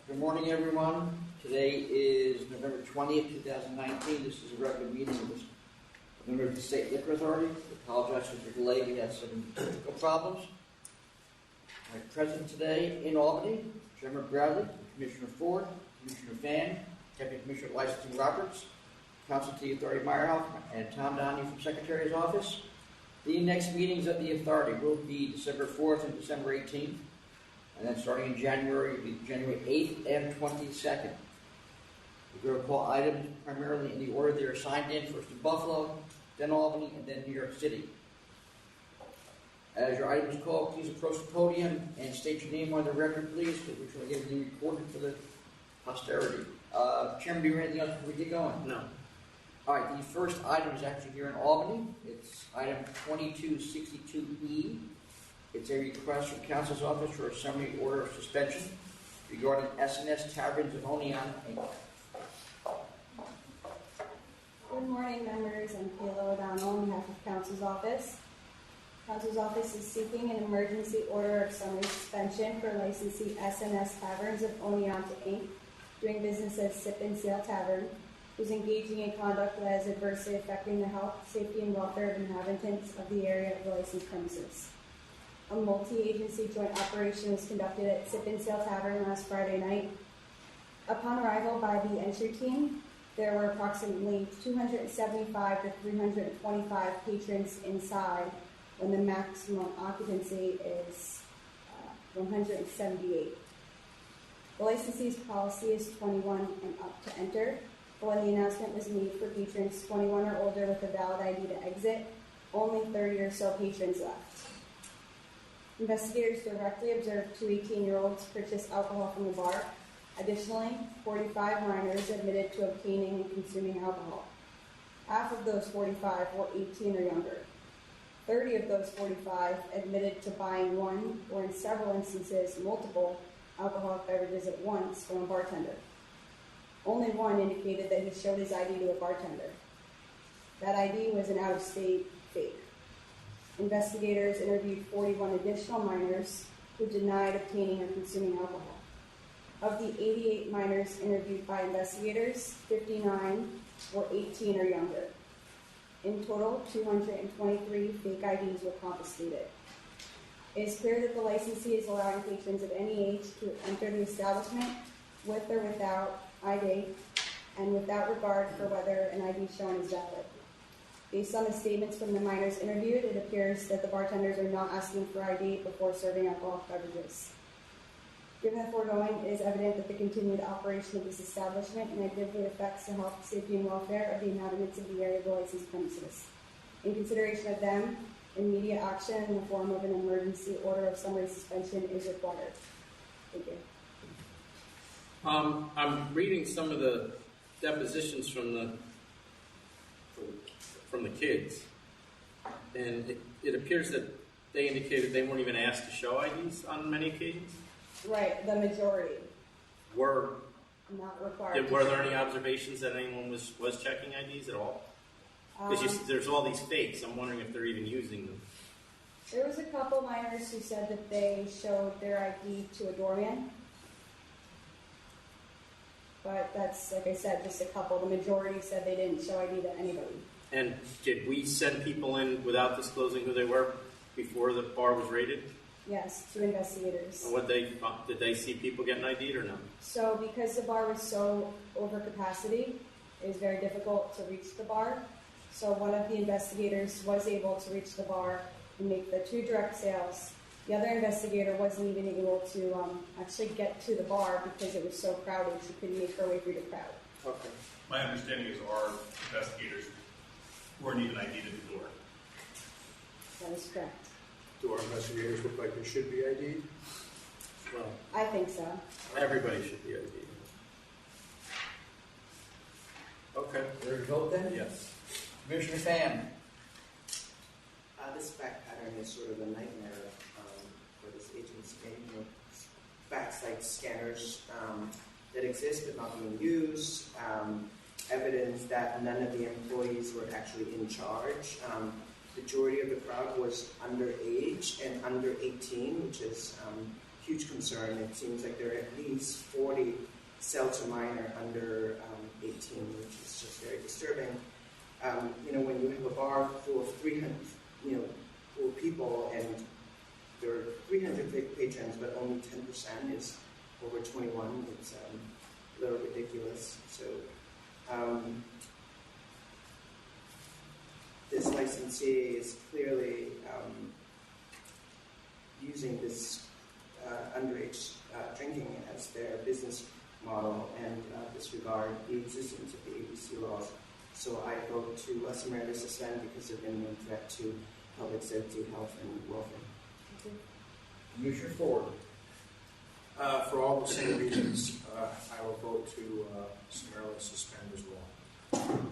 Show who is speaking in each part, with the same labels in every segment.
Speaker 1: Good morning, everyone. Today is November 20th, 2019. This is a regular meeting of the members of the State Liquor Authority. I apologize for the delay. We had some technical problems. Present today in Albany, Chairman Bradley, Commissioner Ford, Commissioner Fan, Deputy Commissioner Licensing Roberts, Counsel to the Authority Meyerhoff, and Tom Downey from Secretary's Office. The next meetings of the Authority will be December 4th and December 18th. And then starting in January, it will be January 8th and 22nd. We're going to call items primarily in the order they are signed in, first in Buffalo, then Albany, and then New York City. As your item is called, please approach the podium and state your name on the record, please, because we're trying to get it recorded for the posterity. Chairman, do you have anything else before we get going?
Speaker 2: No.
Speaker 1: All right, the first item is actually here in Albany. It's item 2262E. It's a request from Council's Office for a summary order of suspension regarding S&S Taverns of Oneonta, Inc.
Speaker 3: Good morning, members. I'm Kayla O'Donnell on behalf of Council's Office. Council's Office is seeking an emergency order of summary suspension for licensee S&S Taverns of Oneonta, Inc., doing business as Sip and Sail Tavern, who's engaging in conduct that is adversely affecting the health, safety, and welfare of inhabitants of the area of the licensed premises. A multi-agency joint operation was conducted at Sip and Sail Tavern last Friday night. Upon arrival by the entry team, there were approximately 275 to 325 patrons inside when the maximum occupancy is 178. The licensee's policy is 21 and up to enter, but when the announcement was made for patrons 21 or older with a valid ID to exit, only 30 or so patrons left. Investigators directly observed two 18-year-olds purchase alcohol from the bar. Additionally, 45 minors admitted to obtaining and consuming alcohol. Half of those 45 were 18 or younger. 30 of those 45 admitted to buying one, or in several instances, multiple alcoholic beverages at once from a bartender. Only one indicated that he showed his ID to a bartender. That ID was an out-of-state fake. Investigators interviewed 41 additional minors who denied obtaining or consuming alcohol. Of the 88 minors interviewed by investigators, 59 were 18 or younger. In total, 223 fake IDs were confiscated. It is clear that the licensee is allowing patrons of any age to enter the establishment with or without ID and without regard for whether an ID shown is valid. Based on the statements from the minors interviewed, it appears that the bartenders are not asking for ID before serving alcoholic beverages. Given the foregoing, it is evident that the continued operation of this establishment negatively affects the health, safety, and welfare of the inhabitants of the area of the licensed premises. In consideration of them, immediate action in the form of an emergency order of summary suspension is required. Thank you.
Speaker 2: I'm reading some of the depositions from the kids, and it appears that they indicated they weren't even asked to show IDs on many occasions.
Speaker 3: Right, the majority
Speaker 2: were
Speaker 3: not required.
Speaker 2: Were there any observations that anyone was checking IDs at all? Because there's all these fakes. I'm wondering if they're even using them.
Speaker 3: There was a couple minors who said that they showed their ID to a doorman. But that's, like I said, just a couple. The majority said they didn't show ID to anybody. And
Speaker 2: did we send people in without disclosing who they were before the bar was raided?
Speaker 3: Yes, to investigators.
Speaker 2: And did they see people getting ID'd or no?
Speaker 3: So because the bar was so over capacity, it was very difficult to reach the bar. So one of the investigators was able to reach the bar and make the two direct sales. The other investigator wasn't even able to actually get to the bar because it was so crowded. She couldn't make her way through the crowd.
Speaker 2: Okay.
Speaker 4: My understanding is our investigators weren't even ID'd at the door.
Speaker 3: That is correct.
Speaker 5: Do our investigators look like they should be ID'd?
Speaker 2: Well,
Speaker 3: I think so.
Speaker 2: everybody should be ID'd. Okay.
Speaker 1: Ready to vote then?
Speaker 2: Yes.
Speaker 1: Commissioner Fan.
Speaker 6: This fact pattern is sort of a nightmare for this agency. Fact-site scanners that exist but not being used. Evidence that none of the employees were actually in charge. Majority of the crowd was underage and under 18, which is huge concern. It seems like there are at least 40 seltzer minor under 18, which is just very disturbing. When you have a bar full of 300, full of people, and there are 300 patrons, but only 10% is over 21, it's a little ridiculous. So this licensee is clearly using this underage drinking as their business model and disregard the existence of the ABC laws. So I vote to summarily suspend because of imminent threat to public safety, health, and welfare.
Speaker 1: Commissioner Ford.
Speaker 5: For all the same reasons, I will vote to summarily suspend as well.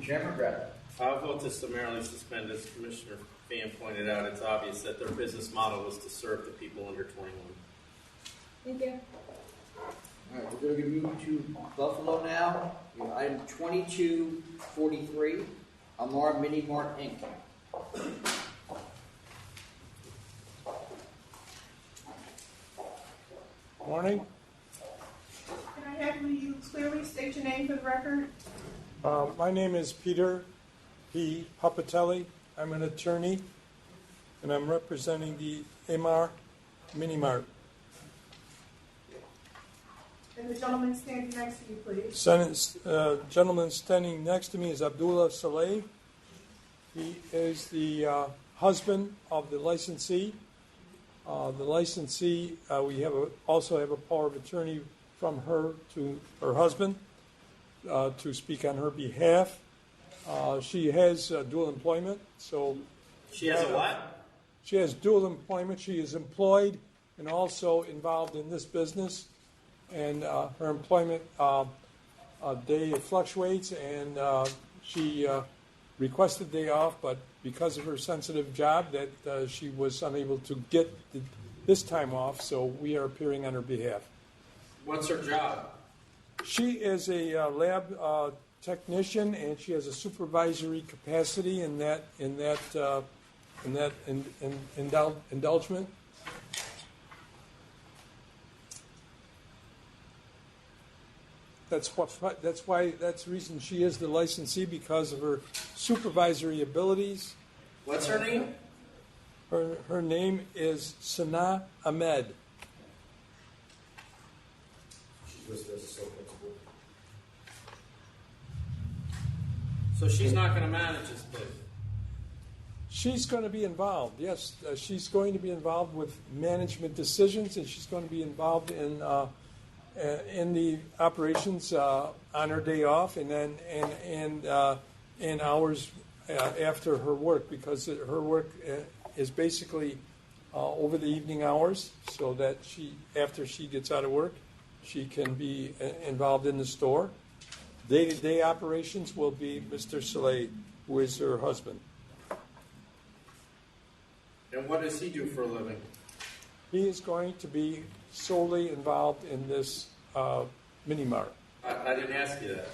Speaker 1: Chairman Bradley.
Speaker 2: I'll vote to summarily suspend. As Commissioner Fan pointed out, it's obvious that their business model was to serve the people under 21.
Speaker 3: Thank you.
Speaker 1: All right, we're going to move to Buffalo now. We have item 2243, Amar Mini Mart Inc.
Speaker 7: Morning.
Speaker 8: Can I have you clearly state your name for the record?
Speaker 7: My name is Peter P. Papatelli. I'm an attorney, and I'm representing the Amar Mini Mart.
Speaker 8: And the gentleman standing next to you, please.
Speaker 7: Gentleman standing next to me is Abdullah Saleh. He is the husband of the licensee. The licensee, we also have a power of attorney from her to her husband to speak on her behalf. She has dual employment, so
Speaker 2: She has a what?
Speaker 7: she has dual employment. She is employed and also involved in this business, and her employment day fluctuates, and she requested day off, but because of her sensitive job, that she was unable to get this time off, so we are appearing on her behalf.
Speaker 2: What's her job?
Speaker 7: She is a lab technician, and she has a supervisory capacity in that indulgement. That's the reason she is the licensee, because of her supervisory abilities.
Speaker 2: What's her name?
Speaker 7: Her name is Sana Ahmed.
Speaker 5: She's listed as a sole principal.
Speaker 2: So she's not going to manage this place.
Speaker 7: She's going to be involved. Yes, she's going to be involved with management decisions, and she's going to be involved in the operations on her day off, and then and hours after her work, because her work is basically over the evening hours, so that after she gets out of work, she can be involved in the store. Day-to-day operations will be Mr. Saleh, who is her husband.
Speaker 2: And what does he do for a living?
Speaker 7: He is going to be solely involved in this mini mart.
Speaker 2: I didn't ask you that.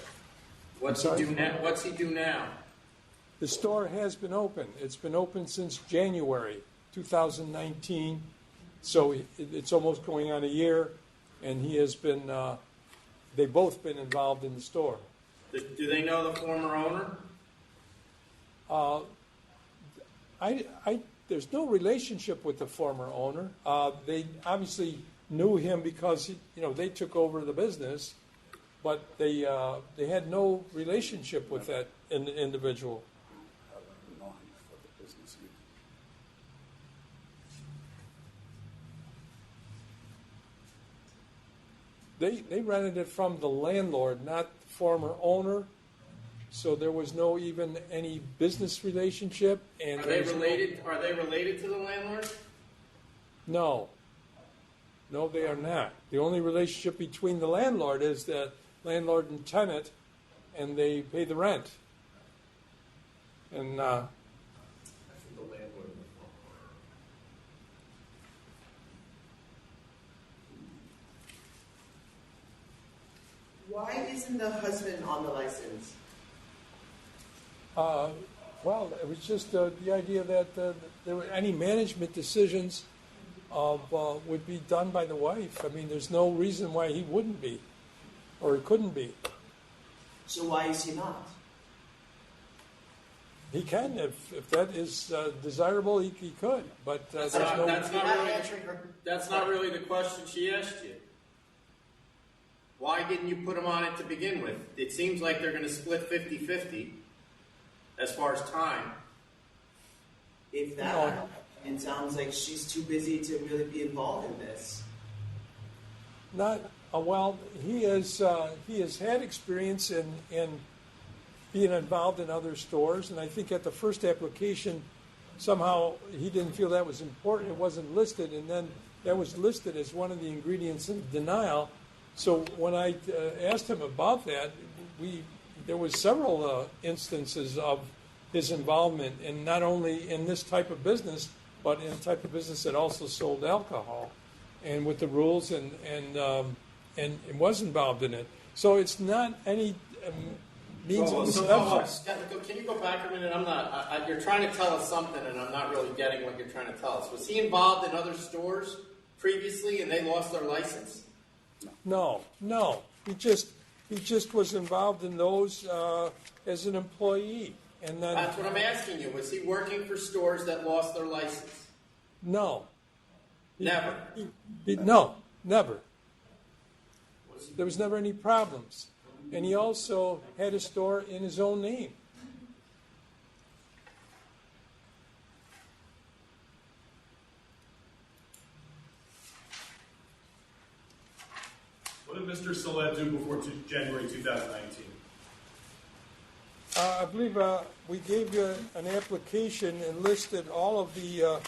Speaker 2: What's
Speaker 7: I'm
Speaker 2: he
Speaker 7: sorry?
Speaker 2: do now? What's he do now?
Speaker 7: The store has been open. It's been open since January 2019, so it's almost going on a year, and he has been. They've both been involved in the store.
Speaker 2: Do they know the former owner?
Speaker 7: There's no relationship with the former owner. They obviously knew him because they took over the business, but they had no relationship with that individual. They rented it from the landlord, not the former owner. So there was no even any business relationship. And
Speaker 2: Are they related? Are they related to the landlord?
Speaker 7: No, they are not. The only relationship between the landlord is that landlord and tenant, and they pay the rent. And
Speaker 5: I think the landlord and the former owner.
Speaker 6: Why isn't the husband on the license?
Speaker 7: well, it was just the idea that there were any management decisions would be done by the wife. I mean, there's no reason why he wouldn't be, or he couldn't be.
Speaker 6: So why is he not?
Speaker 7: He can, if that is desirable, he could. But there's no.
Speaker 1: You're not answering her.
Speaker 2: That's not really the question she asked you. Why didn't you put them on it to begin with? It seems like they're going to split 50-50 as far as time.
Speaker 6: If that, it sounds like she's too busy to really be involved in this.
Speaker 7: Not well. He has had experience in being involved in other stores, and I think at the first application, somehow he didn't feel that was important. It wasn't listed, and then that was listed as one of the ingredients in denial. So when I asked him about that, there was several instances of his involvement, and not only in this type of business, but in a type of business that also sold alcohol, and with the rules, and was involved in it. So it's not any means of deception.
Speaker 2: Can you go back a minute? I'm not. You're trying to tell us something, and I'm not really getting what you're trying to tell us. Was he involved in other stores previously, and they lost their license?
Speaker 7: No. He just was involved in those as an employee, and then
Speaker 2: That's what I'm asking you. Was he working for stores that lost their license?
Speaker 7: no.
Speaker 2: Never.
Speaker 7: No, never. There was never any problems. And he also had a store in his own name.
Speaker 4: What did Mr. Solet do before January 2019?
Speaker 7: I believe we gave you an application and listed all of the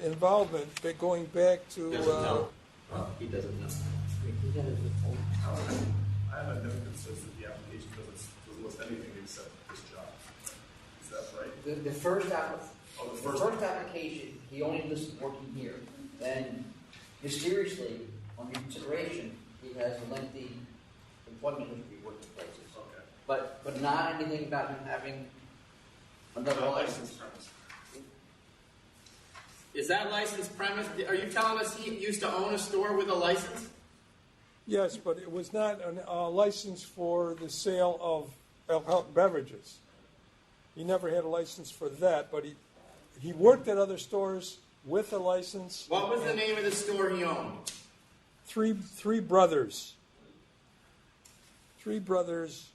Speaker 7: involvement going back to.
Speaker 2: He doesn't know. He doesn't know.
Speaker 4: I have a note that says that the application doesn't list anything except this job. Is that right?
Speaker 1: The first
Speaker 4: Oh, the
Speaker 1: the
Speaker 4: first
Speaker 1: first application, he only listed working here. Then, mysteriously, on reconsideration, he has a lengthy employment history working places.
Speaker 4: Okay.
Speaker 1: But not anything about him having another license.
Speaker 4: premise.
Speaker 2: Is that license premise? Are you telling us he used to own a store with a license?
Speaker 7: Yes, but it was not a license for the sale of alcoholic beverages. He never had a license for that, but he worked at other stores with a license.
Speaker 2: What was the name of the store he owned?
Speaker 7: Three brothers. Three brothers.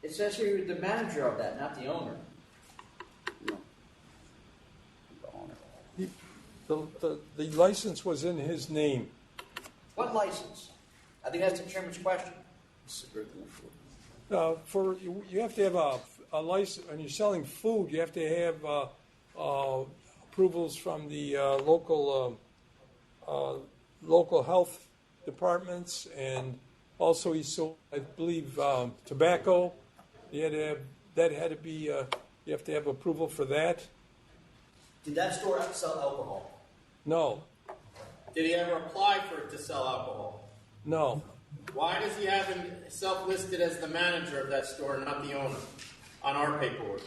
Speaker 1: It says here he was the manager of that, not the owner.
Speaker 7: The license was in his name.
Speaker 1: What license? I think that's the chairman's question.
Speaker 7: You have to have a license, when you're selling food, you have to have approvals from the local health departments, and also he sold, I believe, tobacco. You had to have, that had to be, you have to have approval for that.
Speaker 1: Did that store sell alcohol?
Speaker 7: No,
Speaker 2: Did he ever apply for it to sell alcohol?
Speaker 7: no.
Speaker 2: Why does he have himself listed as the manager of that store, not the owner, on our paperwork?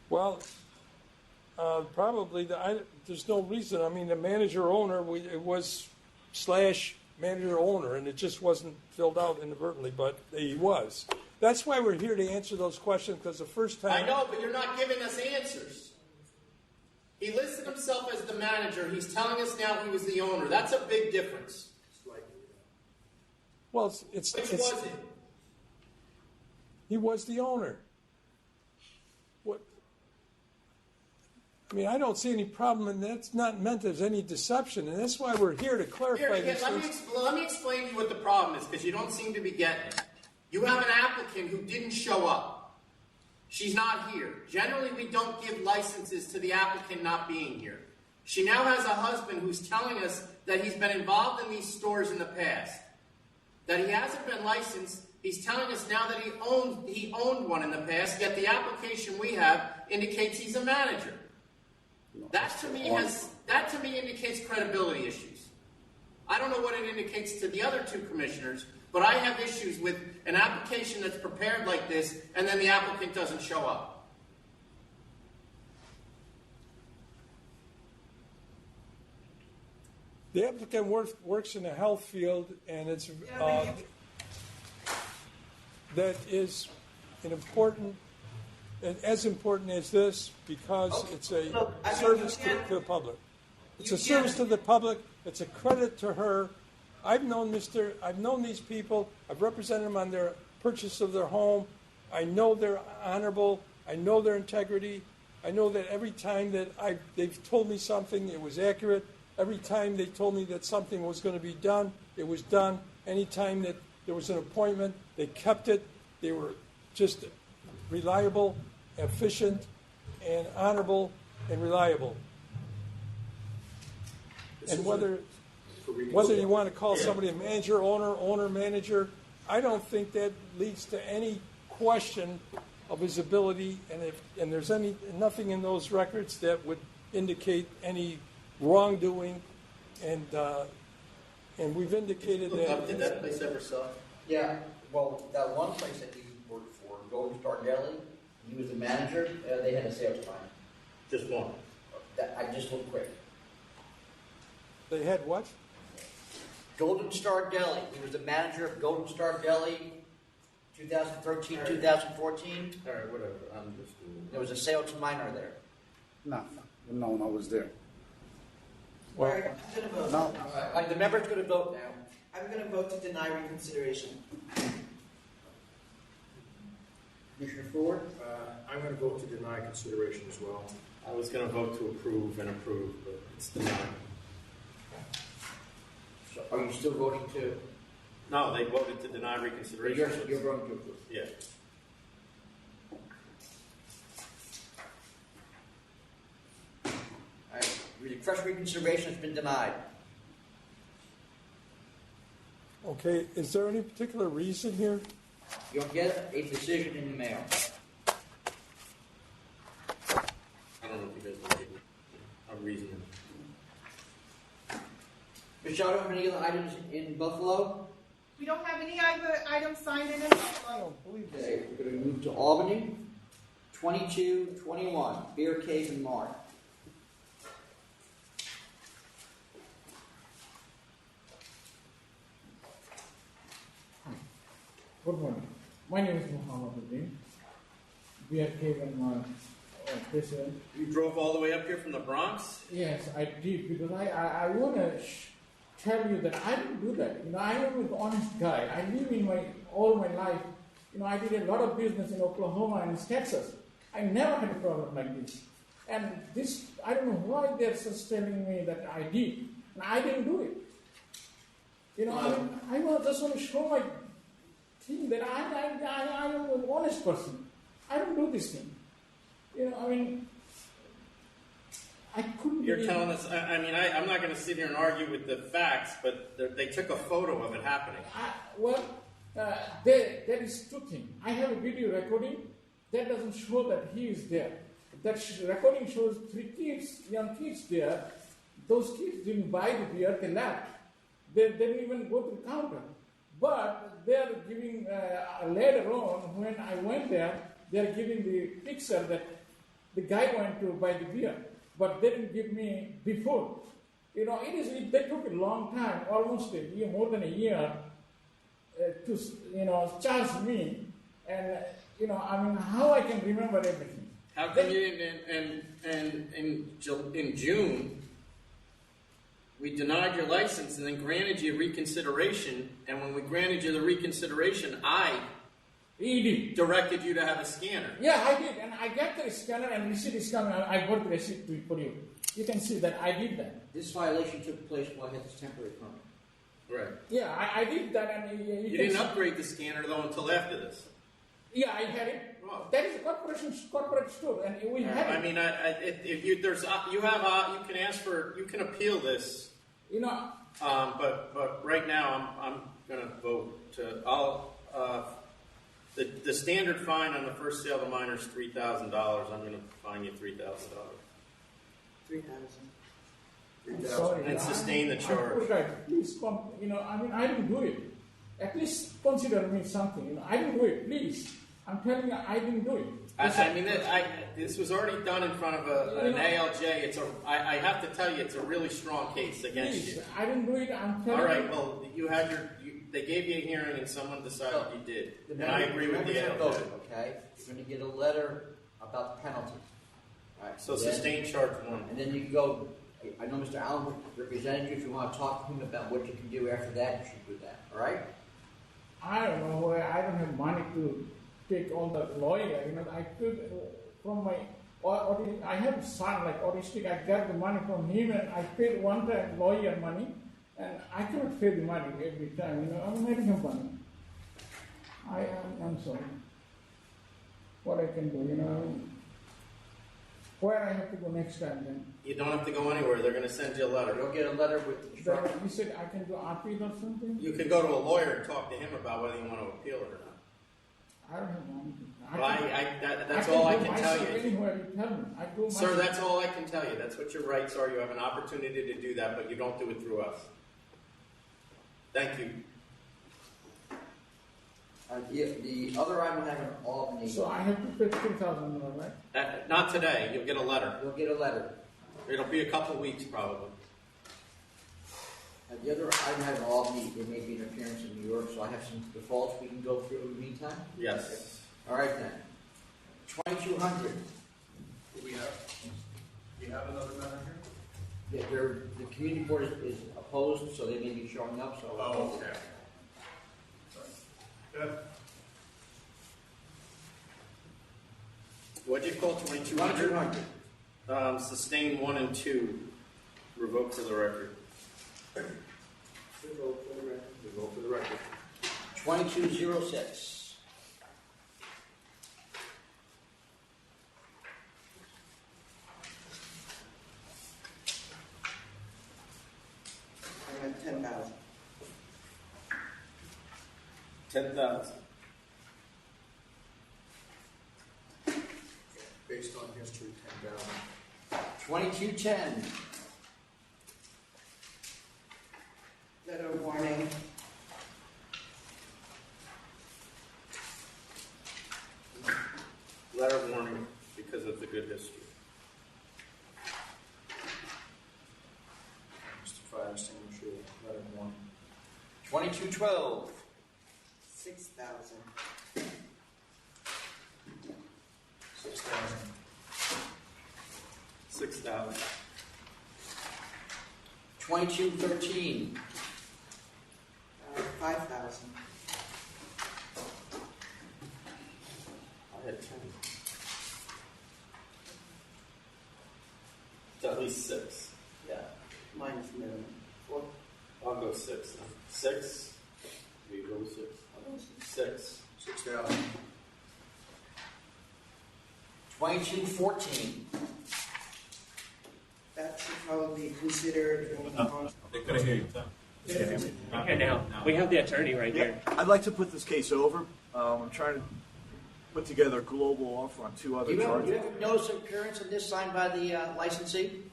Speaker 7: Well, probably there's no reason. I mean, the manager-owner, it was / manager-owner, and it just wasn't filled out inadvertently, but he was. That's why we're here to answer those questions, because the first time...
Speaker 2: I know, but you're not giving us answers. He listed himself as the manager. He's telling us now he was the owner. That's a big difference.
Speaker 7: Well,
Speaker 2: Which was it?
Speaker 7: He was the owner. What? I mean, I don't see any problem, and that's not meant as any deception, and that's why we're here to clarify this.
Speaker 2: Let me explain to you what the problem is, because you don't seem to be getting it. You have an applicant who didn't show up. She's not here. Generally, we don't give licenses to the applicant not being here. She now has a husband who's telling us that he's been involved in these stores in the past, that he hasn't been licensed. He's telling us now that he owned one in the past, yet the application we have indicates he's a manager. That to me indicates credibility issues. I don't know what it indicates to the other two commissioners, but I have issues with an application that's prepared like this, and then the applicant doesn't show up.
Speaker 7: The applicant works in the health field, and it's that is an important, and as important as this, because it's a
Speaker 6: Look, I mean,
Speaker 7: service
Speaker 6: you can't-
Speaker 7: to the public. It's
Speaker 6: you
Speaker 7: a service
Speaker 6: can't-
Speaker 7: to the public. It's a credit to her. I've known these people. I've represented them on their purchase of their home. I know they're honorable. I know their integrity. I know that every time that they've told me something, it was accurate. Every time they told me that something was going to be done, it was done. Anytime that there was an appointment, they kept it. They were just reliable, efficient, and honorable and reliable. And whether you want to call somebody a manager, owner, manager, I don't think that leads to any question of his ability. And there's nothing in those records that would indicate any wrongdoing. And we've indicated that.
Speaker 2: Did that place ever sell?
Speaker 1: Yeah, well, that one place that he worked for, Golden Star Deli, he was the manager, they had a sales time.
Speaker 2: Just one.
Speaker 1: I just looked quick.
Speaker 7: They had what?
Speaker 1: Golden Star Deli, he was the manager of Golden Star Deli, 2013, 2014.
Speaker 2: All right, whatever. I'm just.
Speaker 1: There was a sale to minor there.
Speaker 9: No, I was there.
Speaker 6: All right, I'm going to vote.
Speaker 9: No.
Speaker 1: The member's going to vote now.
Speaker 6: I'm going to vote to deny reconsideration.
Speaker 1: Commissioner Ford?
Speaker 5: I'm going to vote to deny consideration as well.
Speaker 2: I was going to vote to approve and approve, but it's denied.
Speaker 1: So are you still voting to?
Speaker 2: No, they voted to deny reconsideration.
Speaker 1: You're voting to approve.
Speaker 2: Yeah.
Speaker 1: All right. Fresh reconsideration has been denied.
Speaker 7: Okay, is there any particular reason here?
Speaker 1: You'll get a decision in the mail.
Speaker 2: I don't know if you guys want to give me a reason.
Speaker 1: Michelle, do you have any other items in Buffalo?
Speaker 8: We don't have any other items signed in Buffalo.
Speaker 1: Okay, we're going to move to Albany. 2221, Beer Cave and Mart.
Speaker 10: Good morning. My name is Muhammad Uddin. We are Haven president.
Speaker 2: You drove all the way up here from the Bronx?
Speaker 10: Yes, I did because I want to tell you that I didn't do that. I am an honest guy. I live in all my life. I did a lot of business in Oklahoma and Texas. I never had a problem like this. And this, I don't know why they're just telling me that I did. And I didn't do it. I just want to show my team that I am an honest person. I don't do this thing. I couldn't.
Speaker 2: You're telling us, I'm not going to sit here and argue with the facts, but they took a photo of it happening.
Speaker 10: There is two things. I have a video recording that doesn't show that he is there. That recording shows 3 kids, young kids there. Those kids didn't buy the beer, they left. They didn't even go to the counter. But they're giving, later on, when I went there, they're giving the picture that the guy went to buy the beer. But they didn't give me before. They took a long time, almost a year, more than a year, to charge me. And, how I can remember everything.
Speaker 2: How come you in June, we denied your license and then granted you reconsideration, and when we granted you the reconsideration, I directed you to have a scanner.
Speaker 10: Yeah, I did, and I got the scanner and receipt is coming. I got the receipt for you. You can see that I did that.
Speaker 1: This violation took place while I had this temporary permit.
Speaker 2: Right.
Speaker 10: Yeah, I did that, and
Speaker 2: you didn't upgrade the scanner though until after this.
Speaker 10: Yeah, I had it.
Speaker 2: Wow.
Speaker 10: That is a corporate store, and we had it.
Speaker 2: If you can appeal this. But right now I'm going to vote to. The standard fine on the first sale to minor is $3,000. I'm going to fine you $3,000.
Speaker 6: $3,000.
Speaker 10: Sorry,
Speaker 2: And sustain the charge.
Speaker 10: Please come. I didn't do it. At least consider me something. I didn't do it. Please. I'm telling you, I didn't do it.
Speaker 2: This was already done in front of an ALJ. I have to tell you, it's a really strong case against
Speaker 10: Please,
Speaker 2: you.
Speaker 10: I didn't do it. I'm telling
Speaker 2: All right,
Speaker 10: you.
Speaker 2: well, they gave you a hearing and someone decided you did. And I agree with the
Speaker 1: ALJ.
Speaker 2: ALJ.
Speaker 1: Okay, you're going to get a letter about the penalty. All right,
Speaker 2: So
Speaker 1: then-
Speaker 2: sustain charge 1.
Speaker 1: And then you can go, I know Mr. Allen represented you, if you want to talk to him about what you can do after that, you should do that, all right?
Speaker 10: I don't know. I don't have money to take all the lawyer. I could from my. I have a son like autistic. I got the money from him, and I paid one time lawyer money, and I cannot pay the money every time. I'm making him money. I'm sorry. What I can do, Where I have to go next time then?
Speaker 2: You don't have to go anywhere. They're going to send you a letter.
Speaker 1: You'll get a letter with
Speaker 10: Then
Speaker 1: instructions.
Speaker 10: you said I can do appeal or something?
Speaker 2: You can go to a lawyer and talk to him about whether you want to appeal it or not.
Speaker 10: I don't have money.
Speaker 2: Well, that's all I can tell
Speaker 10: go
Speaker 2: you.
Speaker 10: anywhere you tell me. I go
Speaker 2: Sir,
Speaker 10: myself.
Speaker 2: that's all I can tell you. That's what your rights are. You have an opportunity to do that, but you don't do it through us. Thank you.
Speaker 1: The other item I have in Albany,
Speaker 10: So I have to pay $2,000, right?
Speaker 2: Not today. You'll get a letter.
Speaker 1: you'll get a letter.
Speaker 2: It'll be a couple weeks probably.
Speaker 1: The other item I have in Albany, there may be an appearance in New York, so I have some defaults we can go through in the meantime.
Speaker 2: Yes.
Speaker 1: All right then. 2200.
Speaker 4: Do we have another matter here?
Speaker 1: The community board is opposed, so they may be showing up, so.
Speaker 4: Oh, okay. Sorry. Good.
Speaker 2: What'd you call 2200?
Speaker 1: 2200.
Speaker 2: Sustain 1 and 2. Revoke for the record.
Speaker 5: Revoke for the record.
Speaker 1: 2206.
Speaker 6: I'm at 10,000.
Speaker 2: 10,000.
Speaker 5: Based on history, 10,000.
Speaker 1: 2210.
Speaker 6: Letter of warning.
Speaker 2: Letter of warning because of the good history.
Speaker 5: Mr. Fire extinguisher, letter of warning.
Speaker 1: 2212.
Speaker 6: 6,000.
Speaker 5: 6,000.
Speaker 2: 6,000.
Speaker 1: 2213.
Speaker 6: 5,000.
Speaker 2: I had 10. It's at least 6.
Speaker 6: Yeah. Minus minimum. 4.
Speaker 2: I'll go 6 then. 6? You go 6. I'll go 6.
Speaker 5: 6,000.
Speaker 1: 2214.
Speaker 6: That should probably be considered.
Speaker 4: They couldn't hear you.
Speaker 11: Okay, now we have the attorney right here.
Speaker 12: I'd like to put this case over. I'm trying to put together a global offer on 2 other
Speaker 1: Do you have
Speaker 12: charges.
Speaker 1: a notice of appearance of this signed by the licensee?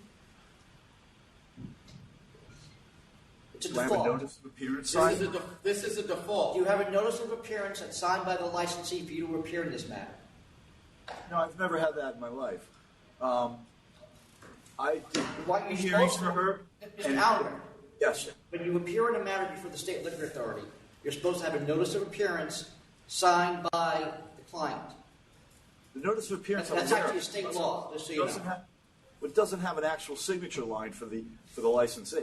Speaker 1: It's a
Speaker 12: Do I have a
Speaker 1: default.
Speaker 12: notice of appearance
Speaker 2: This is,
Speaker 12: signed?
Speaker 2: this is a default.
Speaker 1: Do you have a notice of appearance that's signed by the licensee for you to appear in this matter?
Speaker 12: No, I've never had that in my life. I did
Speaker 1: What you're
Speaker 12: hearings
Speaker 1: supposed
Speaker 12: for her.
Speaker 1: Mr.
Speaker 12: and-
Speaker 1: Allen,
Speaker 12: Yes.
Speaker 1: when you appear in a matter before the State Liquor Authority, you're supposed to have a notice of appearance signed by the client.
Speaker 12: The notice of appearance.
Speaker 1: That's
Speaker 12: I'm aware
Speaker 1: actually a
Speaker 12: of.
Speaker 1: state law, just so you
Speaker 12: Doesn't
Speaker 1: know.
Speaker 12: have- It doesn't have an actual signature line for the licensee.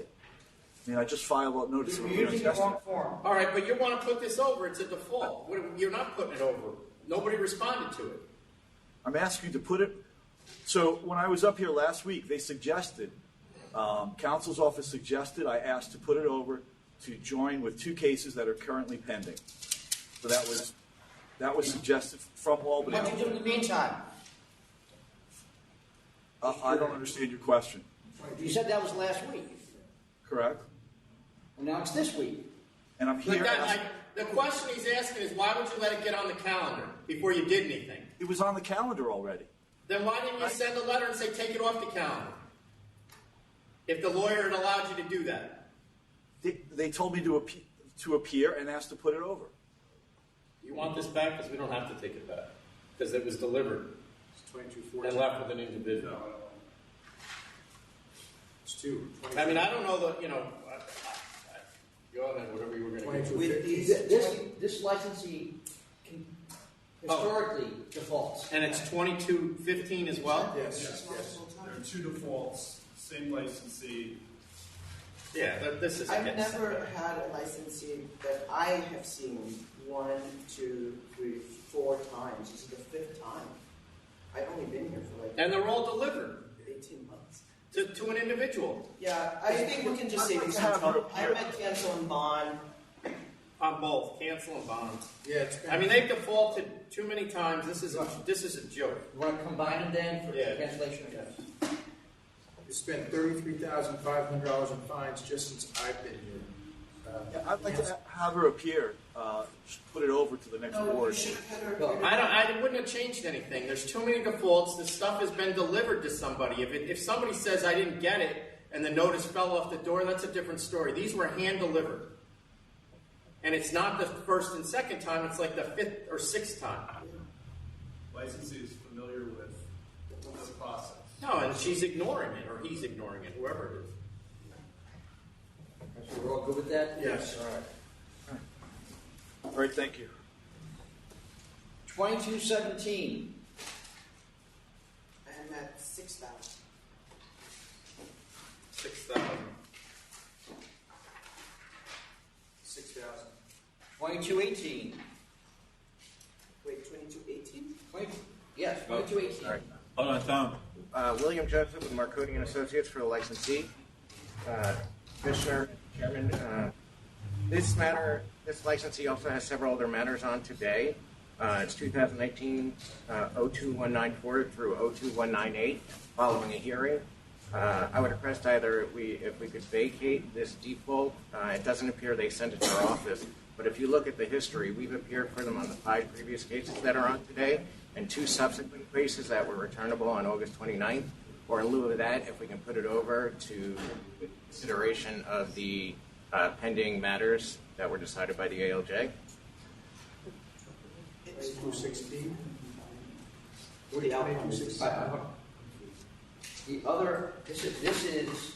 Speaker 12: I mean, I just filed a notice of
Speaker 1: You're
Speaker 12: appearance
Speaker 1: using the wrong
Speaker 12: yesterday.
Speaker 1: form.
Speaker 2: All right, but you want to put this over. It's a default. You're not putting it over. Nobody responded to it.
Speaker 12: I'm asking you to put it. So when I was up here last week, they suggested, counsel's office suggested I asked to put it over to join with 2 cases that are currently pending. So that was suggested from Albany.
Speaker 1: What did you do in the meantime?
Speaker 12: I don't understand your question.
Speaker 1: You said that was last week.
Speaker 12: Correct?
Speaker 1: Well, now it's this week.
Speaker 12: And I'm
Speaker 2: But
Speaker 12: here.
Speaker 2: the question he's asking is, why would you let it get on the calendar before you did anything?
Speaker 12: It was on the calendar already.
Speaker 2: Then why didn't you send a letter and say, take it off the calendar? If the lawyer had allowed you to do that.
Speaker 12: They told me to appear and asked to put it over.
Speaker 2: You want this back? Because we don't have to take it back. Because it was delivered
Speaker 5: It's 2214.
Speaker 2: and left with an individual.
Speaker 5: It's two.
Speaker 2: I mean, I don't know the, go ahead, whatever you were going to do.
Speaker 6: With these,
Speaker 1: This licensee historically defaults.
Speaker 2: And it's 2215 as well?
Speaker 5: Yes,
Speaker 6: It's not
Speaker 5: yes.
Speaker 6: full time.
Speaker 4: There are two defaults, same licensee.
Speaker 2: Yeah, this is.
Speaker 6: I've never had a licensee that I have seen 1, 2, 3, 4 times. This is the 5th time. I've only been here for like
Speaker 2: And they're all delivered
Speaker 6: 18 months.
Speaker 2: to an individual
Speaker 6: Yeah, I think we can just say this. I met Cancel and Bond.
Speaker 2: on both, cancel and bond.
Speaker 5: Yeah, it's
Speaker 2: I mean, they've defaulted too many times. This is a joke.
Speaker 1: You want to combine them then for
Speaker 2: Yeah.
Speaker 1: cancellation?
Speaker 2: Yes.
Speaker 5: We spent $33,500 in fines just since I've been here.
Speaker 12: Yeah, I'd like to have her appear, put it over to the next
Speaker 6: No, you
Speaker 12: board.
Speaker 6: should have had her.
Speaker 1: No,
Speaker 2: I wouldn't have changed anything. There's too many defaults. The stuff has been delivered to somebody. If somebody says I didn't get it and the notice fell off the door, that's a different story. These were hand delivered. And it's not the first and second time, it's like the 5th or 6th time.
Speaker 4: Licensee is familiar with this process.
Speaker 2: No, and she's ignoring it, or he's ignoring it, whoever it is.
Speaker 1: So we're all good with that?
Speaker 5: Yes.
Speaker 1: All right.
Speaker 12: All right, thank you.
Speaker 1: 2217.
Speaker 6: I'm at 6,000.
Speaker 2: 6,000.
Speaker 5: 6,000.
Speaker 1: 2218.
Speaker 6: Wait, 2218?
Speaker 1: Yes, 2218.
Speaker 13: All right. Hold on, Tom. William Joseph with Marconi and Associates for the licensee. Commissioner, Chairman, this licensee also has several other matters on today. It's 2019 02194 through 02198 following a hearing. I would request either if we could vacate this default. It doesn't appear they sent it to our office, but if you look at the history, we've appeared for them on the 5 previous cases that are on today and 2 subsequent cases that were returnable on August 29th. Or in lieu of that, if we can put it over to consideration of the pending matters that were decided by the ALJ.
Speaker 5: 2216.
Speaker 1: The outcome is the other, this is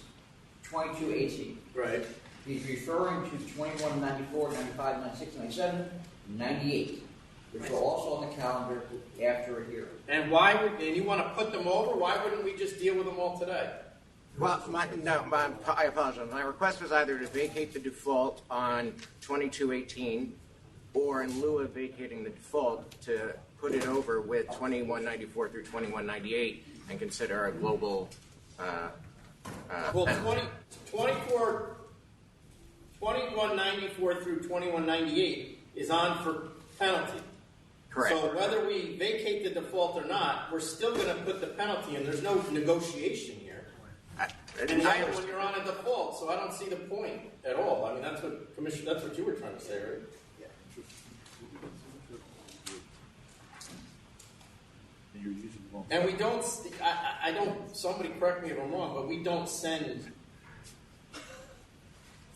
Speaker 1: 2218.
Speaker 2: Right.
Speaker 1: He's referring to 2194, 95, 96, 97, 98, which are also on the calendar after a hearing.
Speaker 2: And you want to put them over? Why wouldn't we just deal with them all today?
Speaker 13: Well, I apologize. My request was either to vacate the default on 2218 or in lieu of vacating the default to put it over with 2194 through 2198 and consider a global
Speaker 2: Well, 2194 through 2198 is on for penalty.
Speaker 13: Correct.
Speaker 2: So whether we vacate the default or not, we're still going to put the penalty in. There's no negotiation here. And when you're on a default, so I don't see the point at all. I mean, that's what you were trying to say, right? And we don't, somebody correct me if I'm wrong, but we don't send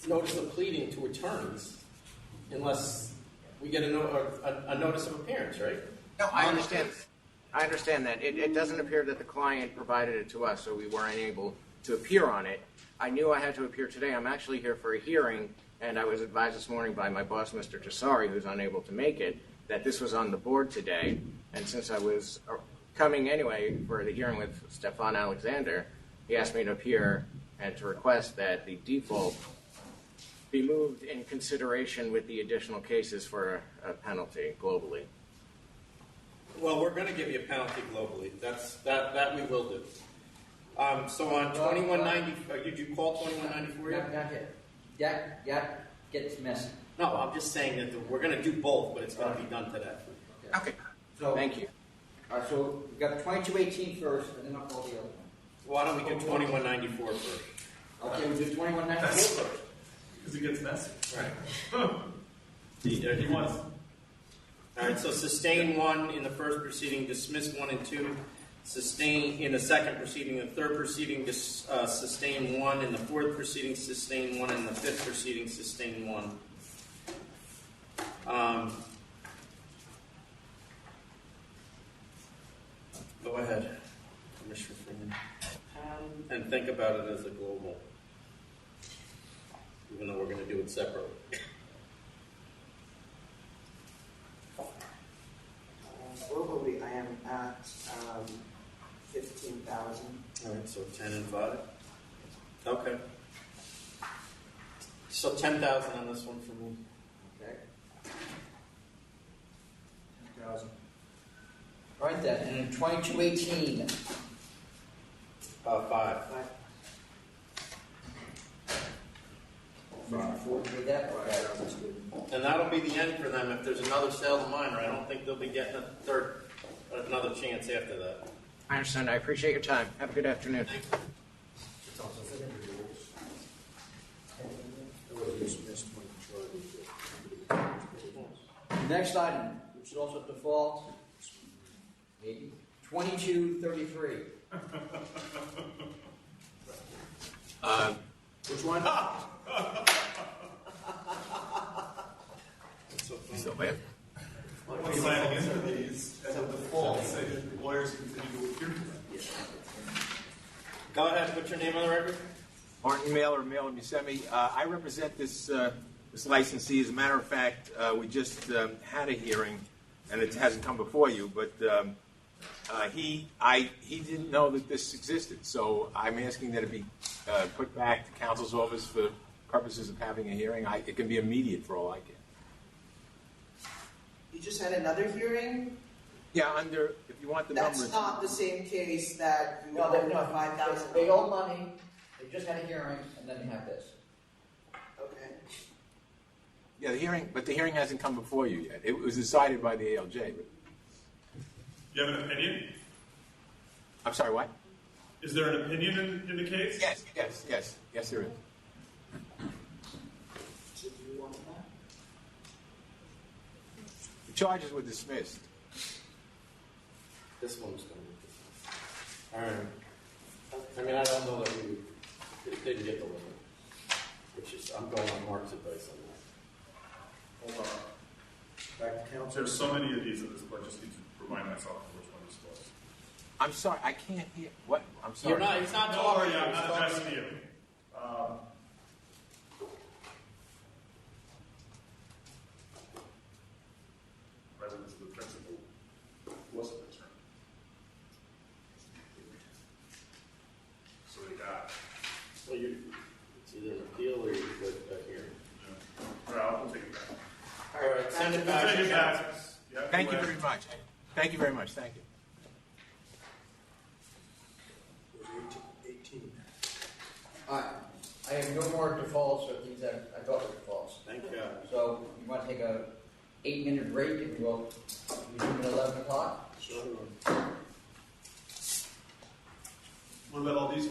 Speaker 2: notice of pleading to attorneys unless we get a notice of appearance, right?
Speaker 13: No, I understand. I understand that. It doesn't appear that the client provided it to us, so we weren't able to appear on it. I knew I had to appear today. I'm actually here for a hearing, and I was advised this morning by my boss, Mr. Tassari, who's unable to make it, that this was on the board today. And since I was coming anyway for the hearing with Stefan Alexander, he asked me to appear and to request that the default be moved in consideration with the additional cases for a penalty globally.
Speaker 2: Well, we're going to give you a penalty globally. That we will do. So on 2190, did you call 2194 yet?
Speaker 1: Not yet. That gets messy.
Speaker 2: No, I'm just saying that we're going to do both, but it's going to be done today.
Speaker 13: Okay.
Speaker 1: So,
Speaker 13: Thank you.
Speaker 1: All right, so we've got 2218 first, and then I'll call the other one.
Speaker 2: Why don't we do 2194 first?
Speaker 1: Okay, we'll do 2194 first.
Speaker 4: Because it gets messy.
Speaker 2: Right.
Speaker 4: He wants.
Speaker 2: All right, so sustain 1 in the first proceeding, dismiss 1 and 2, sustain in the second proceeding, the third proceeding, sustain 1 in the fourth proceeding, sustain 1 in the fifth proceeding, sustain 1. Go ahead, Commissioner Freeman. And think about it as a global, even though we're going to do it separately.
Speaker 6: Globally, I am at 15,000.
Speaker 2: All right, so 10 and 5. Okay. So 10,000 on this one for me.
Speaker 1: Okay.
Speaker 5: 10,000.
Speaker 1: All right then, and in 2218,
Speaker 2: 5.
Speaker 1: With that, okay.
Speaker 2: And that'll be the end for them. If there's another sale to minor, I don't think they'll be getting another chance after that.
Speaker 13: I understand. I appreciate your time. Have a good afternoon.
Speaker 1: Next item, which is also default, maybe 2233.
Speaker 5: Which one?
Speaker 2: So bad.
Speaker 4: We're signing into these as a default, say that lawyers continue to appear to them.
Speaker 2: Go ahead, put your name on the record.
Speaker 14: Martin Mailer, Mailer Musemi. I represent this licensee. As a matter of fact, we just had a hearing, and it hasn't come before you, but he didn't know that this existed. So I'm asking that it be put back to counsel's office for purposes of having a hearing. It can be immediate for all I care.
Speaker 6: You just had another hearing?
Speaker 14: Yeah, if you want the
Speaker 6: That's
Speaker 14: numbers.
Speaker 6: not the same case that you
Speaker 1: No,
Speaker 6: owe
Speaker 1: no,
Speaker 6: 5,000.
Speaker 1: they owe money, they just had a hearing, and then they have this.
Speaker 6: Okay.
Speaker 14: Yeah, the hearing hasn't come before you yet. It was decided by the ALJ. But...
Speaker 4: You have an opinion?
Speaker 14: I'm sorry, what?
Speaker 4: Is there an opinion in the case?
Speaker 14: Yes, there is.
Speaker 1: So do you want that?
Speaker 14: The charges were dismissed.
Speaker 2: This one's going to be. All right. I mean, I don't know that we didn't get the limit, which is, I'm going on Mark's advice on that.
Speaker 5: Hold on. Back to council.
Speaker 4: There's so many of these in this, I just need to remind myself of which one this was.
Speaker 14: I'm sorry, I can't hear. What? I'm sorry.
Speaker 2: You're not, he's not
Speaker 4: No,
Speaker 2: talking.
Speaker 4: yeah, I'm
Speaker 2: he's
Speaker 4: not
Speaker 2: talking-
Speaker 4: addressing you. Rather than the principal wasn't returned. So they got.
Speaker 2: Well, it's either an appeal or you put a hearing.
Speaker 4: All right, I'll take it back.
Speaker 2: All right, send it back.
Speaker 4: Send it back. Yeah,
Speaker 14: Thank you
Speaker 4: go
Speaker 14: very
Speaker 4: ahead.
Speaker 14: much. Thank you very much. Thank you.
Speaker 5: It was 18.
Speaker 1: All right, I have no more defaults or things that I thought were defaults.
Speaker 2: Thank God.
Speaker 1: So you want to take a 8-minute break and we'll resume at 11 o'clock?
Speaker 2: Sure.
Speaker 4: What about all these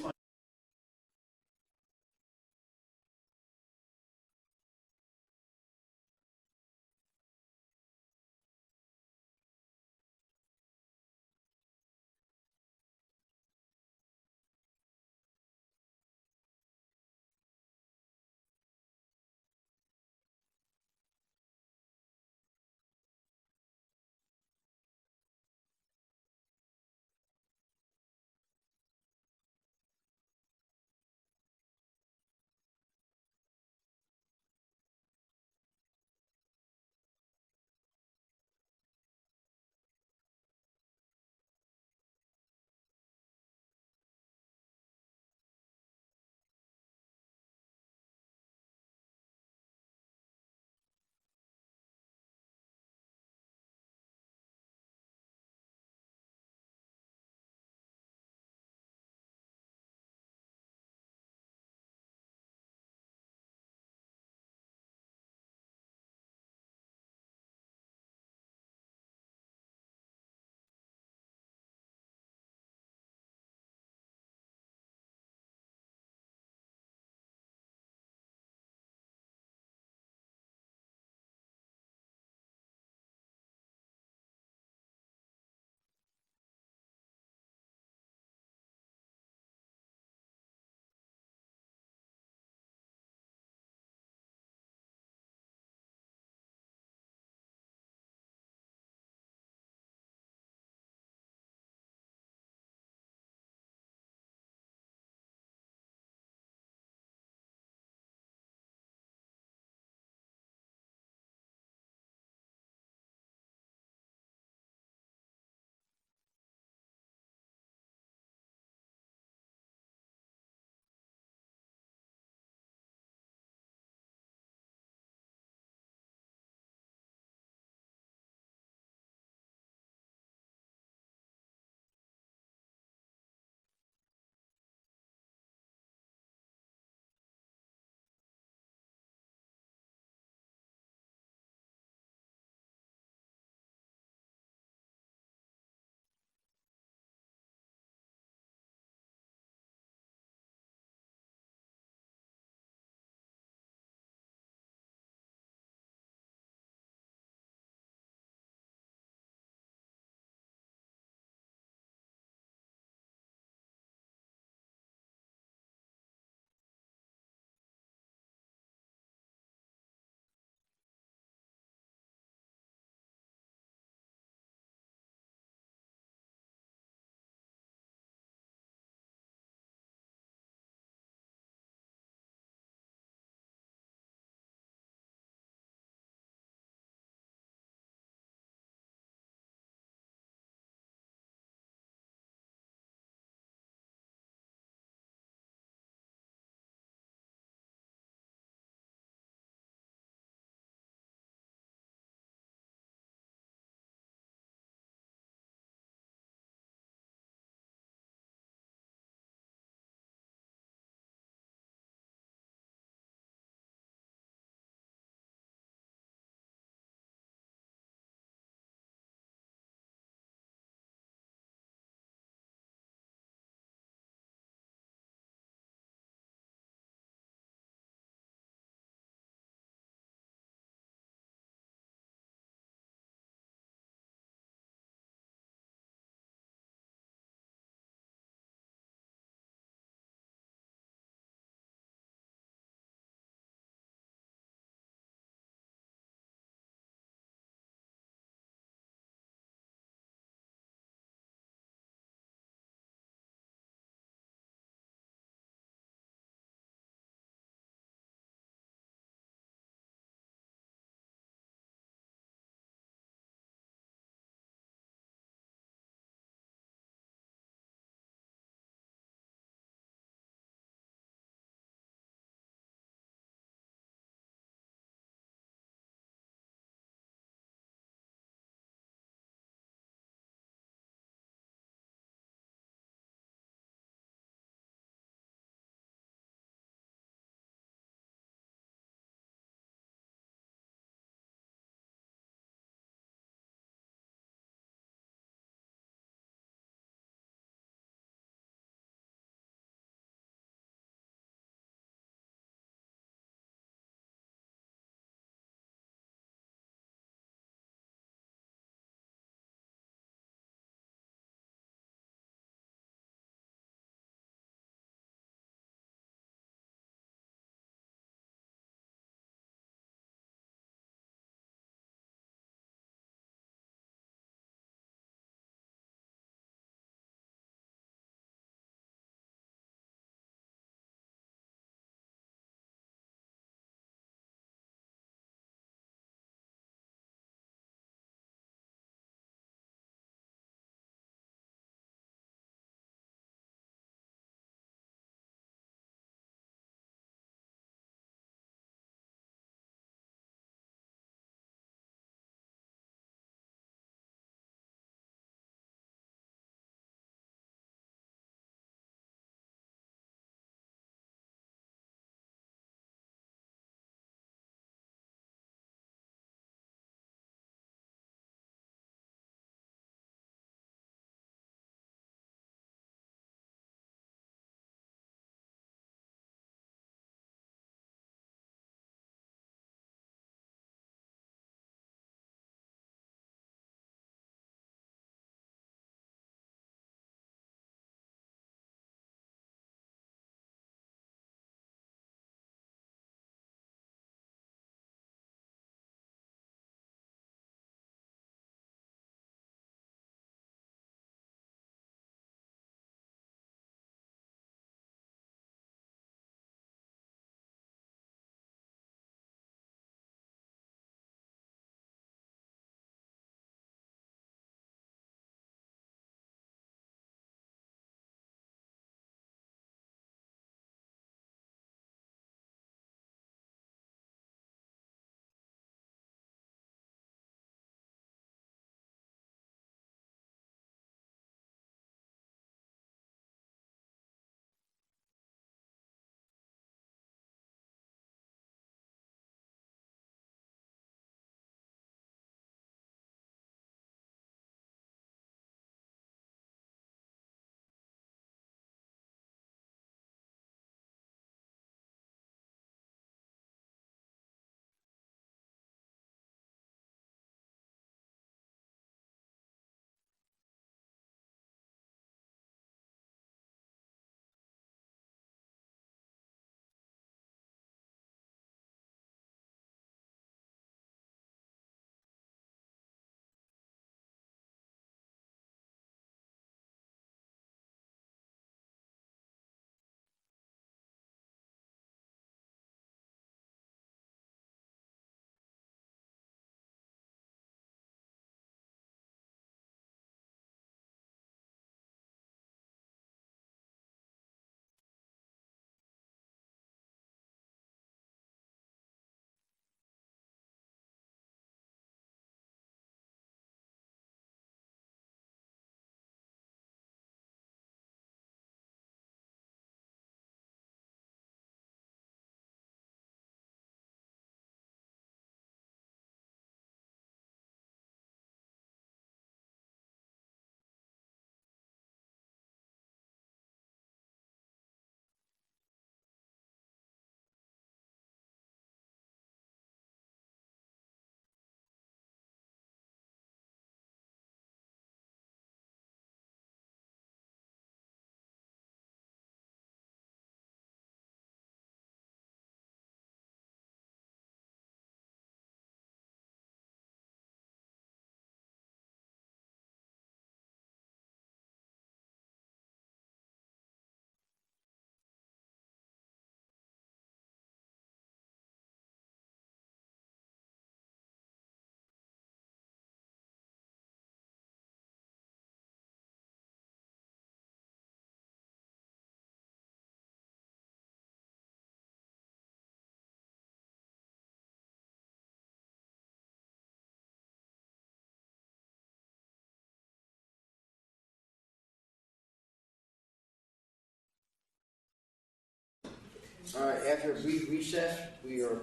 Speaker 1: All right, after a brief recess, we are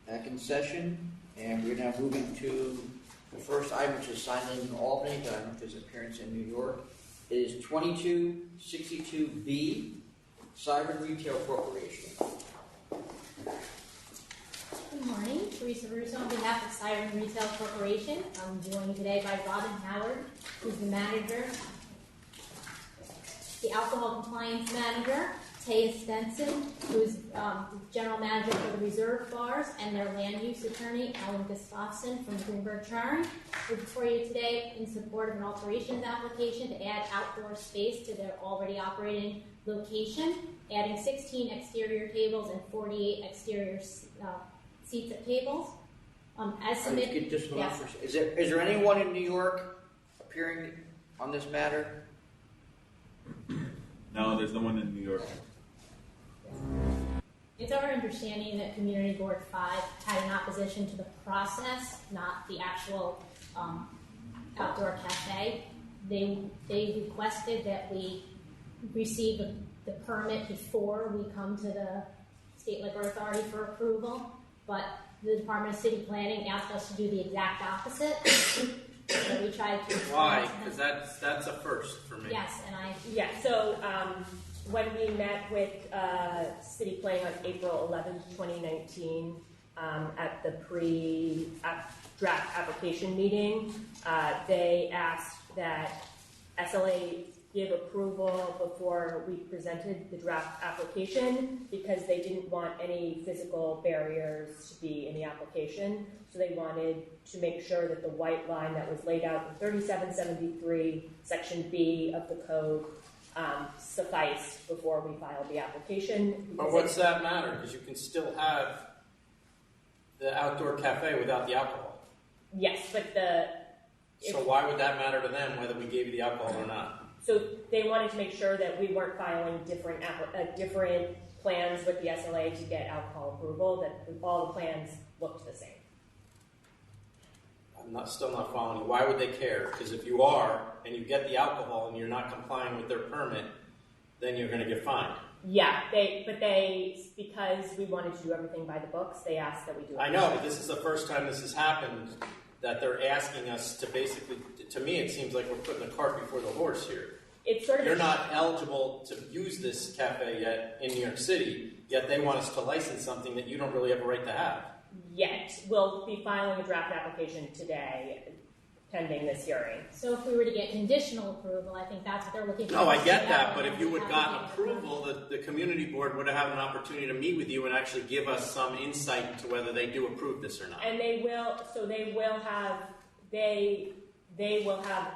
Speaker 1: back in session, and we're now moving to the first item, which is signed in Albany, his appearance in New York. It is 2262B, Siren Retail Corporation.
Speaker 15: Good morning, Teresa Russo on behalf of Siren Retail Corporation. I'm joined today by Robin Howard, who's the manager, the alcohol compliance manager, Taya Stenson, who's general manager for the reserve bars, and their land use attorney, Alan Gustafson from Greenberg Charn. We're before you today in support of an alterations application to add outdoor space to their already operating location, adding 16 exterior tables and 48 exterior seats at tables. As submitted, yes.
Speaker 1: Is there anyone in New York appearing on this matter?
Speaker 16: No, there's no one in New York.
Speaker 15: It's our understanding that Community Board 5 had an opposition to the process, not the actual outdoor cafe. They requested that we receive the permit before we come to the State Liquor Authority for approval, but the Department of City Planning asked us to do the exact opposite. So we tried to.
Speaker 2: Why? Because that's a first for me.
Speaker 15: Yes, and
Speaker 11: So when we met with City Planning on April 11th, 2019, at the draft application meeting, they asked that SLA give approval before we presented the draft application because they didn't want any physical barriers to be in the application. So they wanted to make sure that the white line that was laid out in 3773, Section B of the code, sufficed before we filed the application.
Speaker 2: But what's that matter? Because you can still have the outdoor cafe without the alcohol.
Speaker 11: Yes, but
Speaker 2: so why would that matter to them whether we gave you the alcohol or not?
Speaker 11: So they wanted to make sure that we weren't filing different plans with the SLA to get alcohol approval, that all the plans looked the same.
Speaker 2: I'm still not following you. Why would they care? Because if you are, and you get the alcohol and you're not complying with their permit, then you're going to get fined.
Speaker 11: Yeah, because we wanted to do everything by the books, they asked that we do it.
Speaker 2: I know, but this is the first time this has happened, that they're asking us to basically, to me it seems like we're putting the cart before the horse here.
Speaker 11: It's sort of
Speaker 2: You're not eligible to use this cafe yet in New York City, yet they want us to license something that you don't really have a right to have.
Speaker 11: Yet. We'll be filing a draft application today, pending this hearing.
Speaker 15: So if we were to get conditional approval, I think that's what they're looking for.
Speaker 2: No, I get that, but if you would have gotten approval, the community board would have had an opportunity to meet with you and actually give us some insight into whether they do approve this or not.
Speaker 11: And they will have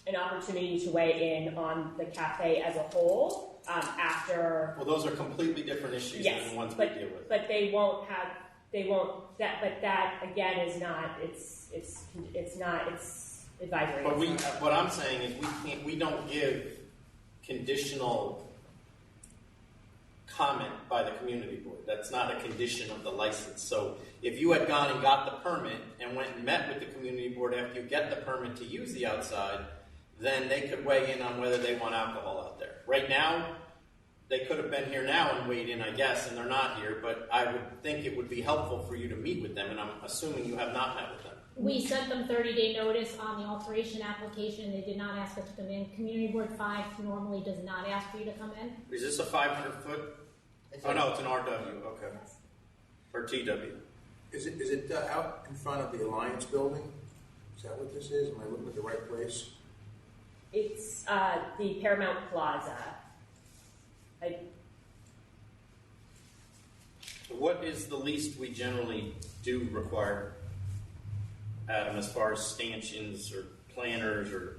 Speaker 11: an opportunity to weigh in on the cafe as a whole after.
Speaker 2: Well, those are completely different issues than the ones we deal with.
Speaker 11: But that again is not. It's advisory.
Speaker 2: But what I'm saying is we don't give conditional comment by the community board. That's not a condition of the license. So if you had gone and got the permit and went and met with the community board after you get the permit to use the outside, then they could weigh in on whether they want alcohol out there. Right now, they could have been here now and weighed in, I guess, and they're not here, but I would think it would be helpful for you to meet with them, and I'm assuming you have not met with them.
Speaker 15: We sent them 30-day notice on the alteration application. They did not ask us to come in. Community Board 5 normally does not ask for you to come in.
Speaker 2: Is this a 500-foot? Oh, no, it's an RW, okay. Or TW.
Speaker 5: Is it out in front of the Alliance building? Is that what this is? Am I looking at the right place?
Speaker 11: It's the Paramount Plaza.
Speaker 2: What is the least we generally do require, Adam, as far as stanchions or planters or?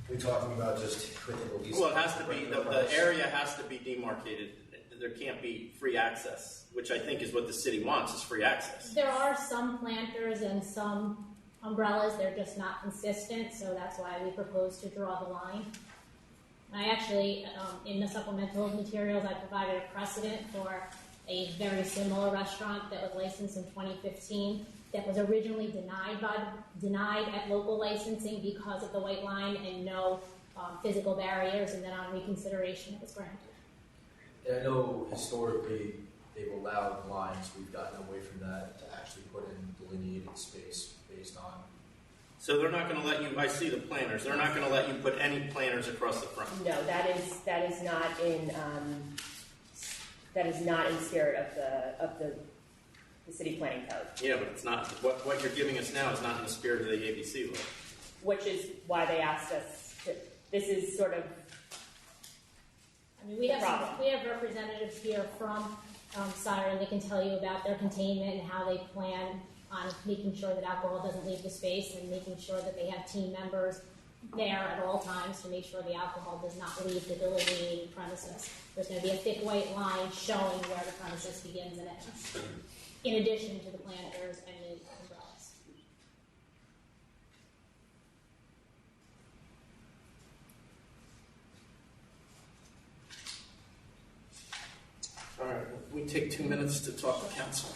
Speaker 17: Are we talking about just within the lease?
Speaker 2: Well, it has to be, the area has to be demarcated. There can't be free access, which I think is what the city wants, is free access.
Speaker 15: There are some planters and some umbrellas. They're just not consistent, so that's why we propose to draw the line. I actually, in the supplemental materials, I provided a precedent for a very similar restaurant that was licensed in 2015 that was originally denied at local licensing because of the white line and no physical barriers, and then on reconsideration it was granted.
Speaker 17: Yeah, I know historically they've allowed lines. We've gotten away from that to actually put in delineated space based on.
Speaker 2: So they're not going to let you, I see the planters, they're not going to let you put any planters across the front.
Speaker 11: No, that is not in spirit of the city planning code.
Speaker 2: Yeah, but it's not, what you're giving us now is not in the spirit of the ABC law.
Speaker 11: Which is why they asked us to, this is sort of
Speaker 15: I mean, we have representatives here from Siren that can tell you about their containment and how they plan on making sure that alcohol doesn't leave the space and making sure that they have team members there at all times to make sure the alcohol does not leave the delineated premises. There's going to be a thick white line showing where the premises begins and ends, in addition to the planters and the umbrellas.
Speaker 2: All right, we take 2 minutes to talk to council.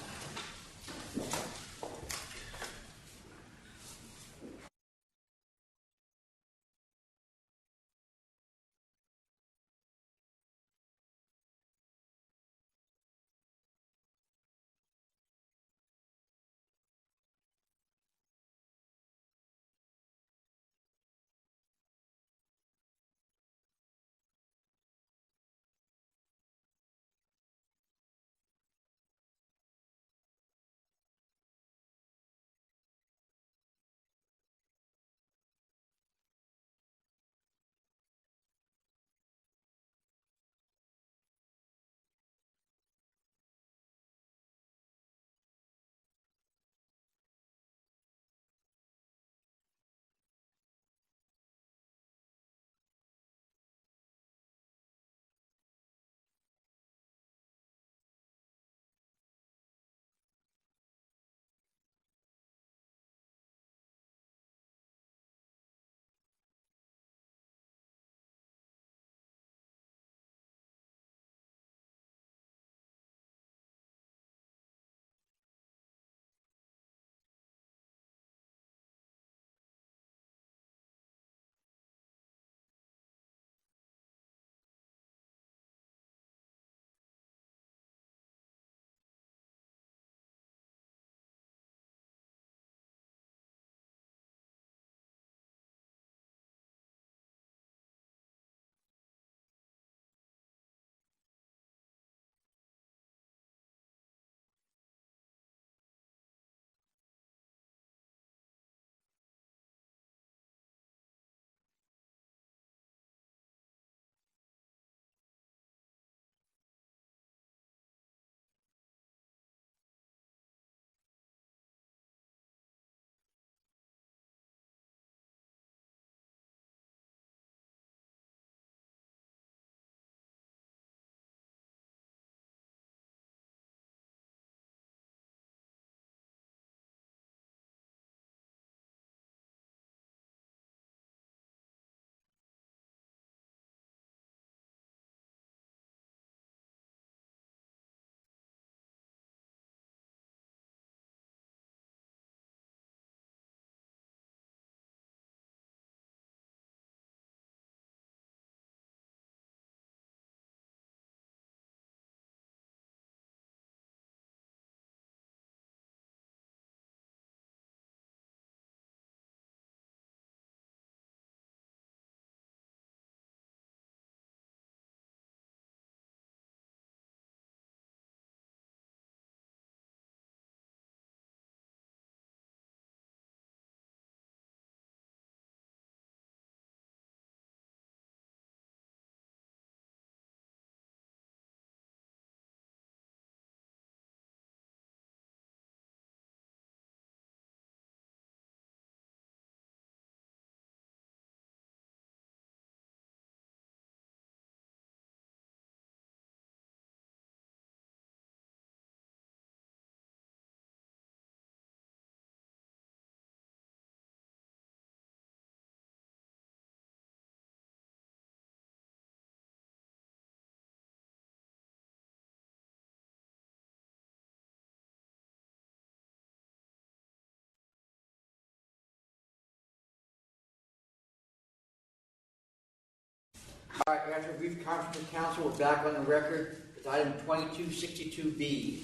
Speaker 1: All right, after a brief conference with council, we're back on the record with item 2262B.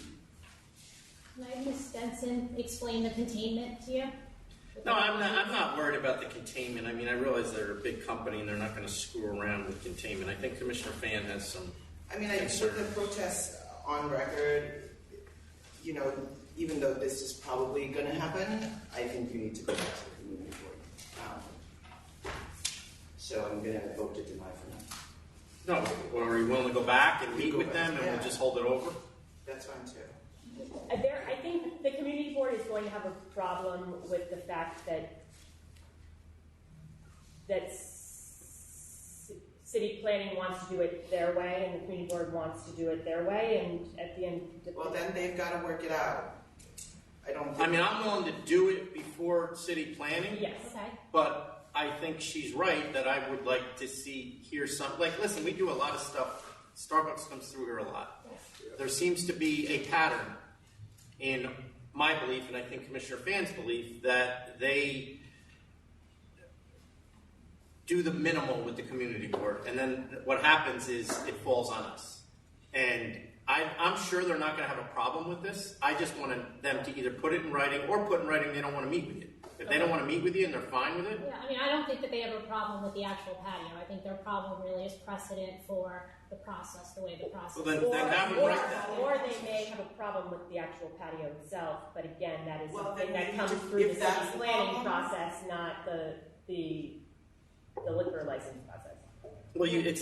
Speaker 15: Can I have Ms. Stenson explain the containment to you?
Speaker 2: No, I'm not worried about the containment. I mean, I realize they're a big company and they're not going to screw around with containment. I think Commissioner Fan has some
Speaker 6: I mean, I put the protest on record. You know, even though this is probably going to happen, I think you need to go back to the community board. So I'm going to vote to deny for now.
Speaker 2: No, well, are you willing to go back and meet with them and we'll just hold it over?
Speaker 6: That's fine too.
Speaker 11: I think the community board is going to have a problem with the fact that city planning wants to do it their way and the community board wants to do it their way, and at the end.
Speaker 6: Well, then they've got to work it out.
Speaker 2: I mean, I'm willing to do it before city planning.
Speaker 11: Yes.
Speaker 15: Okay.
Speaker 2: But I think she's right that I would like to hear some. Like, listen, we do a lot of stuff. Starbucks comes through here a lot. There seems to be a pattern in my belief, and I think Commissioner Fan's belief, that they do the minimal with the community board, and then what happens is it falls on us. And I'm sure they're not going to have a problem with this. I just want them to either put it in writing or put in writing they don't want to meet with you. If they don't want to meet with you and they're fine with it,
Speaker 15: Yeah, I mean, I don't think that they have a problem with the actual patio. I think their problem really is precedent for the process, the way the process.
Speaker 2: Well, then have them write that.
Speaker 11: Or they may have a problem with the actual patio itself, but again, that is something
Speaker 6: then
Speaker 11: that
Speaker 6: we
Speaker 11: comes
Speaker 6: need to-
Speaker 11: through the
Speaker 6: if that's
Speaker 11: city
Speaker 6: the
Speaker 11: planning
Speaker 6: problem-
Speaker 11: process, not the liquor license process.
Speaker 2: well, it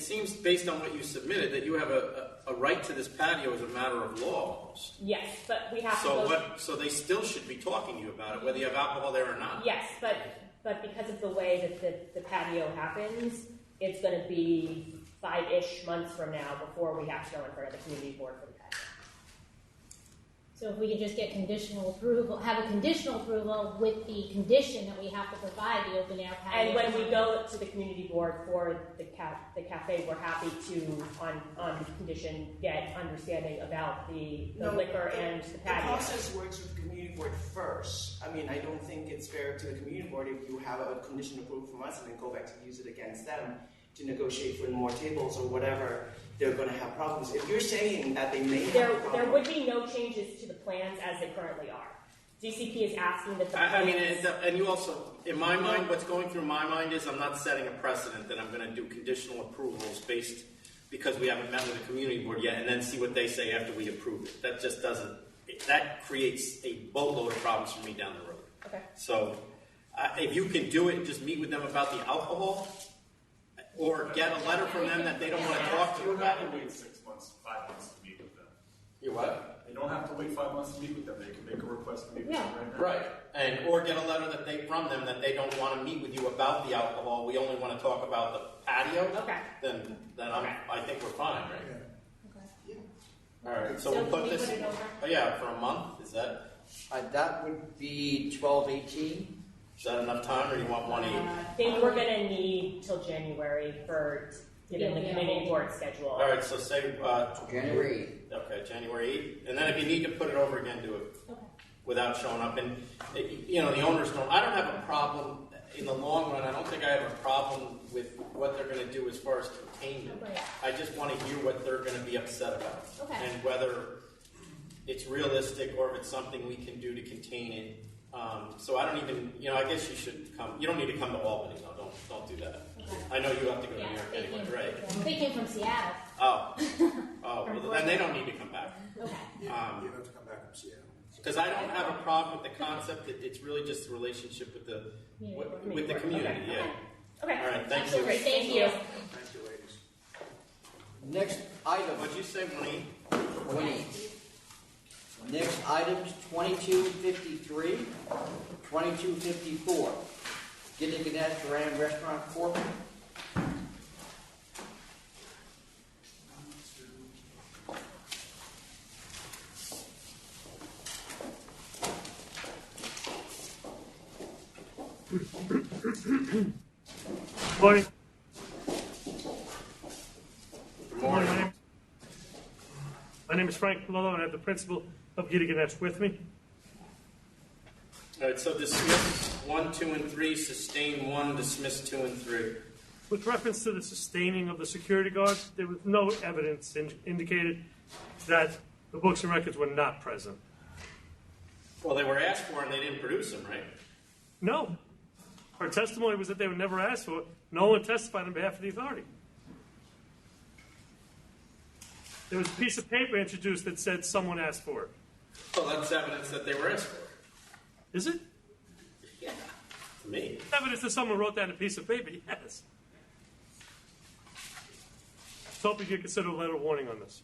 Speaker 2: seems based on what you submitted that you have a right to this patio as a matter of law almost.
Speaker 11: Yes, but we have to
Speaker 2: So
Speaker 11: go.
Speaker 2: so they still should be talking to you about it, whether you have alcohol there or not.
Speaker 11: Yes, but because of the way that the patio happens, it's going to be 5-ish months from now before we have to go in front of the community board for the patio.
Speaker 15: So if we could just get conditional approval, have a conditional approval with the condition that we have to provide the open air patio.
Speaker 11: And when we go to the community board for the cafe, we're happy to, on condition, get understanding about the liquor and the patio.
Speaker 6: The process works with the community board first. I mean, I don't think it's fair to the community board if you have a condition approved from us and then go back to use it against them to negotiate for more tables or whatever. They're going to have problems. If you're saying that they may have a problem,
Speaker 11: There would be no changes to the plans as they currently are. DCP is asking that the plans...
Speaker 2: I mean, and you also, in my mind, what's going through my mind is I'm not setting a precedent that I'm going to do conditional approvals because we haven't met with the community board yet and then see what they say after we approve it. That just doesn't, that creates a boatload of problems for me down the road.
Speaker 11: Okay.
Speaker 2: So if you can do it and just meet with them about the alcohol, or get a letter from them that they don't want to talk to
Speaker 4: You
Speaker 2: you
Speaker 4: don't
Speaker 2: about
Speaker 4: have
Speaker 2: it.
Speaker 4: to wait 6 months, 5 months to meet with them.
Speaker 2: You what?
Speaker 4: They don't have to wait 5 months to meet with them. They can make a request to meet with them right now.
Speaker 2: Right. Or get a letter from them that they don't want to meet with you about the alcohol. We only want to talk about the patio.
Speaker 11: Okay.
Speaker 2: Then I think we're fine, right?
Speaker 15: Okay.
Speaker 2: All right. So
Speaker 11: So
Speaker 2: we'll
Speaker 11: can
Speaker 2: put
Speaker 11: we
Speaker 2: this.
Speaker 11: put it over?
Speaker 2: Oh yeah, for a month. Is that
Speaker 1: That would be 12/18.
Speaker 2: is that enough time, or do you want 1/8?
Speaker 11: I think we're going to need till January for getting the community board schedule.
Speaker 2: All right. So say
Speaker 1: January 8th.
Speaker 2: Okay, January 8th. And then if you need to put it over again, do it.
Speaker 15: Okay.
Speaker 2: Without showing up. And, the owners don't. I don't have a problem in the long run. I don't think I have a problem with what they're going to do as far as containment.
Speaker 15: Right.
Speaker 2: I just want to hear what they're going to be upset about.
Speaker 15: Okay.
Speaker 2: And whether it's realistic or if it's something we can do to contain it. So I don't even, I guess you should come. You don't need to come to Albany, though. Don't do that.
Speaker 15: Okay.
Speaker 2: I know you have to go to
Speaker 15: Yeah,
Speaker 2: New York
Speaker 15: they
Speaker 2: anyway,
Speaker 15: came-
Speaker 2: right?
Speaker 15: They came from Seattle.
Speaker 2: Oh, well, then they don't need to come back.
Speaker 15: Okay.
Speaker 5: You don't have to come back from Seattle.
Speaker 2: Because I don't have a problem with the concept. It's really just a relationship with the community.
Speaker 11: Okay.
Speaker 2: Yeah.
Speaker 11: Okay.
Speaker 2: All right. Thank
Speaker 15: Absolutely.
Speaker 2: you.
Speaker 15: Thank you.
Speaker 5: Thank you, ladies.
Speaker 1: Next item.
Speaker 2: What'd you say, 1/8?
Speaker 1: 1/8. Next items 2253, 2254. Gilliganet Duran Restaurant Corp.
Speaker 16: Morning.
Speaker 2: Good morning.
Speaker 16: My name is Frank Palolo, and I have the principal of Gilliganet with me.
Speaker 2: All right. So dismiss 1, 2, and 3. Sustain 1. Dismiss 2 and 3.
Speaker 16: With reference to the sustaining of the security guards, there was no evidence indicated that the books and records were not present.
Speaker 2: Well, they were asked for and they didn't produce them, right?
Speaker 16: No. Her testimony was that they were never asked for. No one testified on behalf of the authority. There was a piece of paper introduced that said someone asked for it.
Speaker 2: Well, that's evidence that they were asked for.
Speaker 16: Is it?
Speaker 2: Yeah, to me.
Speaker 16: Evidence that someone wrote down a piece of paper, yes. So hope you could consider a letter of warning on this.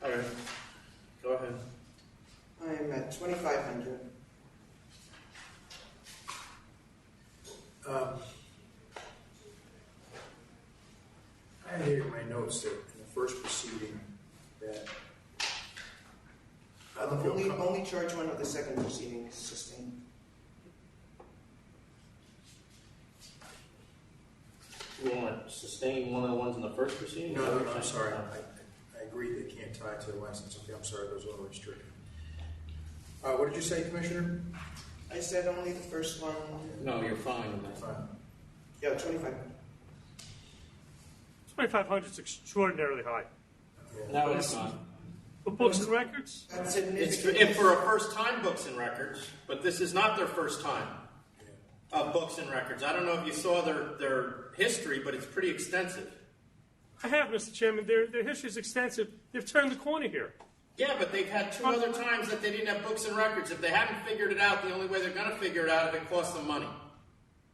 Speaker 2: All right. Go ahead.
Speaker 6: I'm at 2,500.
Speaker 5: I had here in my notes that in the first proceeding that I don't feel
Speaker 6: Only charge one of the second proceeding is sustained.
Speaker 2: You want to sustain one of the ones in the first proceeding?
Speaker 5: No, I'm sorry. I agree they can't tie it to the license. Okay, I'm sorry, those are restricted. What did you say, Commissioner?
Speaker 6: I said only the first one.
Speaker 2: No, you're fine with that.
Speaker 5: Fine.
Speaker 6: Yeah, 25.
Speaker 16: 2,500 is extraordinarily high.
Speaker 2: No, it's not.
Speaker 16: For books and records?
Speaker 6: That's
Speaker 2: It's
Speaker 6: significant.
Speaker 2: for a first-time books and records, but this is not their first time of books and records. I don't know if you saw their history, but it's pretty extensive.
Speaker 16: I have, Mr. Chairman. Their history is extensive. They've turned the corner here.
Speaker 2: Yeah, but they've had two other times that they didn't have books and records. If they haven't figured it out, the only way they're going to figure it out is if it costs them money.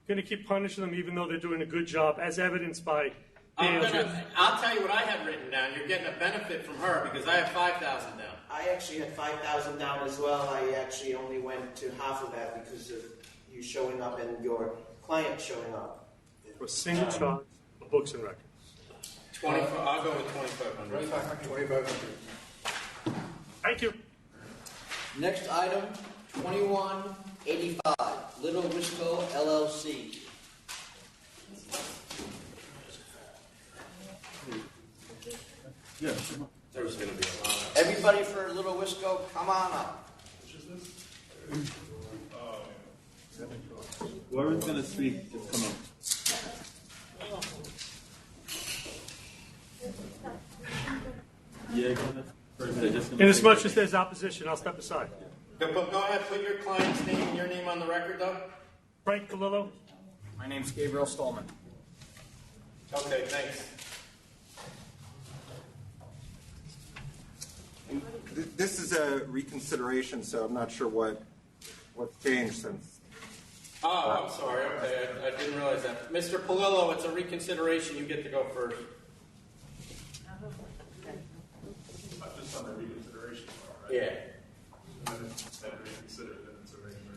Speaker 16: Going to keep punishing them even though they're doing a good job, as evidenced by the
Speaker 2: I'll tell you what I had written down. You're getting a benefit from her because I have 5,000 down.
Speaker 6: I actually had 5,000 down as well. I actually only went to half of that because of you showing up and your client showing up.
Speaker 16: for a single charge of books and records.
Speaker 2: 25. I'll go with 2,500.
Speaker 5: 2,500.
Speaker 16: Thank you.
Speaker 1: Next item, 2185, Little Wisco LLC.
Speaker 12: Yes.
Speaker 2: There's going to be a lot.
Speaker 1: Everybody for Little Wisco, come on up.
Speaker 12: Whoever's going to speak, just come up. Yeah,
Speaker 16: Inasmuch as there's opposition, I'll step aside.
Speaker 2: Go ahead, put your client's name and your name on the record, though.
Speaker 16: Frank Palillo.
Speaker 18: My name's Gabriel Stallman.
Speaker 2: Okay, thanks.
Speaker 14: This is a reconsideration, so I'm not sure what's changed since.
Speaker 2: Oh, I'm sorry. Okay, I didn't realize that. Mr. Palillo, it's a reconsideration. You get to go first.
Speaker 4: Not just on the reconsideration part, right?
Speaker 2: Yeah.
Speaker 4: And then it's been reconsidered, then it's a regular.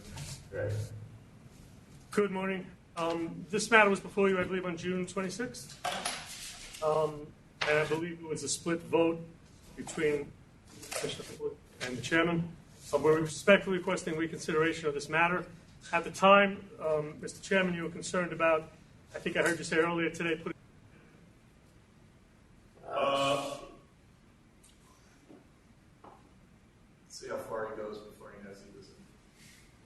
Speaker 2: Right.
Speaker 16: Good morning. This matter was before you, I believe, on June 26th. And I believe it was a split vote between Commissioner Ford and the chairman. We're respectfully requesting reconsideration of this matter. At the time, Mr. Chairman, you were concerned about, I think I heard you say earlier today,
Speaker 4: See how far he goes before he knows he was in.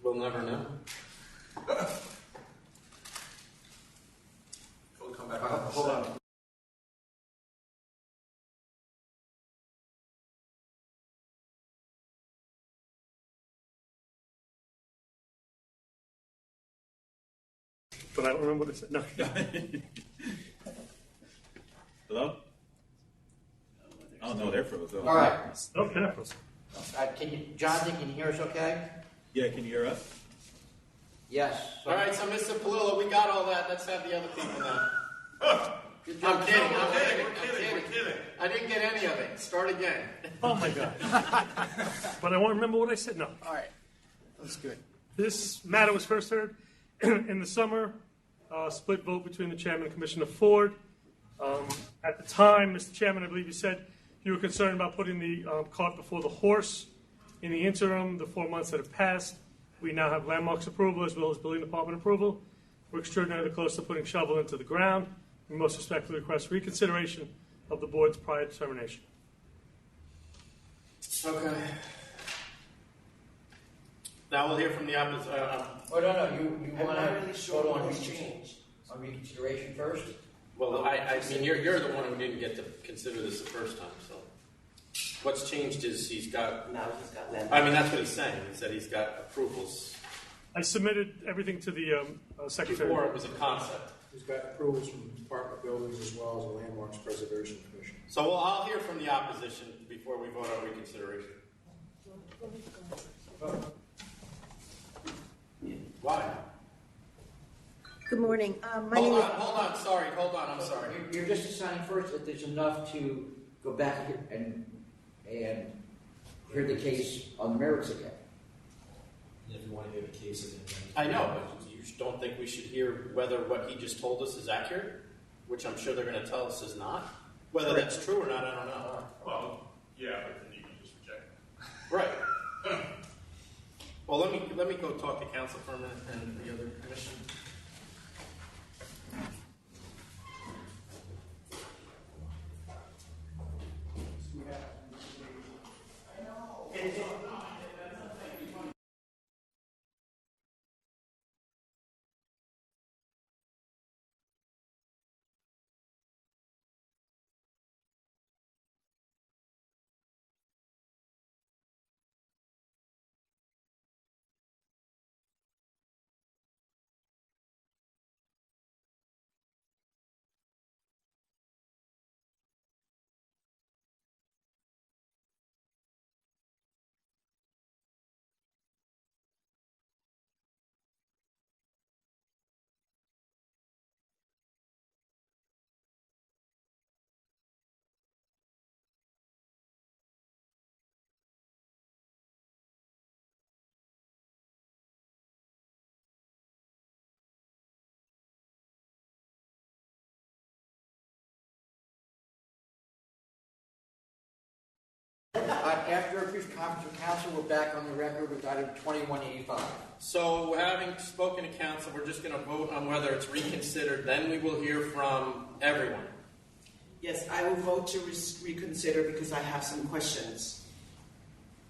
Speaker 2: We'll never know.
Speaker 4: He'll come back.
Speaker 5: Hold on.
Speaker 16: but I don't remember what it said. No.
Speaker 12: Hello? Oh, no, they're frozen.
Speaker 1: All right.
Speaker 16: Okay, that was.
Speaker 1: Jonathan, can you hear us okay?
Speaker 12: Yeah, can you hear us?
Speaker 1: Yes.
Speaker 2: All right, so Mr. Palillo, we got all that. Let's have the other people now. I'm kidding. I didn't get any of it. Start again.
Speaker 16: Oh, my God. But I won't remember what I said. No.
Speaker 18: All right. That's good.
Speaker 16: This matter was first heard in the summer, split vote between the chairman and Commissioner Ford. At the time, Mr. Chairman, I believe you said You were concerned about putting the cart before the horse. In the interim, the 4 months that have passed, we now have landmarks approval as well as building department approval. We're extraordinarily close to putting shovel into the ground. We most respectfully request reconsideration of the board's prior determination.
Speaker 2: Okay. Now we'll hear from the opposite.
Speaker 1: Oh, no, you
Speaker 6: I'm
Speaker 1: want
Speaker 6: not
Speaker 1: to
Speaker 6: really sure
Speaker 1: vote on
Speaker 6: what's changed.
Speaker 1: on reconsideration first?
Speaker 2: Well, I mean, you're the one who didn't get to consider this the first time, so. What's changed is he's got.
Speaker 6: Now he's got land.
Speaker 2: I mean, that's what he's saying. He said he's got approvals.
Speaker 16: I submitted everything to the secretary.
Speaker 2: Before it was a concept.
Speaker 5: He's got approvals from Department of Buildings as well as the Landmarks Preservation Commission.
Speaker 2: So I'll hear from the opposition before we vote on reconsideration. Why?
Speaker 19: Good morning.
Speaker 2: Hold on, I'm sorry.
Speaker 1: You're just deciding first that there's enough to go back and hear the case on the merits again.
Speaker 17: And if you want to hear the case again,
Speaker 2: I know, but you don't think we should hear whether what he just told us is accurate? Which I'm sure they're going to tell us is not. Whether that's true or not, I don't know.
Speaker 4: Well, yeah, but then you can just reject it.
Speaker 2: Right. Well, let me go talk to council for a minute and the other commission.
Speaker 1: After a brief conference with council, we're back on the record with item 2185.
Speaker 2: So, having spoken to council, we're just going to vote on whether it's reconsidered. Then we will hear from everyone.
Speaker 6: Yes, I will vote to reconsider because I have some questions.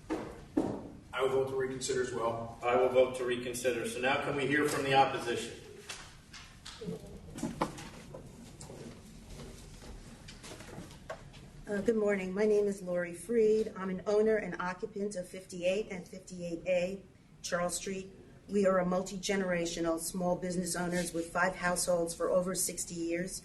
Speaker 5: I will vote to reconsider as well.
Speaker 2: I will vote to reconsider. So now can we hear from the opposition?
Speaker 19: Good morning. My name is Lori Freed. I'm an owner and occupant of 58 and 58A Charles Street. We are a multi-generational small business owners with 5 households for over 60 years.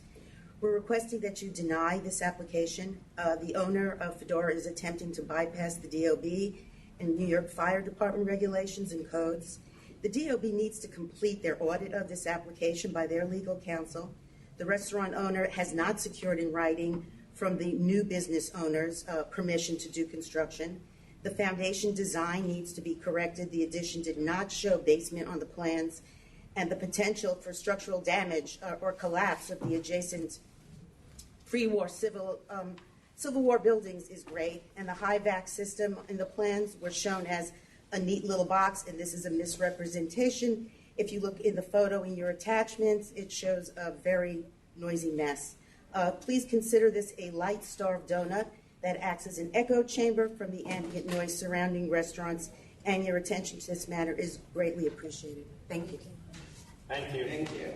Speaker 19: We're requesting that you deny this application. The owner of Fedora is attempting to bypass the DOB and New York Fire Department regulations and codes. The DOB needs to complete their audit of this application by their legal counsel. The restaurant owner has not secured in writing from the new business owners permission to do construction. The foundation design needs to be corrected. The addition did not show basement on the plans, and the potential for structural damage or collapse of the adjacent pre-war Civil War buildings is great, and the high-vac system in the plans were shown as a neat little box, and this is a misrepresentation. If you look in the photo in your attachments, it shows a very noisy mess. Please consider this a light-starved donut that acts as an echo chamber from the ambient noise surrounding restaurants, and your attention to this matter is greatly appreciated. Thank you.
Speaker 2: Thank you.
Speaker 6: Thank you.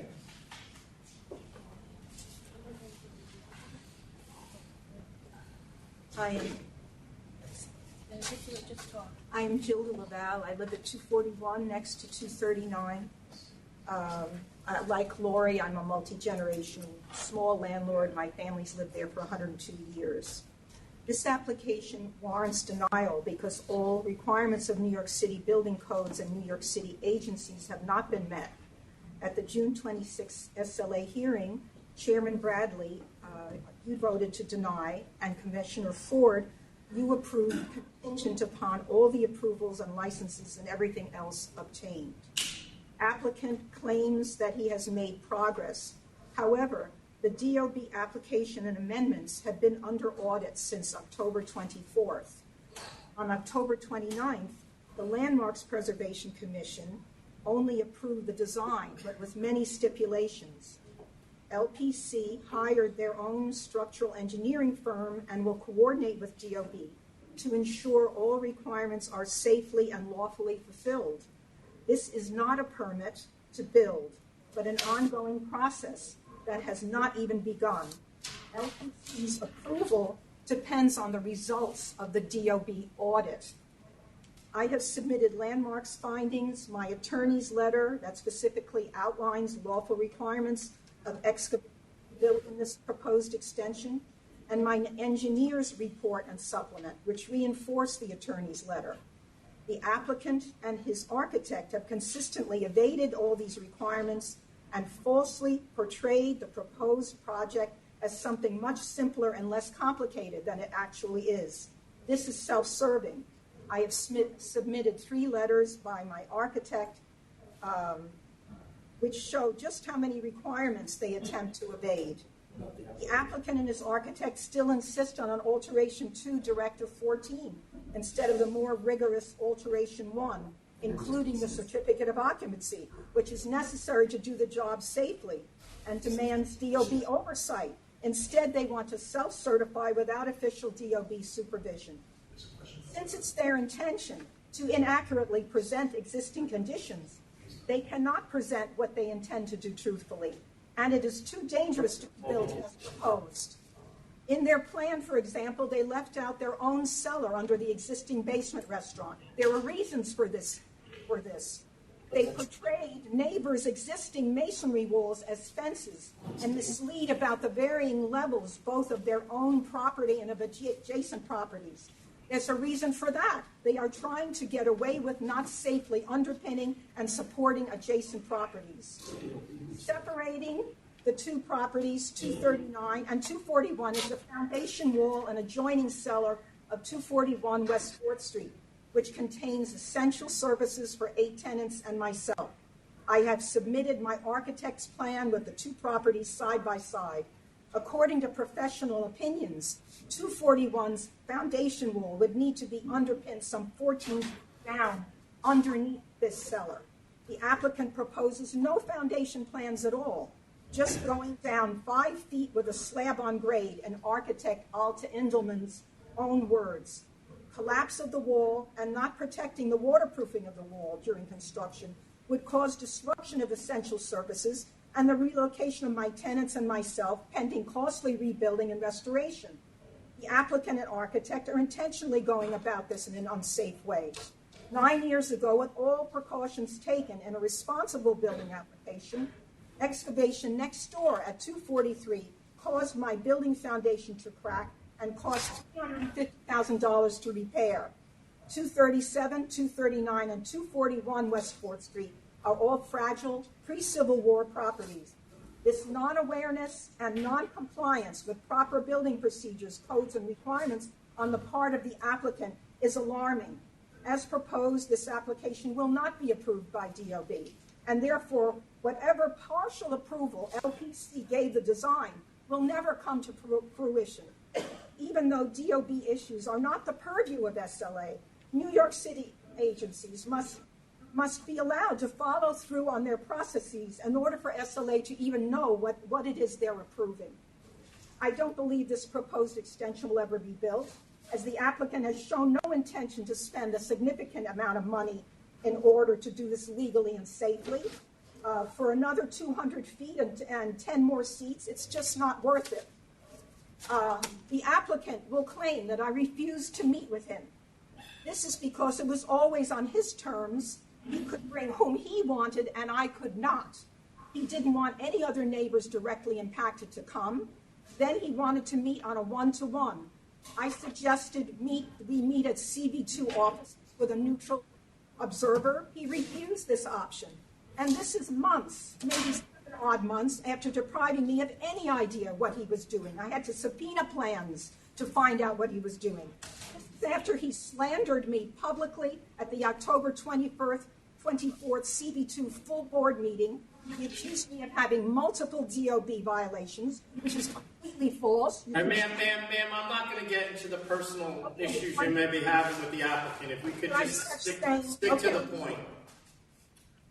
Speaker 8: I am Gilda Laval. I live at 241 next to 239. Like Lori, I'm a multi-generational small landlord. My family's lived there for 102 years. This application warrants denial because all requirements of New York City building codes and New York City agencies have not been met. At the June 26 SLA hearing, Chairman Bradley, you voted to deny, and Commissioner Ford, you approved contingent upon all the approvals and licenses and everything else obtained. Applicant claims that he has made progress. However, the DOB application and amendments have been under audit since October 24th. On October 29th, the Landmarks Preservation Commission only approved the design, but with many stipulations. LPC hired their own structural engineering firm and will coordinate with DOB to ensure all requirements are safely and lawfully fulfilled. This is not a permit to build, but an ongoing process that has not even begun. LPC's approval depends on the results of the DOB audit. I have submitted Landmarks findings, my attorney's letter that specifically outlines lawful requirements of excavation in this proposed extension, and my engineer's report and supplement, which reinforce the attorney's letter. The applicant and his architect have consistently evaded all these requirements and falsely portrayed the proposed project as something much simpler and less complicated than it actually is. This is self-serving. I have submitted 3 letters by my architect, which show just how many requirements they attempt to evade. The applicant and his architect still insist on an alteration 2 Directive 14 instead of the more rigorous alteration 1, including the certificate of occupancy, which is necessary to do the job safely and demands DOB oversight. Instead, they want to self-certify without official DOB supervision. Since it's their intention to inaccurately present existing conditions, they cannot present what they intend to do truthfully, and it is too dangerous to build as proposed. In their plan, for example, they left out their own cellar under the existing basement restaurant. There were reasons for this. They portrayed neighbors' existing masonry walls as fences and mislead about the varying levels both of their own property and of adjacent properties. There's a reason for that. They are trying to get away with not safely underpinning and supporting adjacent properties. Separating the 2 properties, 239 and 241, is the foundation wall and adjoining cellar of 241 West 4th Street, which contains essential services for 8 tenants and myself. I have submitted my architect's plan with the 2 properties side by side. According to professional opinions, 241's foundation wall would need to be underpinned some 14 feet down underneath this cellar. The applicant proposes no foundation plans at all, just going down 5 feet with a slab on grade, in architect Alta Indelman's own words. Collapse of the wall and not protecting the waterproofing of the wall during construction would cause disruption of essential services and the relocation of my tenants and myself, pending costly rebuilding and restoration. The applicant and architect are intentionally going about this in an unsafe way. 9 years ago, with all precautions taken in a responsible building application, excavation next door at 243 caused my building foundation to crack and cost $250,000 to repair. 237, 239, and 241 West 4th Street are all fragile pre-Civil War properties. This non-awareness and non-compliance with proper building procedures, codes, and requirements on the part of the applicant is alarming. As proposed, this application will not be approved by DOB, and therefore, whatever partial approval LPC gave the design will never come to fruition. Even though DOB issues are not the purview of SLA, New York City agencies must be allowed to follow through on their processes in order for SLA to even know what it is they're approving. I don't believe this proposed extension will ever be built, as the applicant has shown no intention to spend a significant amount of money in order to do this legally and safely. For another 200 feet and 10 more seats, it's just not worth it. The applicant will claim that I refused to meet with him. This is because it was always on his terms. He could bring whom he wanted, and I could not. He didn't want any other neighbors directly impacted to come. Then he wanted to meet on a one-to-one. I suggested we meet at CB2 offices with a neutral observer. He refused this option. And this is months, maybe 7 odd months, after depriving me of any idea what he was doing. I had to subpoena plans to find out what he was doing. This is after he slandered me publicly at the October 21st 24th CB2 full board meeting. He accused me of having multiple DOB violations, which is completely false.
Speaker 2: Ma'am, I'm not going to get into the personal issues you may be having with the applicant. If we could just stick to the point.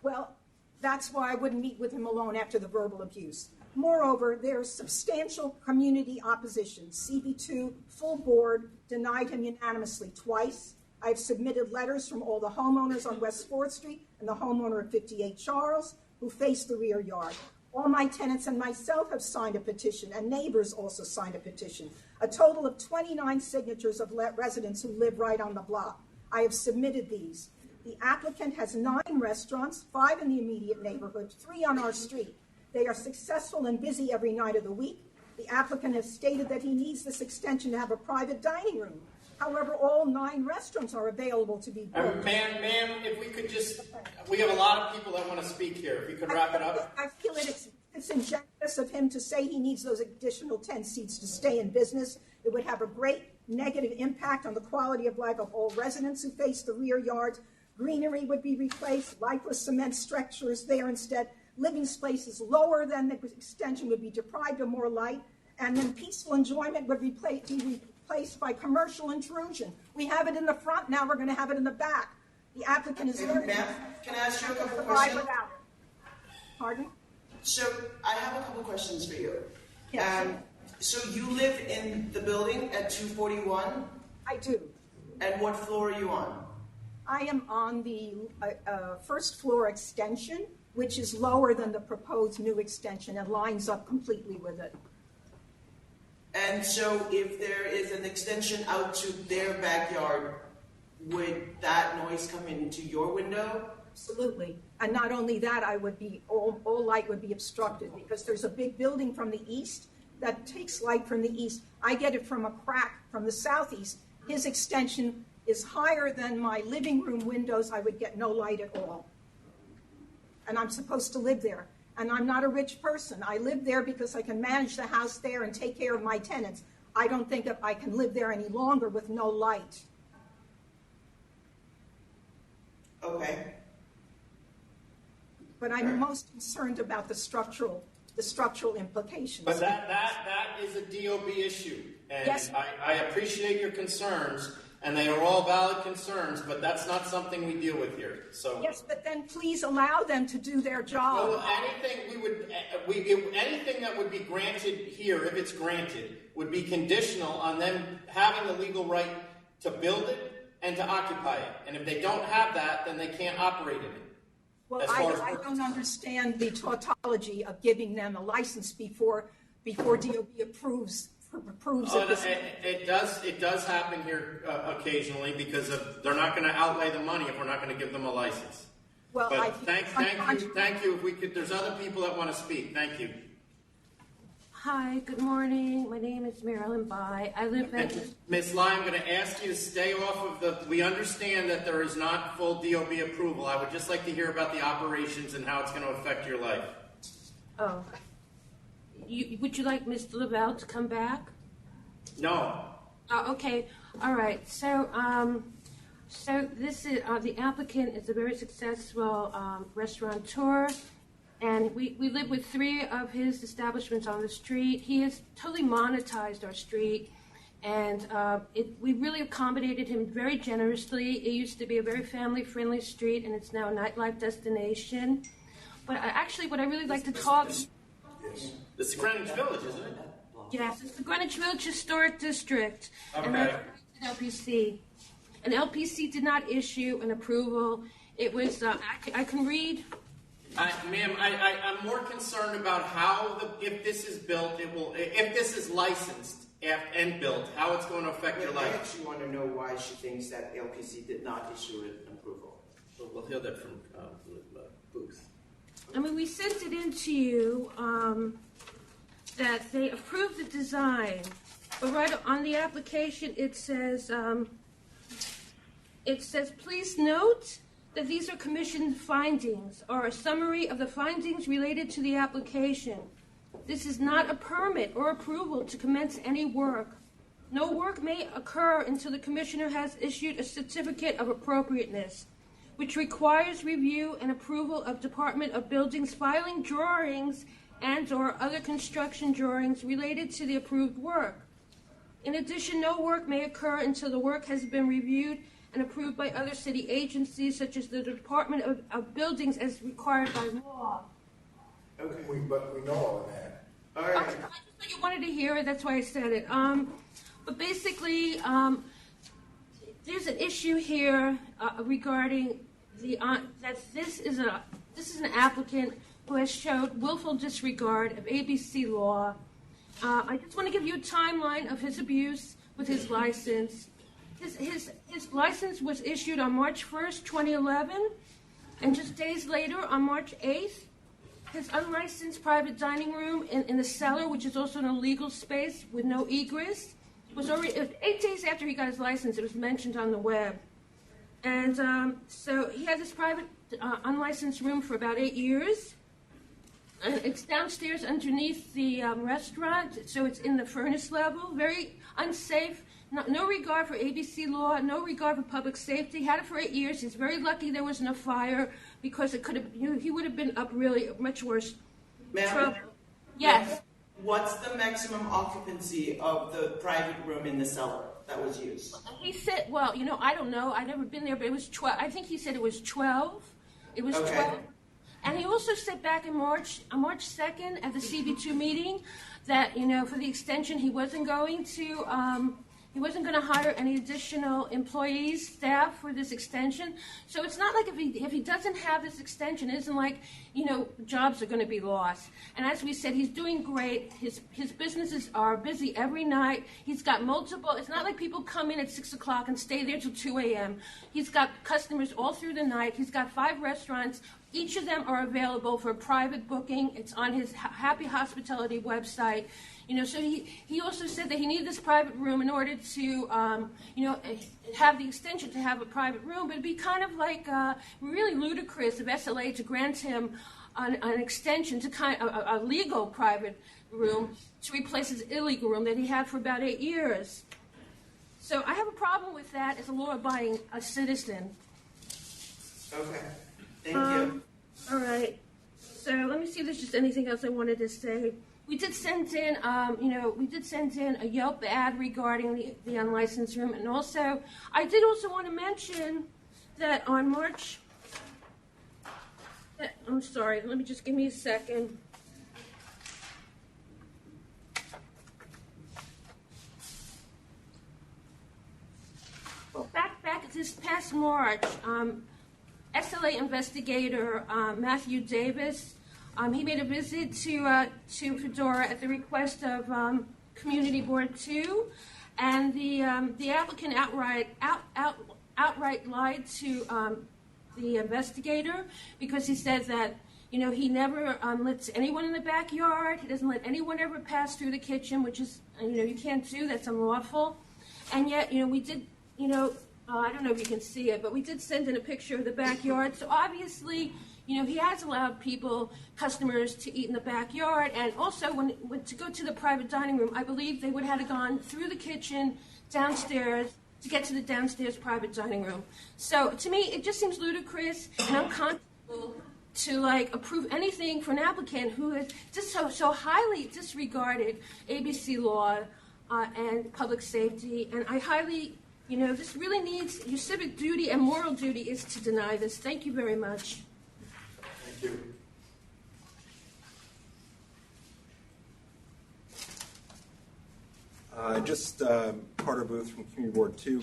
Speaker 8: Well, that's why I wouldn't meet with him alone after the verbal abuse. Moreover, there's substantial community opposition. CB2 full board denied him unanimously twice. I've submitted letters from all the homeowners on West 4th Street and the homeowner at 58 Charles who face the rear yard. All my tenants and myself have signed a petition, and neighbors also signed a petition. A total of 29 signatures of residents who live right on the block. I have submitted these. The applicant has 9 restaurants, 5 in the immediate neighborhood, 3 on our street. They are successful and busy every night of the week. The applicant has stated that he needs this extension to have a private dining room. However, all 9 restaurants are available to be built.
Speaker 2: Ma'am, if we could just, we have a lot of people that want to speak here. If we could wrap it up.
Speaker 8: I feel it's ingenuous of him to say he needs those additional 10 seats to stay in business. It would have a great negative impact on the quality of life of all residents who face the rear yard. Greenery would be replaced, lifeless cement structures there instead. Living spaces lower than the extension would be deprived of more light, and then peaceful enjoyment would be replaced by commercial intrusion. We have it in the front, now we're going to have it in the back. The applicant is very...
Speaker 6: Ma'am, can I ask you a couple of questions?
Speaker 8: Pardon?
Speaker 6: So I have a couple questions for you.
Speaker 8: Yes.
Speaker 6: So you live in the building at 241?
Speaker 8: I do.
Speaker 6: And what floor are you on?
Speaker 8: I am on the first floor extension, which is lower than the proposed new extension and lines up completely with it.
Speaker 6: And so if there is an extension out to their backyard, would that noise come into your window?
Speaker 8: Absolutely. And not only that, I would be all light would be obstructed because there's a big building from the east that takes light from the east. I get it from a crack from the southeast. His extension is higher than my living room windows. I would get no light at all. And I'm supposed to live there. And I'm not a rich person. I live there because I can manage the house there and take care of my tenants. I don't think that I can live there any longer with no light.
Speaker 6: Okay.
Speaker 8: But I'm most concerned about the structural implications.
Speaker 2: But that is a DOB issue. And
Speaker 8: yes.
Speaker 2: I appreciate your concerns, and they are all valid concerns, but that's not something we deal with here. So
Speaker 8: yes, but then please allow them to do their job.
Speaker 2: Well, anything that would be granted here, if it's granted, would be conditional on them having the legal right to build it and to occupy it. And if they don't have that, then they can't operate in it.
Speaker 8: Well, I don't understand the tautology of giving them a license before DOB approves
Speaker 2: it does happen here occasionally because they're not going to outlay the money if we're not going to give them a license.
Speaker 8: Well,
Speaker 2: but thank you. If we could, there's other people that want to speak. Thank you.
Speaker 20: Hi, good morning. My name is Marilyn Bai. I live at...
Speaker 2: Ms. Lai, I'm going to ask you to stay off of we understand that there is not full DOB approval. I would just like to hear about the operations and how it's going to affect your life.
Speaker 20: Oh. Would you like Mr. Lavelle to come back?
Speaker 2: No.
Speaker 20: Okay. All right. So this is the applicant is a very successful restaurateur, and we live with 3 of his establishments on the street. He has totally monetized our street, and we really accommodated him very generously. It used to be a very family-friendly street, and it's now a nightlife destination. But what I really like to talk...
Speaker 2: This is Greenwich Village, isn't it?
Speaker 20: Yes, it's the Greenwich Village Historic District.
Speaker 2: Okay.
Speaker 20: And that's LPC. And LPC did not issue an approval. It was, I can read.
Speaker 2: Ma'am, I'm more concerned about if this is built, if this is licensed and built, how it's going to affect your life.
Speaker 6: I actually want to know why she thinks that LPC did not issue an approval.
Speaker 2: We'll hear that from Booth.
Speaker 20: I mean, we sent it in to you that they approved the design, but right on the application it says, please note that these are commission findings or a summary of the findings related to the application. This is not a permit or approval to commence any work. No work may occur until the commissioner has issued a certificate of appropriateness, which requires review and approval of Department of Buildings filing drawings and/or other construction drawings related to the approved work. In addition, no work may occur until the work has been reviewed and approved by other city agencies, such as the Department of Buildings, as required by law.
Speaker 5: Okay, but we know all of that. All
Speaker 20: I
Speaker 5: right.
Speaker 20: just thought you wanted to hear it, that's why I said it. But basically, there's an issue here regarding that this is an applicant who has showed willful disregard of ABC law. I just want to give you a timeline of his abuse with his license. His license was issued on March 1st, 2011, and just days later, on March 8th, his unlicensed private dining room in the cellar, which is also an illegal space with no egress, was already 8 days after he got his license. It was mentioned on the web, and so he had this private unlicensed room for about 8 years. And it's downstairs underneath the restaurant, so it's in the furnace level. Very unsafe. No regard for ABC law, no regard for public safety. Had it for 8 years. He's very lucky there wasn't a fire, because it could have. He would have been up really much worse trouble. Yes.
Speaker 6: What's the maximum occupancy of the private room in the cellar that was used?
Speaker 20: He said, well, I don't know. I've never been there, but it was 12. I think he said it was 12. It was 12. And he also said back in March 2nd at the CB2 meeting that, for the extension, he wasn't going to hire any additional employees, staff for this extension. So it's not like if he doesn't have this extension, it isn't like, jobs are going to be lost. And as we said, he's doing great. His businesses are busy every night. He's got multiple, it's not like people come in at 6 o'clock and stay there till 2 a.m. He's got customers all through the night. He's got 5 restaurants. Each of them are available for private booking. It's on his Happy Hospitality website. So he also said that he needed this private room in order to, have the extension to have a private room. But it'd be kind of like really ludicrous of SLA to grant him an extension to a legal private room to replace his illegal room that he had for about 8 years. So I have a problem with that as a law-abiding citizen.
Speaker 6: Okay. Thank you.
Speaker 20: All right. So let me see if there's just anything else I wanted to say. We did send in, a Yelp ad regarding the unlicensed room, and also, I did also want to mention that on March. I'm sorry. Let me just give me a second. Well, back this past March. SLA investigator Matthew Davis, he made a visit to Fedora at the request of Community Board 2, and the applicant outright lied to the investigator, because he said that he never lets anyone in the backyard. He doesn't let anyone ever pass through the kitchen, which is you can't do. That's unlawful. And yet we did I don't know if you can see it, but we did send in a picture of the backyard. So obviously, he has allowed customers to eat in the backyard. And also, when to go to the private dining room, I believe they would have gone through the kitchen, downstairs, to get to the downstairs private dining room. So to me, it just seems ludicrous and unconscionable to approve anything for an applicant who has just so highly disregarded ABC law and public safety. And I highly. This really needs, your civic duty and moral duty is to deny this. Thank you very much.
Speaker 5: Thank you.
Speaker 21: Carter Booth from Community Board 2.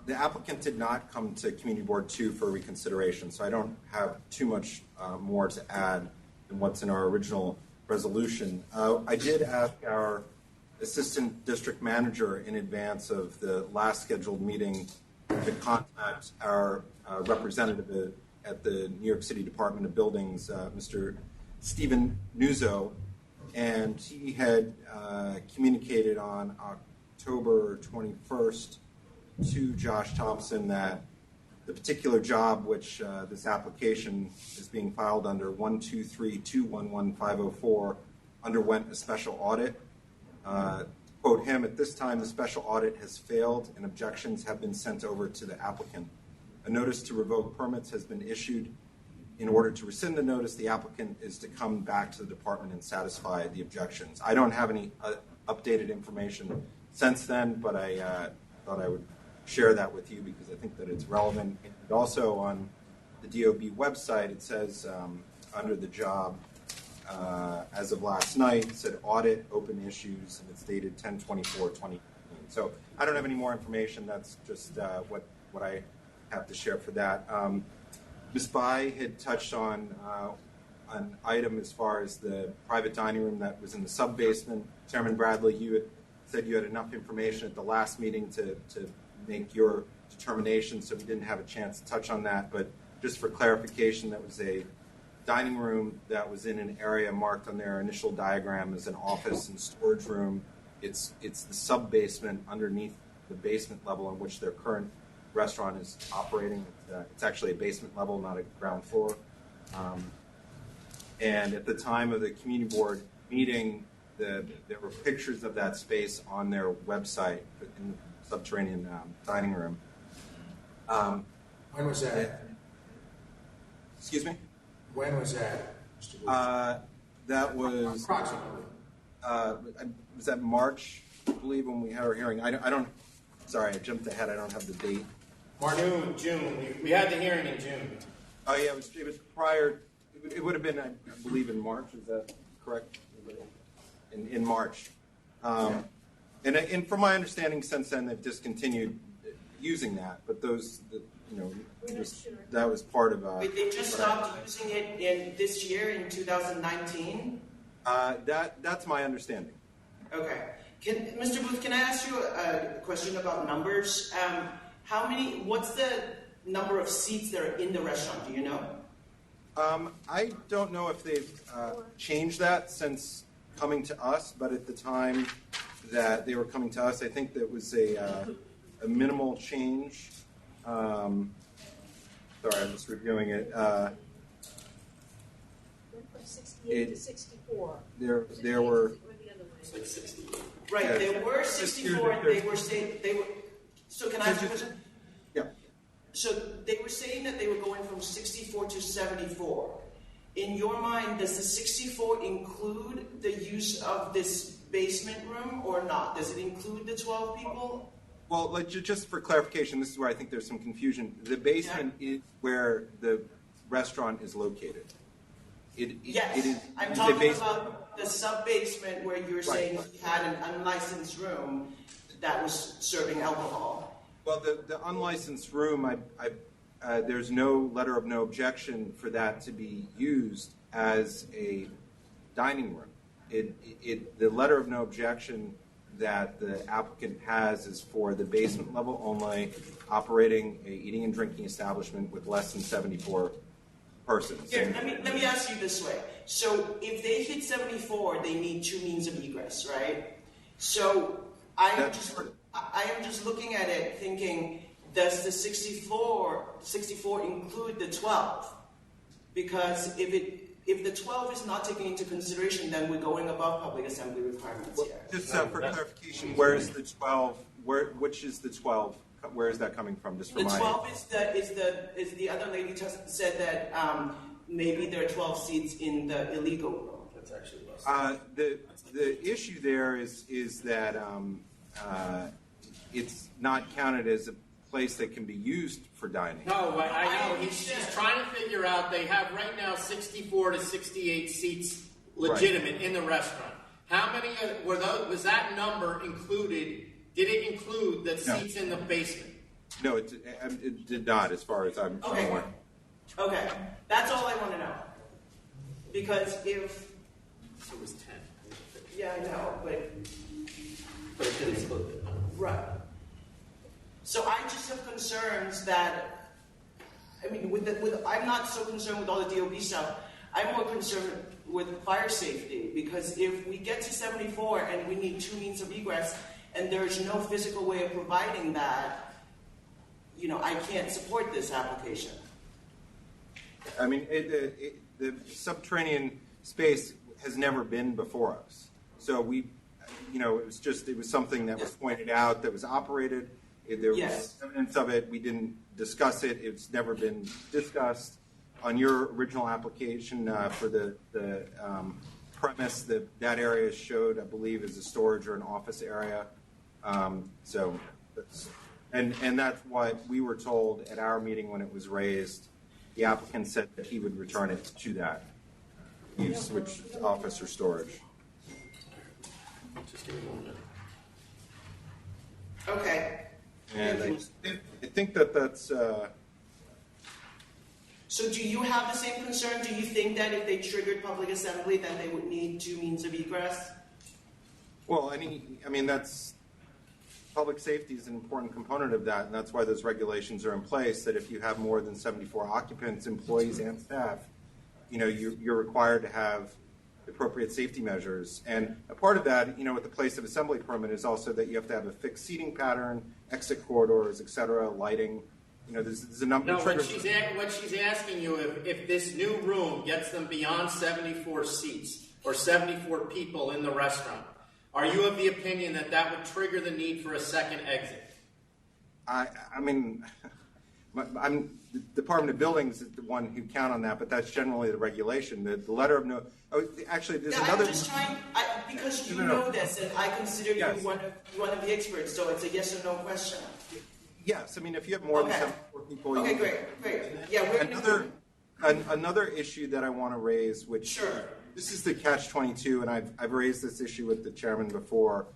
Speaker 21: The applicant did not come to Community Board 2 for reconsideration, so I don't have too much more to add than what's in our original resolution. I did ask our assistant district manager in advance of the last scheduled meeting to contact our representative at the New York City Department of Buildings, Mr. Stephen Nuzzo, and he had communicated on October 21st to Josh Thompson that the particular job which this application is being filed under 123211504 underwent a special audit. Quote him, "At this time, the special audit has failed and objections have been sent over to the applicant. A notice to revoke permits has been issued. In order to rescind the notice, the applicant is to come back to the department and satisfy the objections. I don't have any updated information since then, but I thought I would share that with you because I think that it's relevant. And also on the DOB website, it says under the job, as of last night, it said audit open issues, and it's dated 10/24/2015. So I don't have any more information. That's just what I have to share for that. Ms. Bai had touched on an item as far as the private dining room that was in the sub-basement. Chairman Bradley, you had said you had enough information at the last meeting to make your determination, so we didn't have a chance to touch on that. But just for clarification, that was a dining room that was in an area marked on their initial diagram as an office and storage room. It's the sub-basement underneath the basement level on which their current restaurant is operating. It's actually a basement level, not a ground floor. And at the time of the community board meeting, there were pictures of that space on their website in the subterranean dining room.
Speaker 5: When was that?
Speaker 21: Excuse me?
Speaker 5: When was that, Mr. Booth?
Speaker 21: That was
Speaker 5: approximately.
Speaker 21: Was that March, I believe, when we had our hearing? I don't. Sorry, I jumped ahead. I don't have the date.
Speaker 2: June. We had the hearing in June.
Speaker 21: Oh yeah, it was prior. It would have been, I believe, in March. Is that correct? In March. And from my understanding, since then they've discontinued using that. But those, that was part of.
Speaker 6: Wait, they just stopped using it in this year, in 2019.
Speaker 21: That's my understanding.
Speaker 6: Okay. Mr. Booth, can I ask you a question about numbers? What's the number of seats that are in the restaurant? Do you know?
Speaker 21: I don't know if they've changed that since coming to us, but at the time that they were coming to us, I think that was a minimal change. Sorry, I'm just reviewing it.
Speaker 8: Went from 68 to 64.
Speaker 21: There were.
Speaker 2: It's like 60.
Speaker 6: Right,
Speaker 21: Yeah.
Speaker 6: there were 64. They were saying they were. So can I ask you a question?
Speaker 21: Yeah.
Speaker 6: So they were saying that they were going from 64 to 74. In your mind, does the 64 include the use of this basement room or not? Does it include the 12 people?
Speaker 21: Well, just for clarification, this is where I think there's some confusion. The basement is where the restaurant is located.
Speaker 6: I'm talking about the sub-basement where you're saying you had an unlicensed room that was serving alcohol.
Speaker 21: Well, the unlicensed room, there's no letter of no objection for that to be used as a dining room. The letter of no objection that the applicant has is for the basement level only, operating a eating and drinking establishment with less than 74 persons.
Speaker 6: Here, let me ask you this way. So if they hit 74, they need two means of egress, right? So I am just looking at it thinking, does the 64 include the 12? Because if the 12 is not taken into consideration, then we're going above public assembly requirements here.
Speaker 21: Just for clarification, where is the 12? Which is the 12? Where is that coming from? Just for
Speaker 6: The 12 is the other lady said that maybe there are 12 seats in the illegal room. That's actually less.
Speaker 21: The issue there is that it's not counted as a place that can be used for dining.
Speaker 2: No, I know. She's trying to figure out, they have right now 64 to 68 seats legitimate in the restaurant. How many was that number included? Did it include the seats in the basement?
Speaker 21: No, it did not, as far as I'm aware.
Speaker 6: Okay, that's all I want to know. Because if...
Speaker 2: So it was 10.
Speaker 6: Yeah, I know, but
Speaker 2: it didn't include it.
Speaker 6: Right. So I just have concerns that, I mean, I'm not so concerned with all the DOB stuff. I'm more concerned with fire safety, because if we get to 74 and we need two means of egress, and there's no physical way of providing that, I can't support this application.
Speaker 21: I mean, the subterranean space has never been before us. So it was something that was pointed out, that was operated. There was evidence of it. We didn't discuss it. It's never been discussed. On your original application for the premise, that area showed, I believe, as a storage or an office area. So that's, and that's what we were told at our meeting when it was raised. The applicant said that he would return it to that use, which is office or storage.
Speaker 6: Okay.
Speaker 21: And I think that that's.
Speaker 6: So do you have the same concern? Do you think that if they triggered public assembly, then they would need two means of egress?
Speaker 21: Well, I mean, that's public safety is an important component of that, and that's why those regulations are in place. That if you have more than 74 occupants, employees, and staff, you're required to have appropriate safety measures. And a part of that, with the place of assembly permit, is also that you have to have a fixed seating pattern, exit corridors, etc., lighting. There's a number of triggers.
Speaker 2: What she's asking you, if this new room gets them beyond 74 seats or 74 people in the restaurant, are you of the opinion that that would trigger the need for a second exit?
Speaker 21: I mean, the Department of Buildings is the one who count on that, but that's generally the regulation. The letter of no. Oh, actually, there's another.
Speaker 6: I'm just trying because you know this, and I consider you one of the experts. So it's a yes or no question.
Speaker 21: Yes, I mean, if you have more than 74 people.
Speaker 6: Okay, great. Yeah,
Speaker 21: another issue that I want to raise, which this is the catch-22, and I've raised this issue with the chairman before,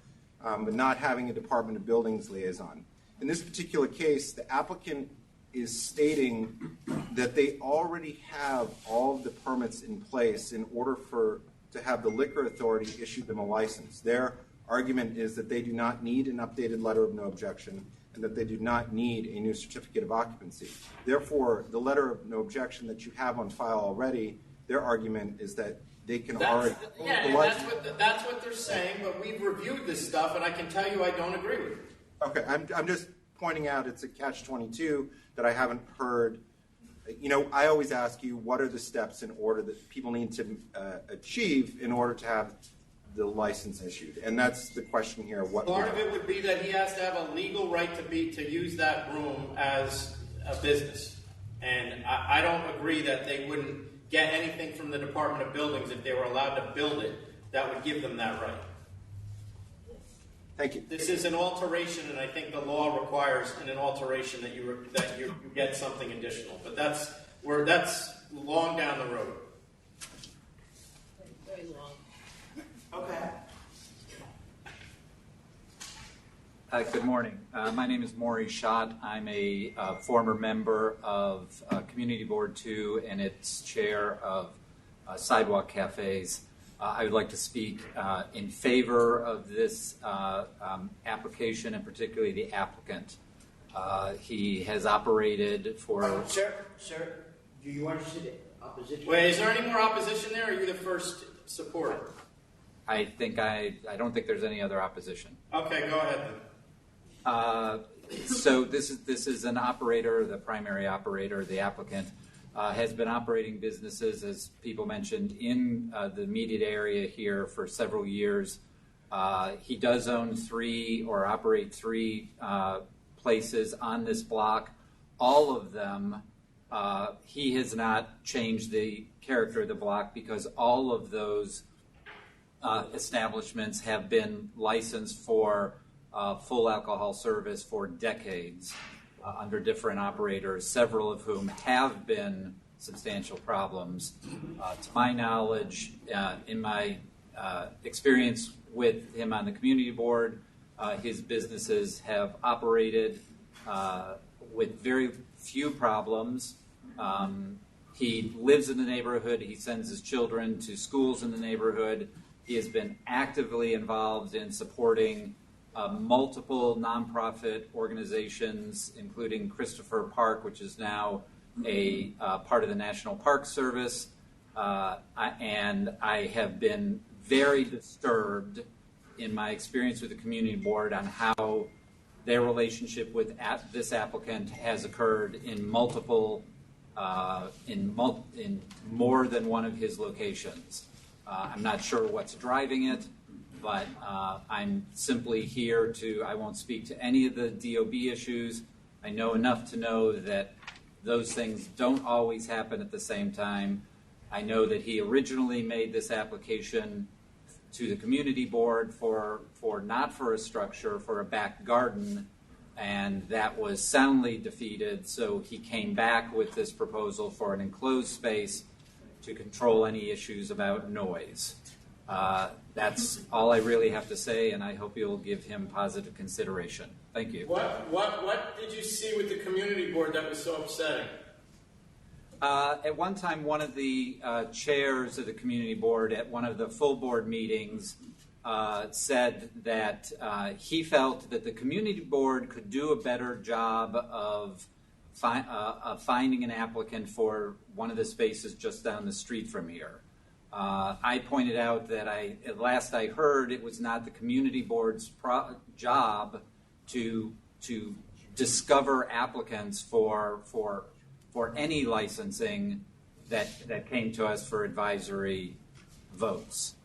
Speaker 21: but not having a Department of Buildings liaison. In this particular case, the applicant is stating that they already have all of the permits in place in order to have the liquor authority issue them a license. Their argument is that they do not need an updated letter of no objection, and that they do not need a new certificate of occupancy. Therefore, the letter of no objection that you have on file already, their argument is that they can already.
Speaker 2: That's what they're saying, but we've reviewed this stuff, and I can tell you I don't agree with it.
Speaker 21: Okay, I'm just pointing out it's a catch-22 that I haven't heard. I always ask you, what are the steps in order that people need to achieve in order to have the license issued? And that's the question here.
Speaker 2: Part of it would be that he has to have a legal right to use that room as a business. And I don't agree that they wouldn't get anything from the Department of Buildings if they were allowed to build it that would give them that right.
Speaker 21: Thank you.
Speaker 2: This is an alteration, and I think the law requires in an alteration that you get something additional. But that's long down the road.
Speaker 11: Very long.
Speaker 6: Okay.
Speaker 3: Good morning. My name is Maury Schott. I'm a former member of Community Board 2 and its chair of Sidewalk Cafes. I would like to speak in favor of this application, and particularly the applicant. He has operated for...
Speaker 1: Sir, do you understand opposition?
Speaker 2: Wait, is there any more opposition there, or are you the first supporter?
Speaker 3: I don't think there's any other opposition.
Speaker 2: Okay, go ahead then.
Speaker 3: So this is an operator, the primary operator, the applicant, has been operating businesses, as people mentioned, in the immediate area here for several years. He does own operate three places on this block. All of them, he has not changed the character of the block because all of those establishments have been licensed for full alcohol service for decades under different operators, several of whom have been substantial problems. To my knowledge, in my experience with him on the community board, his businesses have operated with very few problems. He lives in the neighborhood. He sends his children to schools in the neighborhood. He has been actively involved in supporting multiple nonprofit organizations, including Christopher Park, which is now a part of the National Park Service. And I have been very disturbed in my experience with the community board on how their relationship with this applicant has occurred in multiple, in more than one of his locations. I'm not sure what's driving it, but I'm simply here I won't speak to any of the DOB issues. I know enough to know that those things don't always happen at the same time. I know that he originally made this application to the community board for not for a structure, for a back garden, and that was soundly defeated, so he came back with this proposal for an enclosed space to control any issues about noise. That's all I really have to say, and I hope you'll give him positive consideration. Thank you.
Speaker 2: What did you see with the community board that was so upsetting?
Speaker 3: At one time, one of the chairs of the community board at one of the full board meetings said that he felt that the community board could do a better job of finding an applicant for one of the spaces just down the street from here. I pointed out that at last I heard it was not the community board's job to discover applicants for any licensing that came to us for advisory votes.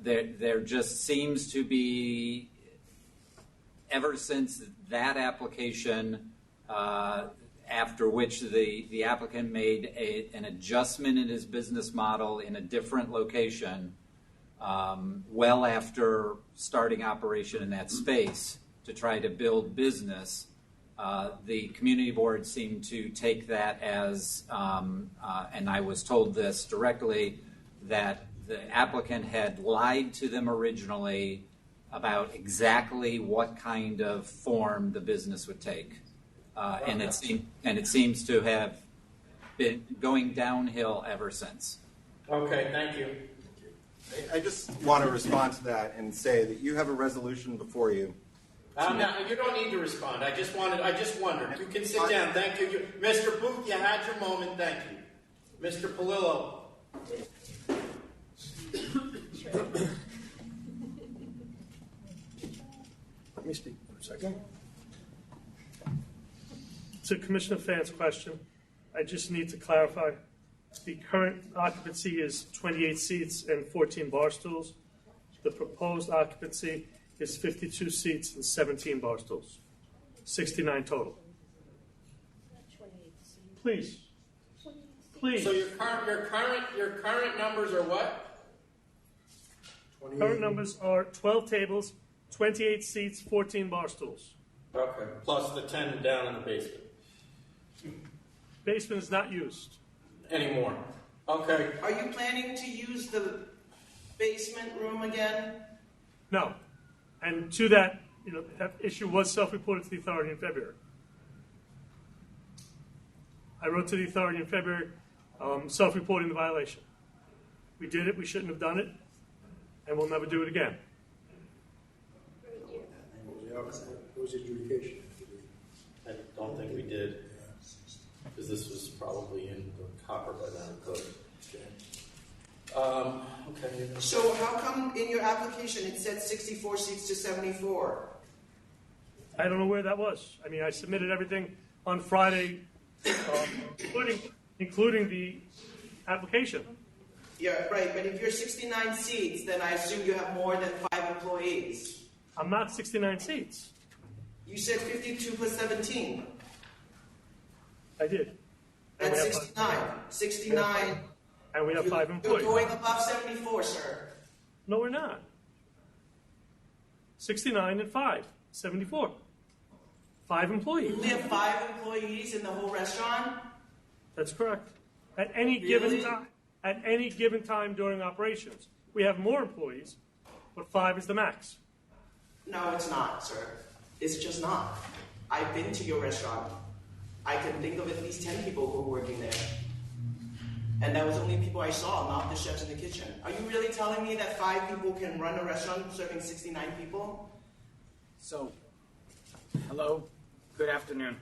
Speaker 3: There just seems to be, ever since that application, after which the applicant made an adjustment in his business model in a different location, well after starting operation in that space to try to build business, the community board seemed to take that as, and I was told this directly, that the applicant had lied to them originally about exactly what kind of form the business would take. And it seems to have been going downhill ever since.
Speaker 2: Okay, thank you.
Speaker 21: I just want to respond to that and say that you have a resolution before you.
Speaker 2: No, you don't need to respond. I just wondered. You can sit down. Thank you. Mr. Booth, you had your moment. Thank you. Mr. Polillo.
Speaker 16: Let me speak for a second. To Commissioner Phan's question, I just need to clarify. The current occupancy is 28 seats and 14 bar stools. The proposed occupancy is 52 seats and 17 bar stools. 69 total. Please. Please.
Speaker 2: So your current numbers are what?
Speaker 16: Current numbers are 12 tables, 28 seats, 14 bar stools.
Speaker 2: Okay. Plus the 10 down in the basement.
Speaker 16: Basement is not used
Speaker 2: anymore. Okay.
Speaker 6: Are you planning to use the basement room again?
Speaker 16: No. And to that, that issue was self-reported to the authority in February. I wrote to the authority in February, self-reporting the violation. We did it. We shouldn't have done it, and we'll never do it again.
Speaker 5: What was the adjudication?
Speaker 2: I don't think we did, because this was probably in the copper by then. Okay.
Speaker 6: So how come in your application it said 64 seats to 74?
Speaker 16: I don't know where that was. I mean, I submitted everything on Friday, including the application.
Speaker 6: Yeah, right. But if you're 69 seats, then I assume you have more than 5 employees.
Speaker 16: I'm not 69 seats.
Speaker 6: You said 52 plus 17.
Speaker 16: I did.
Speaker 6: That's 69. 69.
Speaker 16: And we have 5 employees.
Speaker 6: You're going above 74, sir.
Speaker 16: No, we're not. 69 and 5. 74. 5 employees.
Speaker 6: You only have 5 employees in the whole restaurant?
Speaker 16: That's correct. At any given time during operations, we have more employees, but 5 is the max.
Speaker 6: No, it's not, sir. It's just not. I've been to your restaurant. I can think of at least 10 people who were working there. And that was the only people I saw, not the chefs in the kitchen. Are you really telling me that 5 people can run a restaurant serving 69 people?
Speaker 18: So, hello, good afternoon.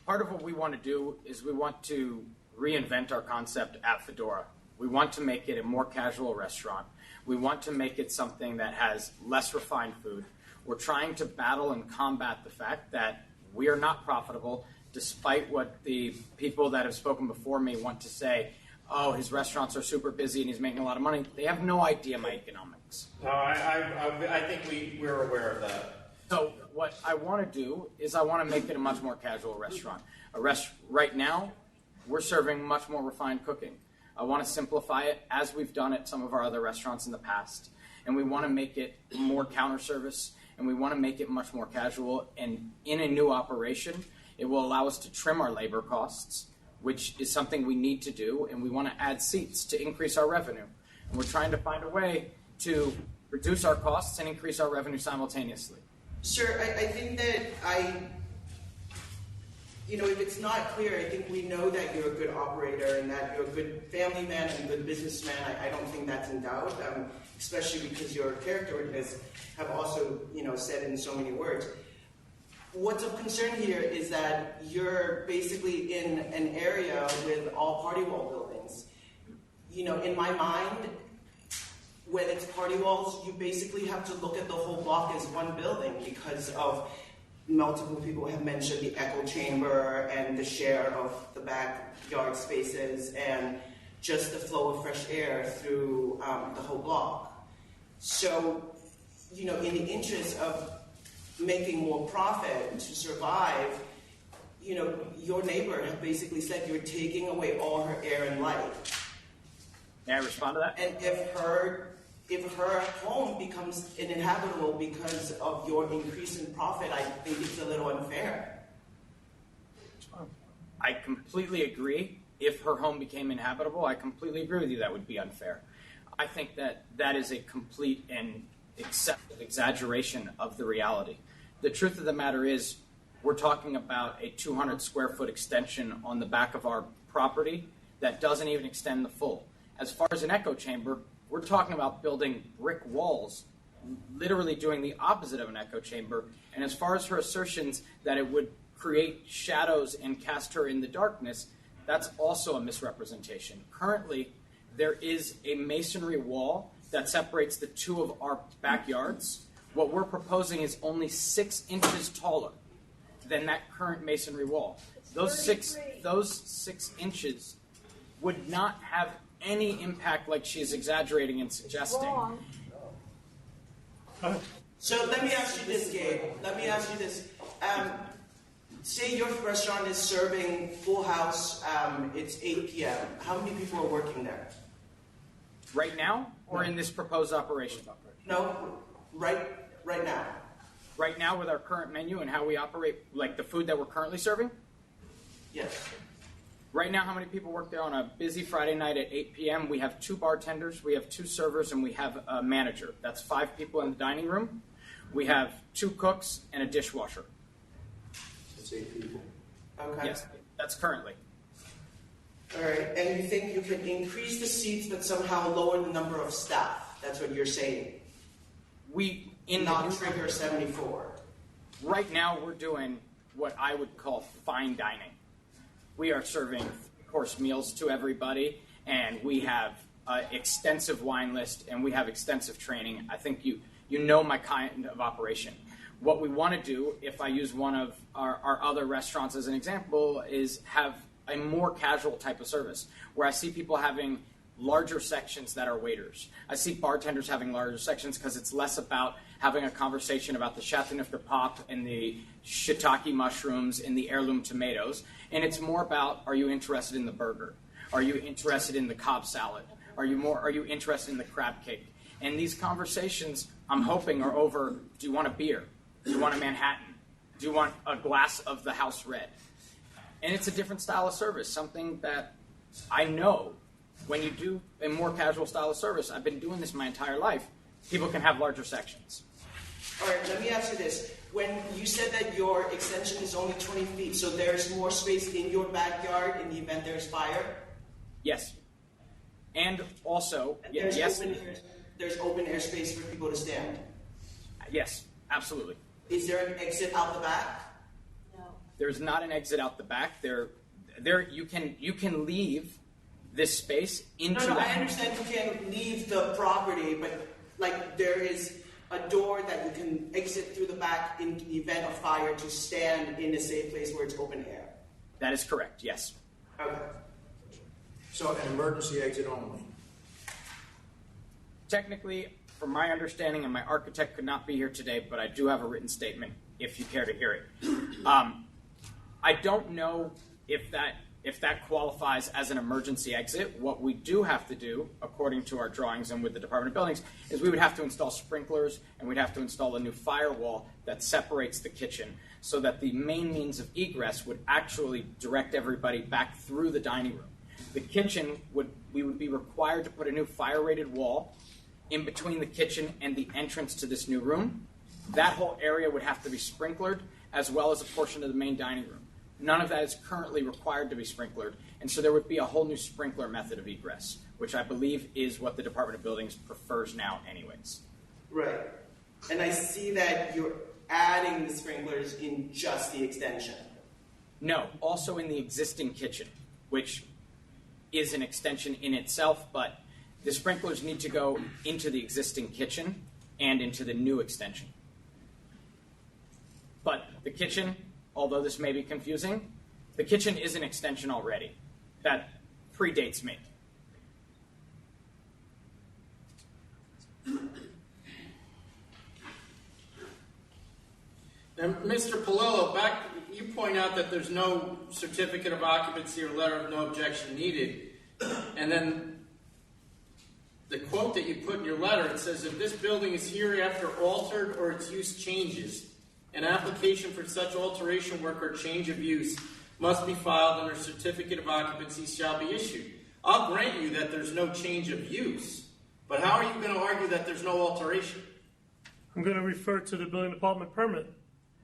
Speaker 18: Part of what we want to do is we want to reinvent our concept at Fedora. We want to make it a more casual restaurant. We want to make it something that has less refined food. We're trying to battle and combat the fact that we are not profitable, despite what the people that have spoken before me want to say. Oh, his restaurants are super busy and he's making a lot of money. They have no idea my economics.
Speaker 2: No, I think we're aware of that.
Speaker 18: So what I want to do is I want to make it a much more casual restaurant. Right now, we're serving much more refined cooking. I want to simplify it as we've done at some of our other restaurants in the past. And we want to make it more counter service, and we want to make it much more casual. And in a new operation, it will allow us to trim our labor costs, which is something we need to do, and we want to add seats to increase our revenue. And we're trying to find a way to reduce our costs and increase our revenue simultaneously.
Speaker 6: Sir, I think that if it's not clear, I think we know that you're a good operator and that you're a good family man and a good businessman. I don't think that's in doubt, especially because your character witness have also, said in so many words. What's of concern here is that you're basically in an area with all party wall buildings. In my mind, when it's party walls, you basically have to look at the whole block as one building because of multiple people have mentioned the echo chamber and the share of the backyard spaces and just the flow of fresh air through the whole block. So, in the interest of making more profit to survive, your neighbor have basically said you're taking away all her air and light.
Speaker 18: May I respond to that?
Speaker 6: And if her home becomes uninhabitable because of your increase in profit, I think it's a little unfair.
Speaker 18: I completely agree. If her home became inhabitable, I completely agree with you. That would be unfair. I think that is a complete and excessive exaggeration of the reality. The truth of the matter is, we're talking about a 200 square foot extension on the back of our property that doesn't even extend the full. As far as an echo chamber, we're talking about building brick walls, literally doing the opposite of an echo chamber. And as far as her assertions that it would create shadows and cast her in the darkness, that's also a misrepresentation. Currently, there is a masonry wall that separates the two of our backyards. What we're proposing is only 6 inches taller than that current masonry wall. Those six inches would not have any impact like she's exaggerating and suggesting.
Speaker 6: So let me ask you this, Gabe. Let me ask you this. Say your restaurant is serving full house, it's 8 p.m. How many people are working there?
Speaker 18: Right now, or in this proposed operation?
Speaker 6: No, right now.
Speaker 18: Right now with our current menu and how we operate, like the food that we're currently serving?
Speaker 6: Yes.
Speaker 18: Right now, how many people work there on a busy Friday night at 8 p.m.? We have 2 bartenders, we have 2 servers, and we have a manager. That's 5 people in the dining room. We have 2 cooks and a dishwasher.
Speaker 5: It's 8 people.
Speaker 6: Okay.
Speaker 18: Yes, that's currently.
Speaker 6: All right, and you think you can increase the seats but somehow lower the number of staff? That's what you're saying? Not trigger 74.
Speaker 18: Right now, we're doing what I would call fine dining. We are serving course meals to everybody, and we have an extensive wine list, and we have extensive training. I think you know my kind of operation. What we want to do, if I use one of our other restaurants as an example, is have a more casual type of service, where I see people having larger sections that are waiters. I see bartenders having larger sections because it's less about having a conversation about the Chateauneuf-du-Pape and the shiitake mushrooms and the heirloom tomatoes, and it's more about, are you interested in the burger? Are you interested in the Cobb salad? Are you interested in the crab cake? And these conversations, I'm hoping, are over, do you want a beer? Do you want a Manhattan? Do you want a glass of the house red? And it's a different style of service, something that I know when you do a more casual style of service, I've been doing this my entire life, people can have larger sections.
Speaker 6: All right, let me ask you this. When you said that your extension is only 20 feet, so there's more space in your backyard in the event there's fire?
Speaker 18: Yes. And also,
Speaker 6: there's
Speaker 18: yes.
Speaker 6: There's open air space for people to stand?
Speaker 18: Yes, absolutely.
Speaker 6: Is there an exit out the back?
Speaker 18: There's not an exit out the back. You can leave this space into
Speaker 6: No, I understand you can leave the property, but like there is a door that you can exit through the back in the event of fire to stand in a safe place where it's open air.
Speaker 18: That is correct, yes.
Speaker 6: Okay.
Speaker 5: So an emergency exit only?
Speaker 18: Technically, from my understanding, and my architect could not be here today, but I do have a written statement. if you care to hear it. I don't know if that qualifies as an emergency exit. What we do have to do, according to our drawings and with the Department of Buildings, is we would have to install sprinklers and we'd have to install a new firewall that separates the kitchen so that the main means of egress would actually direct everybody back through the dining room. The kitchen, we would be required to put a new fire-rated wall in between the kitchen and the entrance to this new room. That whole area would have to be sprinklered, as well as a portion of the main dining room. None of that is currently required to be sprinklered, and so there would be a whole new sprinkler method of egress, which I believe is what the Department of Buildings prefers now anyways.
Speaker 6: Right. And I see that you're adding the sprinklers in just the extension.
Speaker 18: No, also in the existing kitchen, which is an extension in itself, but the sprinklers need to go into the existing kitchen and into the new extension. But the kitchen, although this may be confusing, the kitchen is an extension already. That predates me.
Speaker 2: Now, Mr. Palillo, you point out that there's no certificate of occupancy or letter of no objection needed. And then the quote that you put in your letter, it says, if this building is hereafter altered or its use changes, an application for such alteration work or change of use must be filed and a certificate of occupancy shall be issued. I'll grant you that there's no change of use, but how are you going to argue that there's no alteration?
Speaker 16: I'm going to refer to the building department permit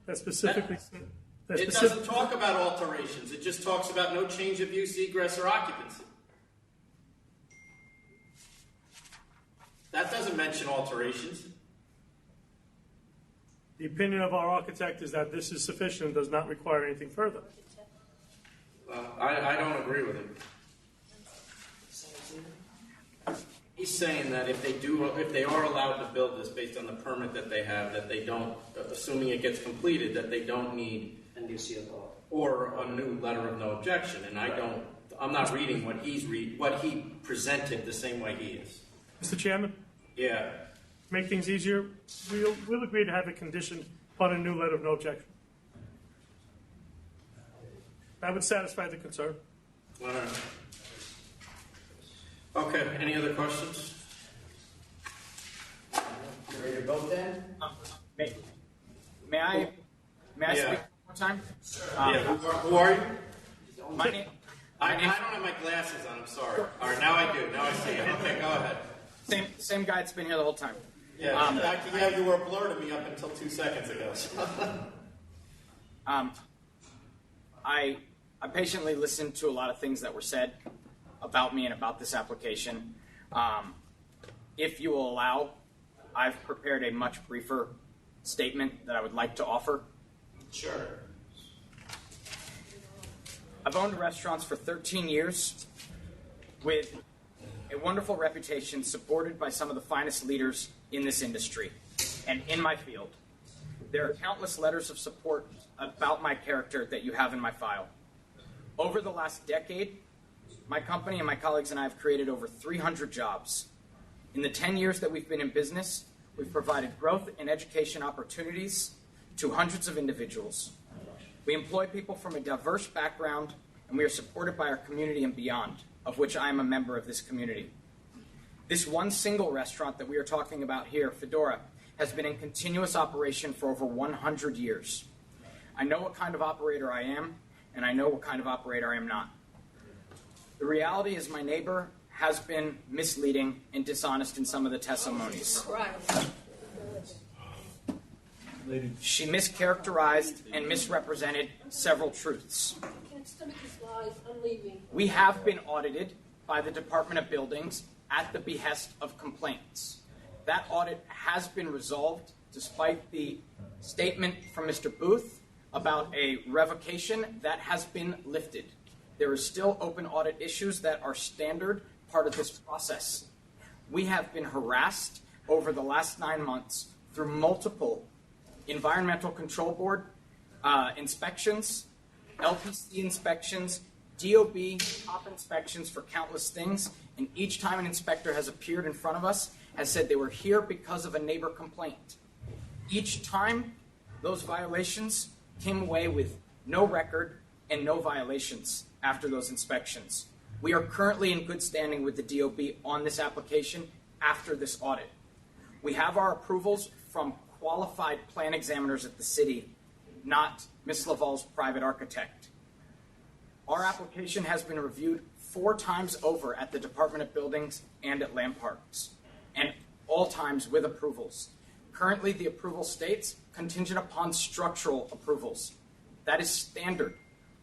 Speaker 16: that specifically.
Speaker 2: It doesn't talk about alterations. It just talks about no change of use, egress, or occupancy. That doesn't mention alterations.
Speaker 16: The opinion of our architect is that this is sufficient and does not require anything further.
Speaker 2: I don't agree with him. He's saying that if they are allowed to build this based on the permit that they have, that they don't, assuming it gets completed, that they don't need
Speaker 6: a new CFO
Speaker 2: or a new letter of no objection. And I'm not reading what he presented the same way he is.
Speaker 16: Mr. Chairman?
Speaker 2: Yeah.
Speaker 16: Make things easier, we'll agree to have a condition upon a new letter of no objection. That would satisfy the concern.
Speaker 2: All right. Okay, any other questions?
Speaker 1: You ready to vote then?
Speaker 18: May I speak one more time?
Speaker 2: Who are you?
Speaker 18: My name.
Speaker 2: I don't have my glasses on, I'm sorry. All right, now I do. Now I see it. Okay, go ahead.
Speaker 18: Same guy that's been here the whole time.
Speaker 2: Yeah, you were a blur to me up until 2 seconds ago.
Speaker 18: I patiently listened to a lot of things that were said about me and about this application. If you will allow, I've prepared a much briefer statement that I would like to offer.
Speaker 6: Sure.
Speaker 18: I've owned restaurants for 13 years with a wonderful reputation supported by some of the finest leaders in this industry and in my field. There are countless letters of support about my character that you have in my file. Over the last decade, my company and my colleagues and I have created over 300 jobs. In the 10 years that we've been in business, we've provided growth and education opportunities to hundreds of individuals. We employ people from a diverse background, and we are supported by our community and beyond, of which I am a member of this community. This one single restaurant that we are talking about here, Fedora, has been in continuous operation for over 100 years. I know what kind of operator I am, and I know what kind of operator I am not. The reality is my neighbor has been misleading and dishonest in some of the testimonies. She mischaracterized and misrepresented several truths. We have been audited by the Department of Buildings at the behest of complainants. That audit has been resolved despite the statement from Mr. Booth about a revocation that has been lifted. There are still open audit issues that are standard part of this process. We have been harassed over the last 9 months through multiple Environmental Control Board inspections, LPC inspections, DOB top inspections for countless things, and each time an inspector has appeared in front of us has said they were here because of a neighbor complaint. Each time Those violations came away with no record and no violations after those inspections. We are currently in good standing with the DOB on this application after this audit. We have our approvals from qualified plan examiners at the city, not Ms. Laval's private architect. Our application has been reviewed 4 times over at the Department of Buildings and at Land Parks, and all times with approvals. Currently, the approval states contingent upon structural approvals. That is standard.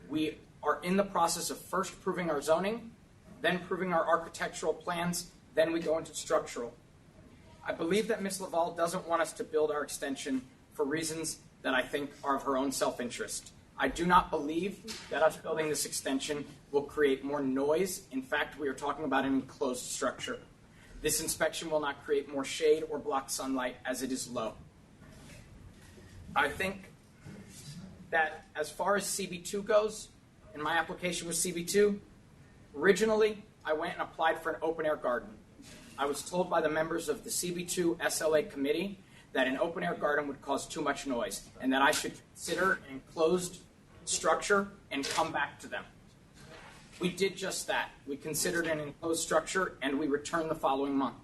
Speaker 18: We are in the process of first proving our zoning, then proving our architectural plans, then we go into structural. I believe that Ms. Laval doesn't want us to build our extension for reasons that I think are of her own self-interest. I do not believe that us building this extension will create more noise. In fact, we are talking about an enclosed structure. This inspection will not create more shade or block sunlight as it is low. I think that as far as CB2 goes, and my application was CB2, originally I went and applied for an open-air garden. I was told by the members of the CB2 SLA committee that an open-air garden would cause too much noise and that I should consider an enclosed structure and come back to them. We did just that. We considered an enclosed structure and we returned the following month.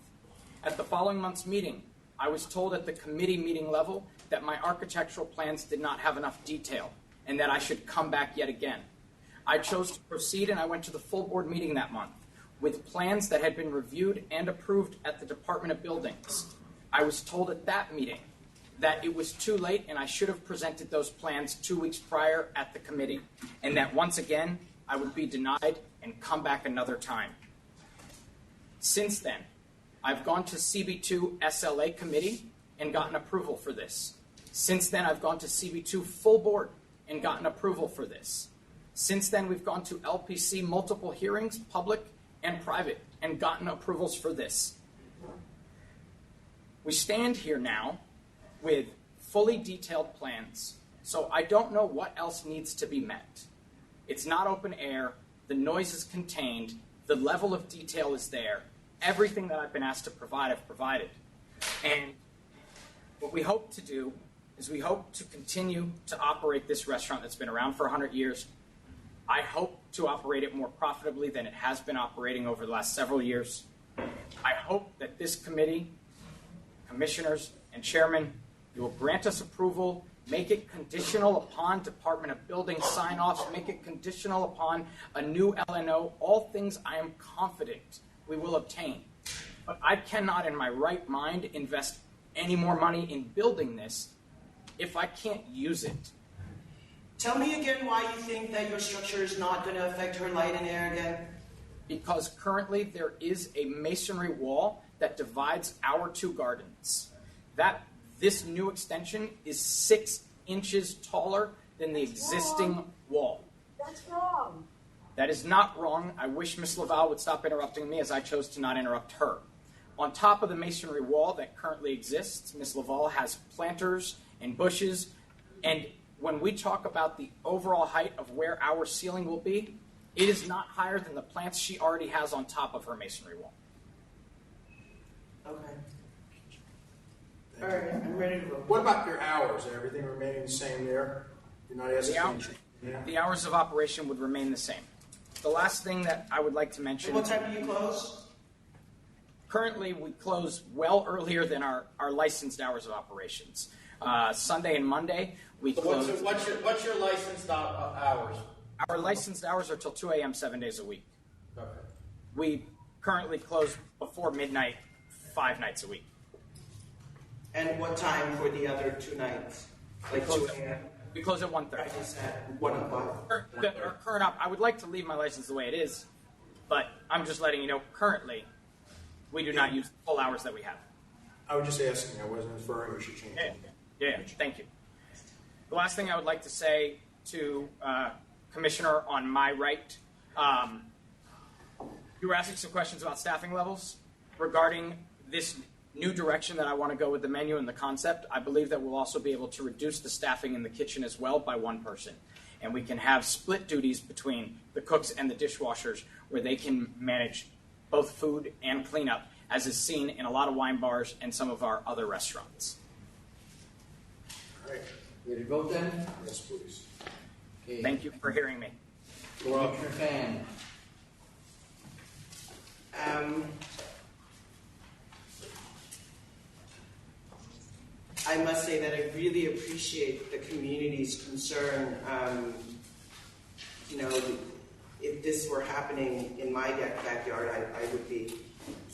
Speaker 18: At the following month's meeting, I was told at the committee meeting level that my architectural plans did not have enough detail and that I should come back yet again. I chose to proceed and I went to the full board meeting that month with plans that had been reviewed and approved at the Department of Buildings. I was told at that meeting that it was too late and I should have presented those plans 2 weeks prior at the committee, and that once again I would be denied and come back another time. Since then, I've gone to CB2 SLA committee and gotten approval for this. Since then, I've gone to CB2 full board and gotten approval for this. Since then, we've gone to LPC multiple hearings, public and private, and gotten approvals for this. We stand here now with fully detailed plans, so I don't know what else needs to be met. It's not open air, the noise is contained, the level of detail is there. Everything that I've been asked to provide, I've provided. And what we hope to do is we hope to continue to operate this restaurant that's been around for 100 years. I hope to operate it more profitably than it has been operating over the last several years. I hope that this committee, commissioners, and chairman, you will grant us approval, make it conditional upon Department of Building sign-offs, make it conditional upon a new LNO, all things I am confident we will obtain. But I cannot in my right mind invest any more money in building this if I can't use it.
Speaker 6: Tell me again why you think that your structure is not going to affect her light and air again.
Speaker 18: Because currently there is a masonry wall that divides our 2 gardens. This new extension is 6 inches taller than the existing wall.
Speaker 8: That's wrong.
Speaker 18: That is not wrong. I wish Ms. Laval would stop interrupting me as I chose to not interrupt her. On top of the masonry wall that currently exists, Ms. Laval has planters and bushes, and when we talk about the overall height of where our ceiling will be, it is not higher than the plants she already has on top of her masonry wall.
Speaker 6: Okay. All right, I'm ready to vote.
Speaker 5: What about your hours? Everything remaining the same there? You're not asking
Speaker 18: The hours of operation would remain the same. The last thing that I would like to mention...
Speaker 6: And what time do you close?
Speaker 18: Currently, we close well earlier than our licensed hours of operations. Sunday and Monday, we close...
Speaker 2: What's your licensed hours?
Speaker 18: Our licensed hours are till 2 a.m. 7 days a week.
Speaker 2: Okay.
Speaker 18: We currently close before midnight 5 nights a week.
Speaker 6: And what time for the other 2 nights? Like 2 a.m.?
Speaker 18: We close at 1:30.
Speaker 6: At 1 o'clock?
Speaker 18: Our current I would like to leave my license the way it is, but I'm just letting you know, currently, we do not use the full hours that we have.
Speaker 5: I was just asking. I wasn't inferring you should change it.
Speaker 18: Yeah, thank you. The last thing I would like to say to Commissioner on my right, you were asking some questions about staffing levels regarding this new direction that I want to go with the menu and the concept. I believe that we'll also be able to reduce the staffing in the kitchen as well by 1 person. And we can have split duties between the cooks and the dishwashers where they can manage both food and cleanup, as is seen in a lot of wine bars and some of our other restaurants.
Speaker 5: All right.
Speaker 1: Ready to vote then?
Speaker 5: Yes, please.
Speaker 1: Okay.
Speaker 18: Thank you for hearing me.
Speaker 1: Commissioner Fan.
Speaker 6: I must say that I really appreciate the community's concern. If this were happening in my backyard, I would be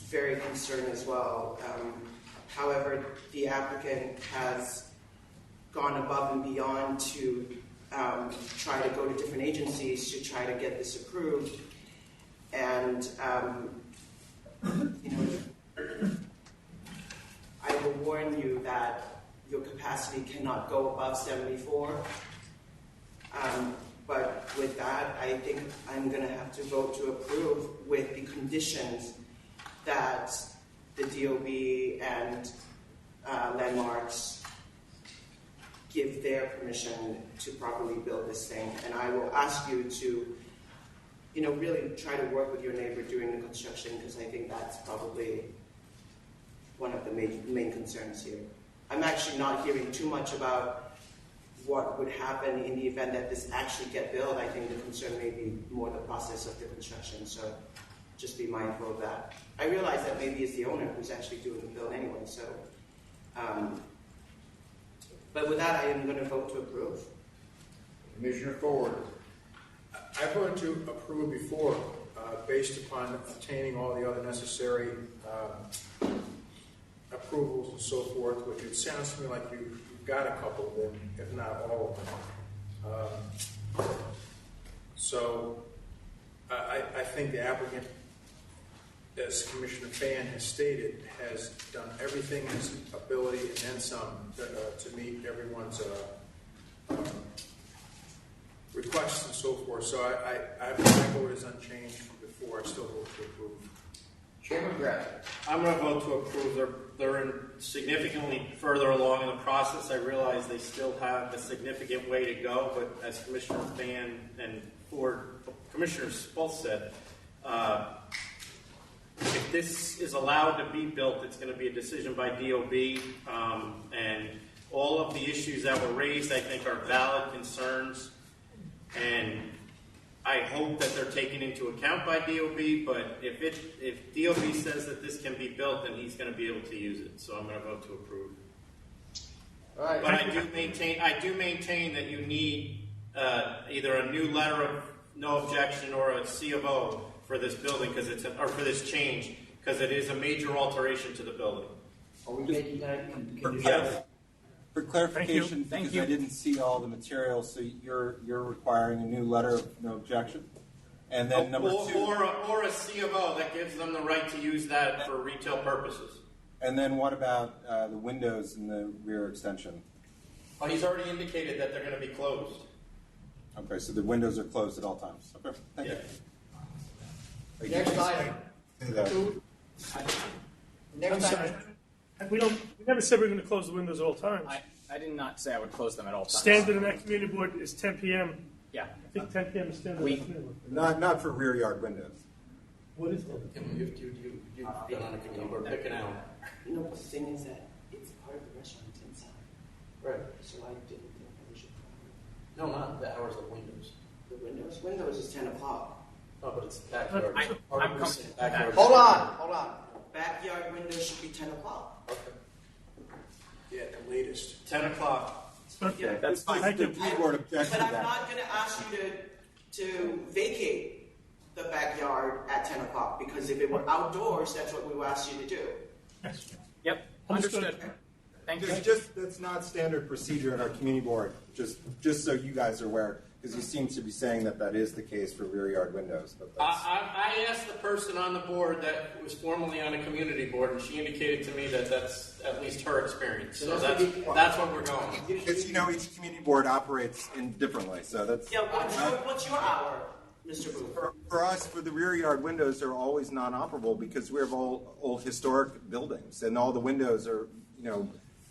Speaker 6: very concerned as well. However, the applicant has gone above and beyond to try to go to different agencies to try to get this approved. And, I will warn you that your capacity cannot go above 74. But with that, I think I'm going to have to vote to approve with the conditions that the DOB and Landmarks give their permission to properly build this thing. And I will ask you to, really try to work with your neighbor during the construction, because I think that's probably one of the main concerns here. I'm actually not hearing too much about what would happen in the event that this actually get built. I think the concern may be more the process of the construction, so just be mindful of that. I realize that maybe it's the owner who's actually doing the build anyway, so. But with that, I am going to vote to approve.
Speaker 1: Commissioner Ford.
Speaker 5: I voted to approve before, based upon obtaining all the other necessary approvals and so forth, which it sounds to me like you've got a couple of them, if not all of them. So I think the applicant, as Commissioner Fan has stated, has done everything in his ability and then some to meet everyone's requests and so forth. So my vote is unchanged from before. I still vote to approve.
Speaker 1: Chairman Grassley.
Speaker 2: I'm going to vote to approve. They're significantly further along in the process. I realize they still have a significant way to go, but as Commissioner Fan and Commissioners both said, if this is allowed to be built, it's going to be a decision by DOB, and all of the issues that were raised, I think, are valid concerns, and I hope that they're taken into account by DOB, but if DOB says that this can be built, then he's going to be able to use it. So I'm going to vote to approve.
Speaker 1: All right.
Speaker 2: But I do maintain that you need either a new letter of no objection or a C of O for this building, or for this change, because it is a major alteration to the building.
Speaker 1: Are we making that?
Speaker 2: Yes.
Speaker 21: For clarification,
Speaker 18: Thank
Speaker 21: because
Speaker 18: you.
Speaker 21: I didn't see all the materials, so you're requiring a new letter of no objection, and then number two,
Speaker 2: or a C of O that gives them the right to use that for retail purposes.
Speaker 21: and then what about the windows in the rear extension?
Speaker 2: Well, he's already indicated that they're going to be closed.
Speaker 21: Okay, so the windows are closed at all times. Okay, thank you.
Speaker 1: Next item. Next item.
Speaker 16: We never said we were going to close the windows at all times.
Speaker 18: I did not say I would close them at all times.
Speaker 16: Standard in that community board is 10 p.m.
Speaker 18: Yeah.
Speaker 16: I think 10 p.m. is standard. in that community board.
Speaker 21: Not for rear yard windows.
Speaker 16: What is that?
Speaker 2: You've been on a committee, we're picking out.
Speaker 6: No, but the thing is that it's part of the restaurant, it's inside.
Speaker 2: Right.
Speaker 6: So I didn't think that we should.
Speaker 2: No, not the hours of windows.
Speaker 6: The windows is 10 o'clock.
Speaker 2: Oh, but it's backyard.
Speaker 18: I'm comfortable.
Speaker 2: Backyard.
Speaker 1: Hold on.
Speaker 6: Backyard windows should be 10 o'clock.
Speaker 2: Okay.
Speaker 5: Yeah, the latest.
Speaker 2: 10 o'clock.
Speaker 16: Okay,
Speaker 21: That's fine. The board objects
Speaker 6: But
Speaker 21: to
Speaker 6: I'm
Speaker 21: that.
Speaker 6: not going to ask you to vacate the backyard at 10 o'clock, because if it were outdoors, that's what we would ask you to do.
Speaker 18: Yep. Understood. Thank you.
Speaker 21: That's not standard procedure in our community board. Just so you guys are aware, because you seem to be saying that is the case for rear yard windows. But that's,
Speaker 2: I asked the person on the board that was formerly on a community board, and she indicated to me that that's at least her experience. So that's what we're going.
Speaker 21: because each community board operates differently. So that's
Speaker 6: What's your hour, Mr. Booth?
Speaker 21: for us. For the rear yard windows, they're always non-operable because we have all old historic buildings, and all the windows are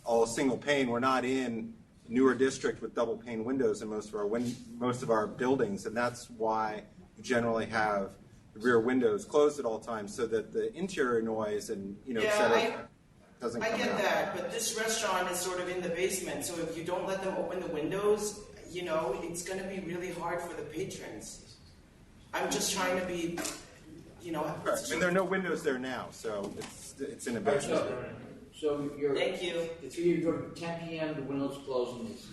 Speaker 21: all single pane. We're not in newer district with double pane windows in most of our buildings, and that's why we generally have the rear windows closed at all times, so that the interior noise and et cetera doesn't
Speaker 6: I
Speaker 21: come
Speaker 6: get
Speaker 21: out.
Speaker 6: that, but this restaurant is sort of in the basement, so if you don't let them open the windows, you know, it's going to be really hard for the patrons. I'm just trying to be, you know.
Speaker 21: I mean, there are no windows there now, so it's in a basement.
Speaker 1: So you're.
Speaker 6: Thank you.
Speaker 1: It's either go to 10 p.m. the windows close and it's.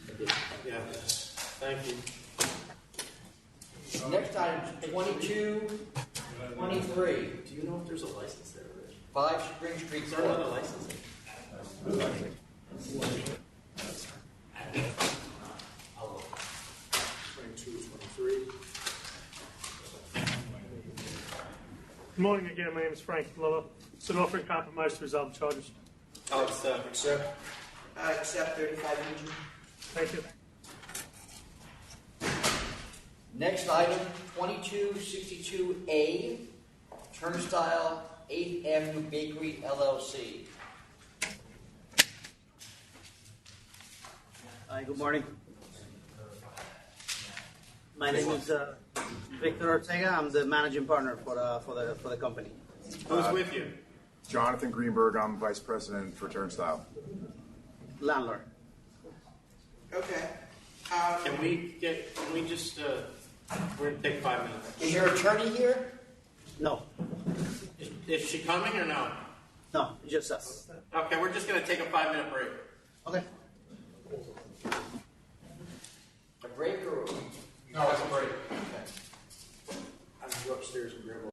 Speaker 2: Yeah. Thank you.
Speaker 1: Next item is 2223.
Speaker 17: Do you know if there's a license there, Rich?
Speaker 1: 5 Spring Street.
Speaker 17: Is there another license?
Speaker 5: 22, 23.
Speaker 16: Good morning again. My name is Frank Lowe. It's an offering compromise to resolve the charges.
Speaker 2: I'll accept.
Speaker 5: Accept.
Speaker 6: I accept 3500.
Speaker 16: Thank you.
Speaker 1: Next item, 2262A, Turnstile 8th Avenue Bakery LLC.
Speaker 9: Hi, good morning. My name is Victor Ortega. I'm the managing partner for the company.
Speaker 2: Who's with you?
Speaker 22: Jonathan Greenberg, I'm Vice President for Turnstile.
Speaker 9: Landlord.
Speaker 6: Okay.
Speaker 2: Can we just, we're going to take 5 minutes.
Speaker 1: Is your attorney here?
Speaker 9: No.
Speaker 2: Is she coming or no?
Speaker 9: No, just us.
Speaker 2: Okay, we're just going to take a 5-minute break.
Speaker 9: Okay.
Speaker 1: A break or?
Speaker 2: No, it's a break.
Speaker 1: Okay.
Speaker 5: I'm going to go upstairs and grab a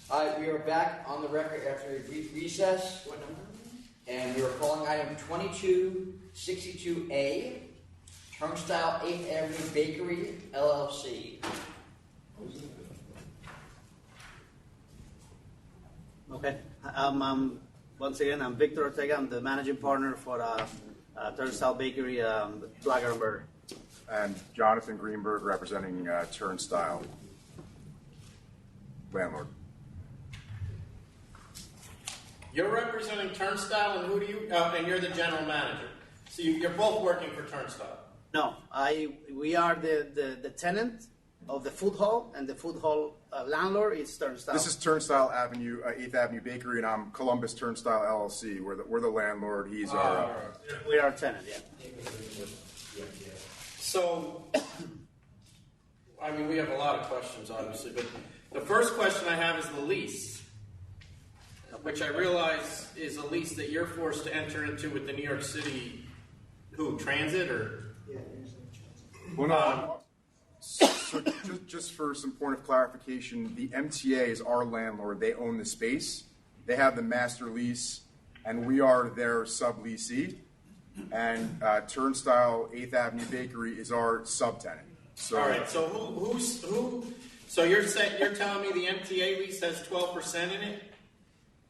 Speaker 1: All right, we are back on the record after a brief recess.
Speaker 6: What number?
Speaker 1: And we are calling item 2262A, Turnstile 8th Avenue Bakery, LLC.
Speaker 9: Okay. Once again, I'm Victor Ortega. I'm the managing partner for Turnstile Bakery, Blagger and Burger.
Speaker 22: And Jonathan Greenberg representing Turnstile landlord.
Speaker 2: You're representing Turnstile, and who do you? And you're the general manager. So you're both working for Turnstile.
Speaker 9: No, we are the tenant of the food hall, and the food hall landlord is Turnstile.
Speaker 22: This is Turnstile Avenue, 8th Avenue Bakery, and I'm Columbus Turnstile LLC. We're the landlord. He's our.
Speaker 9: We are a tenant, yeah.
Speaker 2: So, I mean, we have a lot of questions, obviously, but the first question I have is the lease, which I realize is a lease that you're forced to enter into with the New York City, transit, or?
Speaker 6: Yeah,
Speaker 22: Well, no. So just for some point of clarification, the MTA is our landlord. They own the space. They have the master lease, and we are their subleasee. And Turnstile 8th Avenue Bakery is our subtenant. So,
Speaker 2: all right. So who? So you're telling me the MTA lease has 12% in it?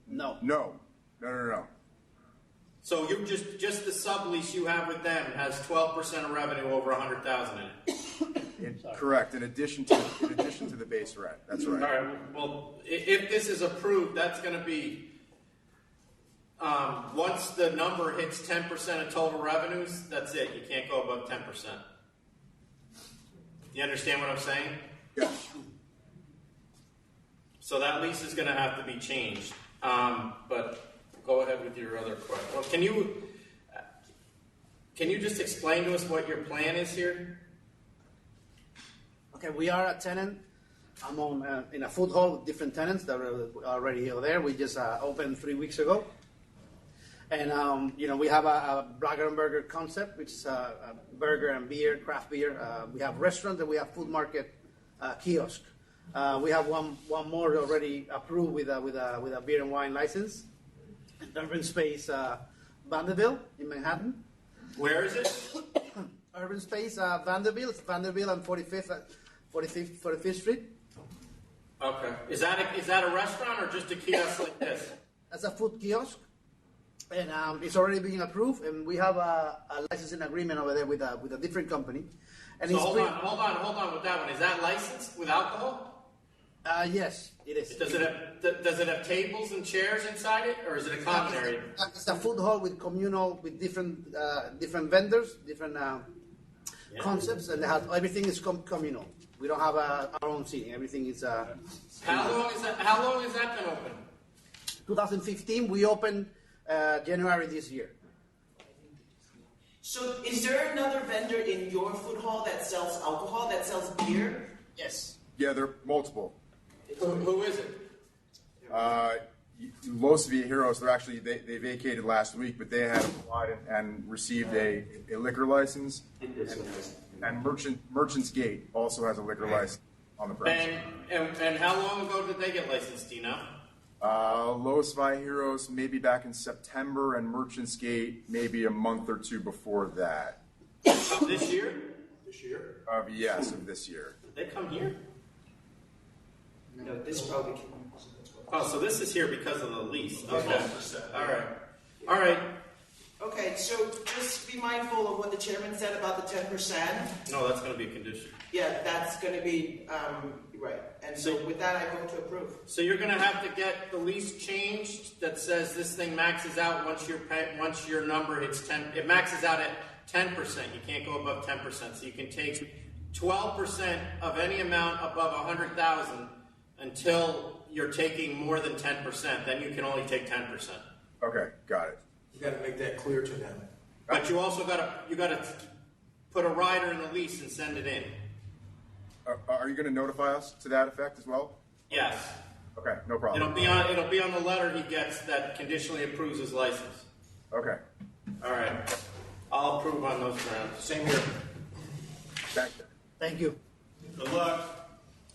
Speaker 9: No.
Speaker 22: No.
Speaker 2: So you just the sublease you have with them has 12% of revenue over $100,000 in it.
Speaker 22: Correct. In addition to the base rent. That's right.
Speaker 2: All right. Well, if this is approved, that's going to be once the number hits 10% of total revenues. That's it. You can't go above 10%. You understand what I'm saying?
Speaker 22: Yes.
Speaker 2: So that lease is going to have to be changed. But go ahead with your other question. Well, can you just explain to us what your plan is here?
Speaker 9: Okay, we are a tenant. I'm in a food hall with different tenants that are already here there. We just opened 3 weeks ago. And, we have a Blagger and Burger concept, which is a burger and beer, craft beer. We have restaurant and we have food market kiosk. We have one more already approved with a beer and wine license. Urban Space Vanderbilt in Manhattan.
Speaker 2: Where is it?
Speaker 9: Urban Space Vanderbilt. It's Vanderbilt and 45th Street.
Speaker 2: Okay. Is that a restaurant or just a kiosk like this?
Speaker 9: That's a food kiosk, and it's already being approved. And we have a licensing agreement over there with a different company. And
Speaker 2: So
Speaker 9: it's
Speaker 2: hold on with that one. Is that licensed with alcohol?
Speaker 9: Yes, it is.
Speaker 2: Does it have tables and chairs inside it, or is it a common area?
Speaker 9: It's a food hall with communal, with different vendors, different concepts, and everything is communal. We don't have our own seating. Everything is.
Speaker 2: How long has that been open?
Speaker 9: 2015. We opened January this year.
Speaker 6: So is there another vendor in your food hall that sells alcohol, that sells beer?
Speaker 9: Yes.
Speaker 22: Yeah, there are multiple.
Speaker 2: Who is it?
Speaker 22: Los Viajeros, they vacated last week, but they had applied and received a liquor license. And Merchant's Gate also has a liquor license on the premises.
Speaker 2: And how long ago did they get licensed, do you know?
Speaker 22: Los Viajeros maybe back in September, and Merchant's Gate maybe a month or two before that.
Speaker 2: Of this year?
Speaker 22: Yes, of this year.
Speaker 2: Did they come here?
Speaker 6: No, this probably came.
Speaker 2: Oh, so this is here because of the lease. Okay. All right.
Speaker 6: Okay, so just be mindful of what the chairman said about the 10%.
Speaker 2: No, that's going to be a condition.
Speaker 6: Yeah, that's going to be, right. And so with that, I vote to approve.
Speaker 2: So you're going to have to get the lease changed that says this thing maxes out once your number hits 10. It maxes out at 10%. You can't go above 10%. So you can take 12% of any amount above 100,000 until you're taking more than 10%. Then you can only take 10%.
Speaker 22: Okay, got it.
Speaker 5: You got to make that clear to them.
Speaker 2: But you also got to put a rider in the lease and send it in.
Speaker 22: Are you going to notify us to that effect as well?
Speaker 2: Yes.
Speaker 22: Okay, no problem.
Speaker 2: It'll be on the letter he gets that conditionally approves his license.
Speaker 22: Okay.
Speaker 2: All right. I'll approve on those grounds.
Speaker 5: Same here.
Speaker 22: Thank you.
Speaker 9: Thank you.
Speaker 4: Good luck.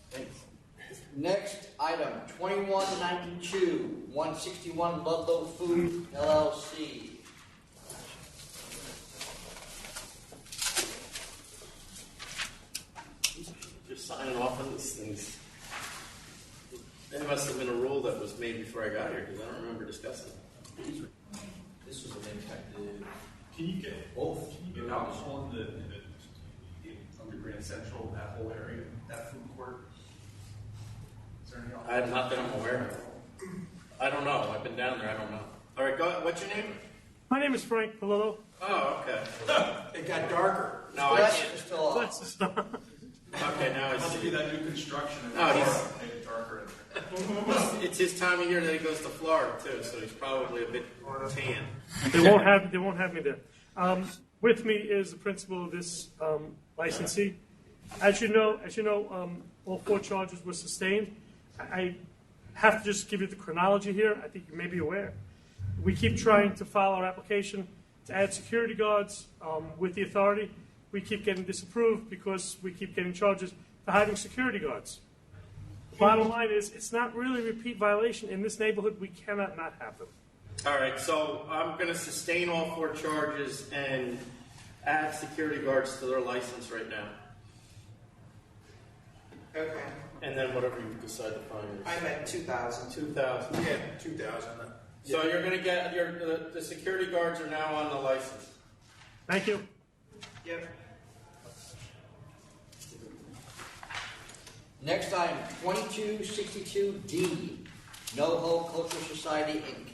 Speaker 2: Thanks.
Speaker 1: Next item, 2192, 161 Ludlow Food LLC.
Speaker 2: Just signing off on these things. There must have been a rule that was made before I got here, because I don't remember discussing it.
Speaker 17: This was an impacted.
Speaker 4: Can you get
Speaker 17: both?
Speaker 4: Can you get alcohol in under Grand Central, that whole area, that food court? Is there any alcohol?
Speaker 2: Not that I'm aware of. I don't know. I've been down there. I don't know. All right, go ahead. What's your name?
Speaker 16: My name is Frank Palillo.
Speaker 2: Oh, okay.
Speaker 5: It got darker.
Speaker 2: No, I can't.
Speaker 1: Still off.
Speaker 2: Okay, now I
Speaker 4: Must
Speaker 2: see.
Speaker 4: be that new construction.
Speaker 2: Oh, he's-
Speaker 4: Made it darker.
Speaker 2: It's his time of year that he goes to Florida too, so he's probably a bit tan.
Speaker 16: They won't have me there. With me is the principal of this licensee. As you know, all 4 charges were sustained. I have to just give you the chronology here. I think you may be aware. We keep trying to file our application to add security guards with the authority. We keep getting disapproved because we keep getting charges for hiding security guards. Bottom line is, it's not really a repeat violation. In this neighborhood, we cannot not have them.
Speaker 2: All right, so I'm going to sustain all 4 charges and add security guards to their license right now.
Speaker 6: Okay.
Speaker 2: And then whatever you decide to find.
Speaker 6: I'm at 2,000.
Speaker 2: 2,000.
Speaker 5: Yeah, 2,000.
Speaker 2: So you're going to get the security guards are now on the license.
Speaker 16: Thank you.
Speaker 6: Yep.
Speaker 1: Next item, 2262D, NoHo Cultural Society, Inc.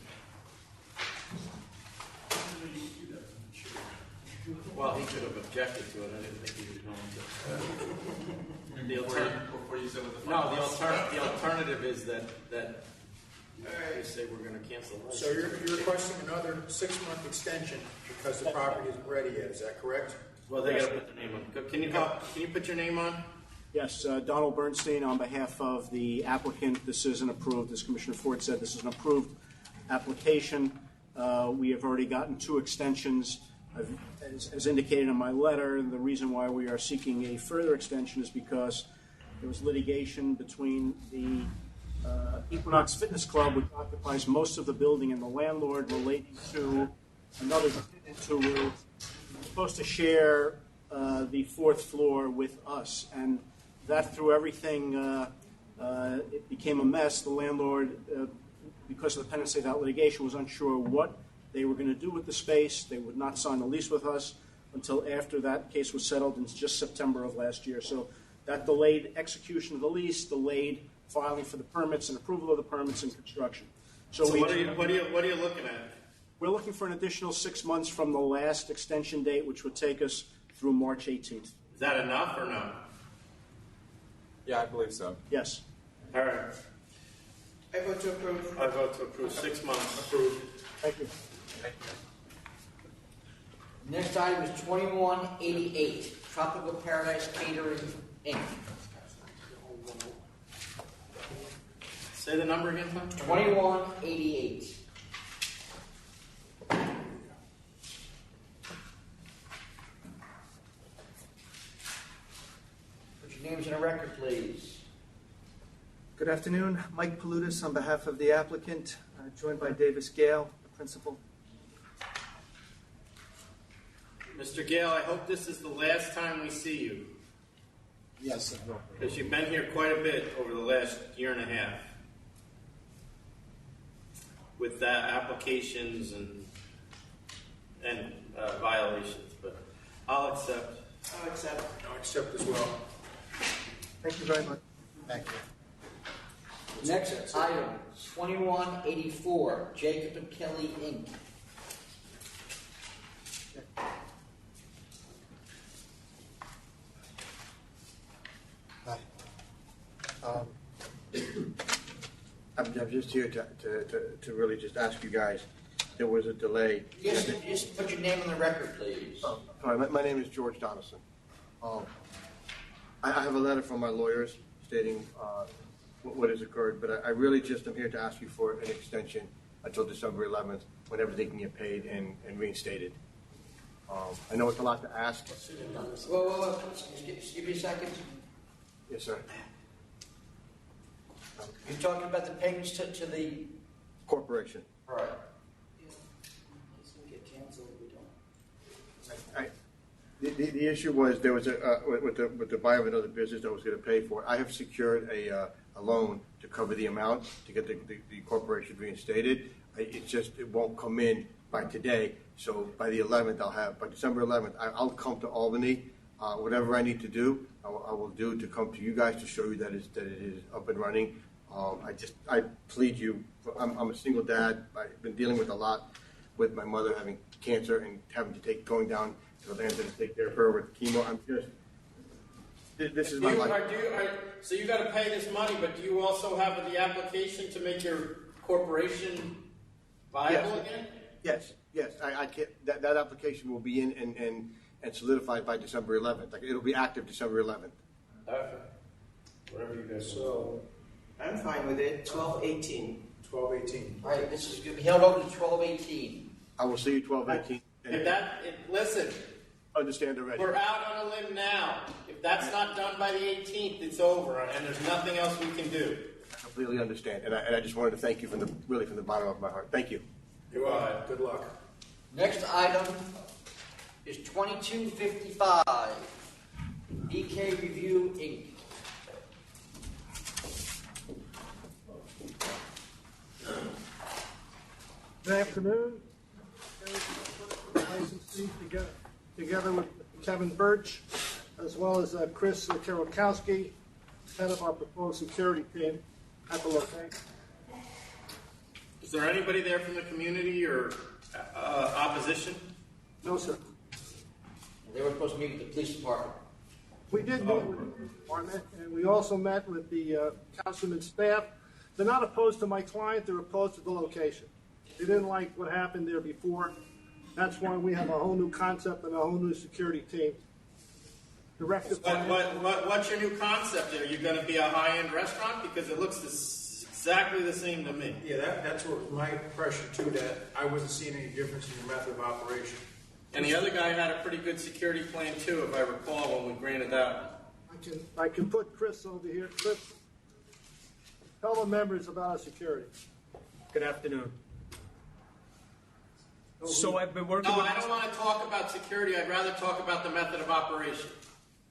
Speaker 2: Well, he could have objected to it. I didn't think he was going to.
Speaker 4: Before you said what the
Speaker 2: No, the alternative is that they say we're going to cancel the license.
Speaker 5: So you're requesting another 6-month extension because the property isn't ready yet, is that correct?
Speaker 2: Well, they got to put their name on. Can you put your name on?
Speaker 7: Yes, Donald Bernstein on behalf of the applicant. This is an approved, as Commissioner Ford said, this is an approved application. We have already gotten 2 extensions. As indicated in my letter, the reason why we are seeking a further extension is because there was litigation between the Equinox Fitness Club, which occupies most of the building, and the landlord relating to another tenant who was supposed to share the 4th floor with us. And that threw everything, it became a mess. The landlord, because of the pendency of that litigation, was unsure what they were going to do with the space. They would not sign a lease with us until after that case was settled in just September of last year. So that delayed execution of the lease, delayed filing for the permits and approval of the permits and construction.
Speaker 2: So what are you looking at?
Speaker 7: We're looking for an additional 6 months from the last extension date, which would take us through March 18th.
Speaker 2: Is that enough or no?
Speaker 21: Yeah, I believe so.
Speaker 7: Yes.
Speaker 2: All right.
Speaker 6: I vote to approve.
Speaker 2: I vote to approve 6 months.
Speaker 5: Approved.
Speaker 7: Thank you.
Speaker 1: Next item is 2188, Tropical Paradise Catering, Inc.
Speaker 2: Say the number again, Tom.
Speaker 1: 2188. Put your names in a record, please.
Speaker 10: Good afternoon. Mike Palutis on behalf of the applicant, joined by Davis Gale, the principal.
Speaker 2: Mr. Gale, I hope this is the last time we see you.
Speaker 10: Yes, it will.
Speaker 2: Because you've been here quite a bit over the last year and a half with applications and violations, but I'll accept.
Speaker 6: I'll accept.
Speaker 5: I'll accept as well.
Speaker 10: Thank you very much. Thank you.
Speaker 1: Next item, 2184, Jacob and Kelly, Inc.
Speaker 10: Hi. I'm just here to really just ask you guys, there was a delay.
Speaker 1: Just put your name on the record, please.
Speaker 10: All right, my name is George Donaldson. I have a letter from my lawyers stating what has occurred, but I really just am here to ask you for an extension until December 11th, when everything can get paid and reinstated. I know it's a lot to ask.
Speaker 1: Whoa. Just give me a second.
Speaker 10: Yes, sir.
Speaker 1: You're talking about the payments to the,
Speaker 10: Corporation.
Speaker 1: all right.
Speaker 6: It's gonna get canceled if we don't.
Speaker 10: The issue was there was with the buyer of another business that was going to pay for it. I have secured a loan to cover the amount to get the corporation reinstated. It won't come in by today. So by the 11th, by December 11th, I'll come to Albany. Whatever I need to do, I will do to come to you guys to show you that it is up and running. I plead you. I'm a single dad. I've been dealing with a lot with my mother having cancer and having to going down to Atlanta to take care of her with chemo. This is my life.
Speaker 2: So you got to pay this money, but do you also have the application to make your corporation viable again?
Speaker 10: Yes. I can't. That application will be in and solidified by December 11th. Like it'll be active December 11th.
Speaker 2: Okay. Whatever you guys.
Speaker 6: So I'm fine with it. 12/18.
Speaker 5: 12/18.
Speaker 1: All right, this is going to be held over to 12/18.
Speaker 10: I will see you 12/18.
Speaker 2: Listen.
Speaker 10: Understand already.
Speaker 2: We're out on a limb now. If that's not done by the 18th, it's over, and there's nothing else we can do.
Speaker 10: I completely understand, and I just wanted to thank you from the bottom of my heart. Thank you.
Speaker 5: You're welcome. Good luck.
Speaker 1: Next item is 2255, BK Review, Inc.
Speaker 13: Good afternoon. Licensee together with Kevin Birch, as well as Chris Karolkowski, head of our proposed security team at the location.
Speaker 2: Is there anybody there from the community or opposition?
Speaker 13: No, sir.
Speaker 1: They were supposed to meet with the police department.
Speaker 13: We did meet with the department, and we also met with the councilman's staff. They're not opposed to my client, they're opposed to the location. They didn't like what happened there before. That's why we have a whole new concept and a whole new security team. To rectify
Speaker 2: What's your new concept? Are you going to be a high-end restaurant? Because it looks exactly the same to me.
Speaker 5: Yeah, that's what my impression too, that I wasn't seeing any difference in your method of operation.
Speaker 2: And the other guy had a pretty good security plan too, if I recall, when we granted that.
Speaker 13: I can put Chris over here. Chris, tell the members about our security.
Speaker 16: Good afternoon. So I've been working
Speaker 2: No,
Speaker 16: with...
Speaker 2: I don't want to talk about security. I'd rather talk about the method of operation.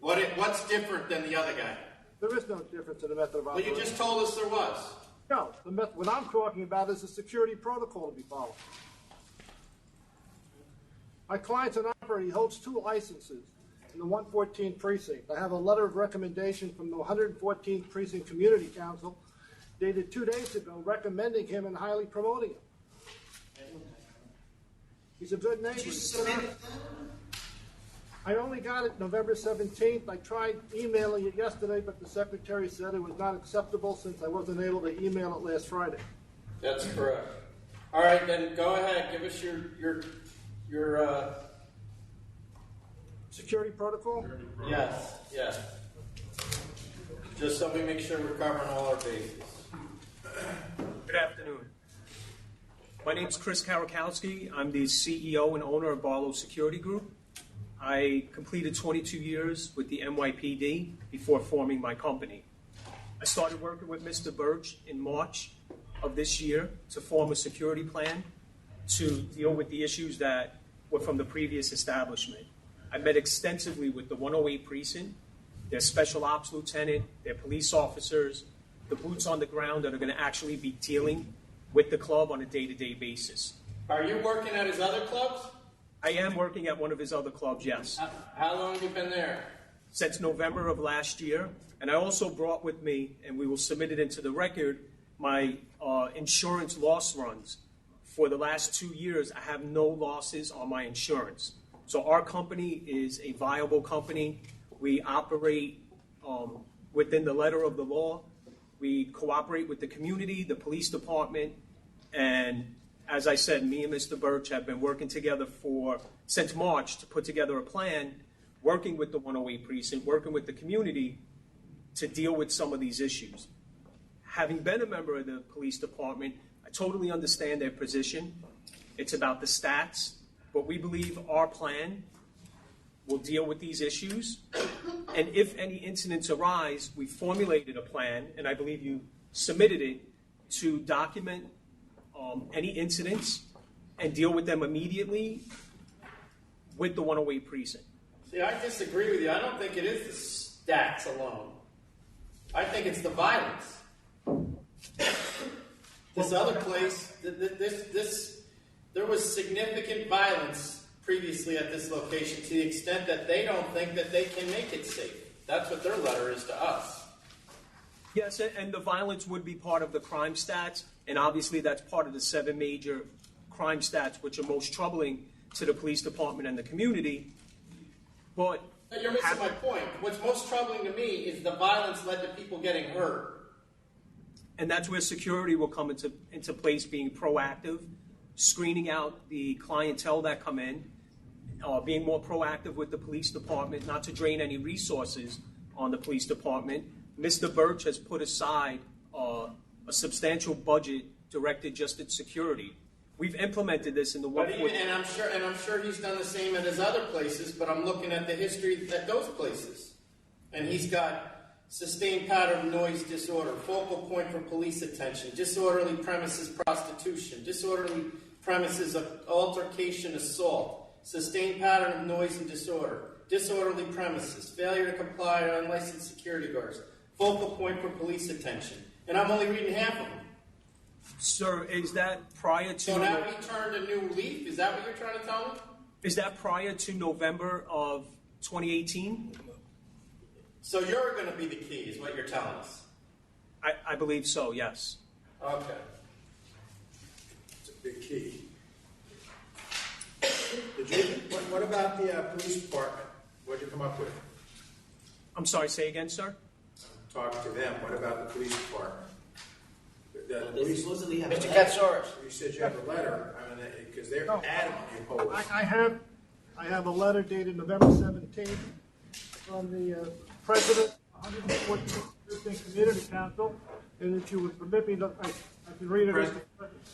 Speaker 2: What's different than the other guy?
Speaker 13: There is no difference in the method of
Speaker 2: Well,
Speaker 13: operation.
Speaker 2: you just told us there was.
Speaker 13: No, what I'm talking about is the security protocol to be followed. My client's an operator. He holds 2 licenses in the 114th precinct. I have a letter of recommendation from the 114th precinct community council dated 2 days ago recommending him and highly promoting him. He's a good neighbor. I only got it November 17th. I tried emailing it yesterday, but the secretary said it was not acceptable since I wasn't able to email it last Friday.
Speaker 2: That's correct. All right, then go ahead. Give us your
Speaker 13: security protocol?
Speaker 2: Yes. Just so we make sure we're covering all our bases.
Speaker 16: Good afternoon. My name is Chris Karolkowski. I'm the CEO and owner of Barlow Security Group. I completed 22 years with the NYPD before forming my company. I started working with Mr. Birch in March of this year to form a security plan to deal with the issues that were from the previous establishment. I met extensively with the 108 precinct, their special ops lieutenant, their police officers, the boots on the ground that are going to actually be dealing with the club on a day-to-day basis.
Speaker 2: Are you working at his other clubs?
Speaker 16: I am working at one of his other clubs, yes.
Speaker 2: How long have you been there?
Speaker 16: Since November of last year. And I also brought with me, and we will submit it into the record, my insurance loss runs. For the last 2 years, I have no losses on my insurance. So our company is a viable company. We operate within the letter of the law. We cooperate with the community, the police department, and as I said, me and Mr. Birch have been working together since March to put together a plan, working with the 108 precinct, working with the community to deal with some of these issues. Having been a member of the police department, I totally understand their position. It's about the stats, but we believe our plan will deal with these issues. And if any incidents arise, we formulated a plan, and I believe you
Speaker 14: submitted it to document any incidents and deal with them immediately with the 108 precinct.
Speaker 2: See, I disagree with you. I don't think it is the stats alone. I think it's the violence. This other place, there was significant violence previously at this location to the extent that they don't think that they can make it safe. That's what their letter is to us.
Speaker 14: Yes, and the violence would be part of the crime stats, and obviously that's part of the 7 major crime stats, which are most troubling to the police department and the community. But
Speaker 2: you're missing my point. What's most troubling to me is the violence led to people getting hurt.
Speaker 14: And that's where security will come into place, being proactive, screening out the clientele that come in, being more proactive with the police department, not to drain any resources on the police department. Mr. Birch has put aside a substantial budget directed just at security. We've implemented this in the 140.
Speaker 2: And I'm sure he's done the same at his other places, but I'm looking at the history at those places. And he's got sustained pattern of noise disorder, focal point for police attention, disorderly premises prostitution, disorderly premises of altercation assault, sustained pattern of noise and disorder, disorderly premises, failure to comply with unlicensed security guards, focal point for police attention. And I'm only reading half of them.
Speaker 14: Sir, is that prior to...
Speaker 2: So now we turned a new leaf? Is that what you're trying to tell me?
Speaker 14: Is that prior to November of 2018?
Speaker 2: So you're going to be the key, is what you're telling us?
Speaker 14: I believe so, yes.
Speaker 2: Okay.
Speaker 5: It's a big key. What about the police department? What did you come up with?
Speaker 14: I'm sorry, say again, sir?
Speaker 5: Talk to them. What about the police department?
Speaker 6: They supposedly have
Speaker 1: Mr. Katsouris.
Speaker 5: You said you have a letter. I mean, because they're adamantly opposed.
Speaker 13: I have a letter dated November 17th from the president of the 114th Community Council, and if you would permit me, I can read it.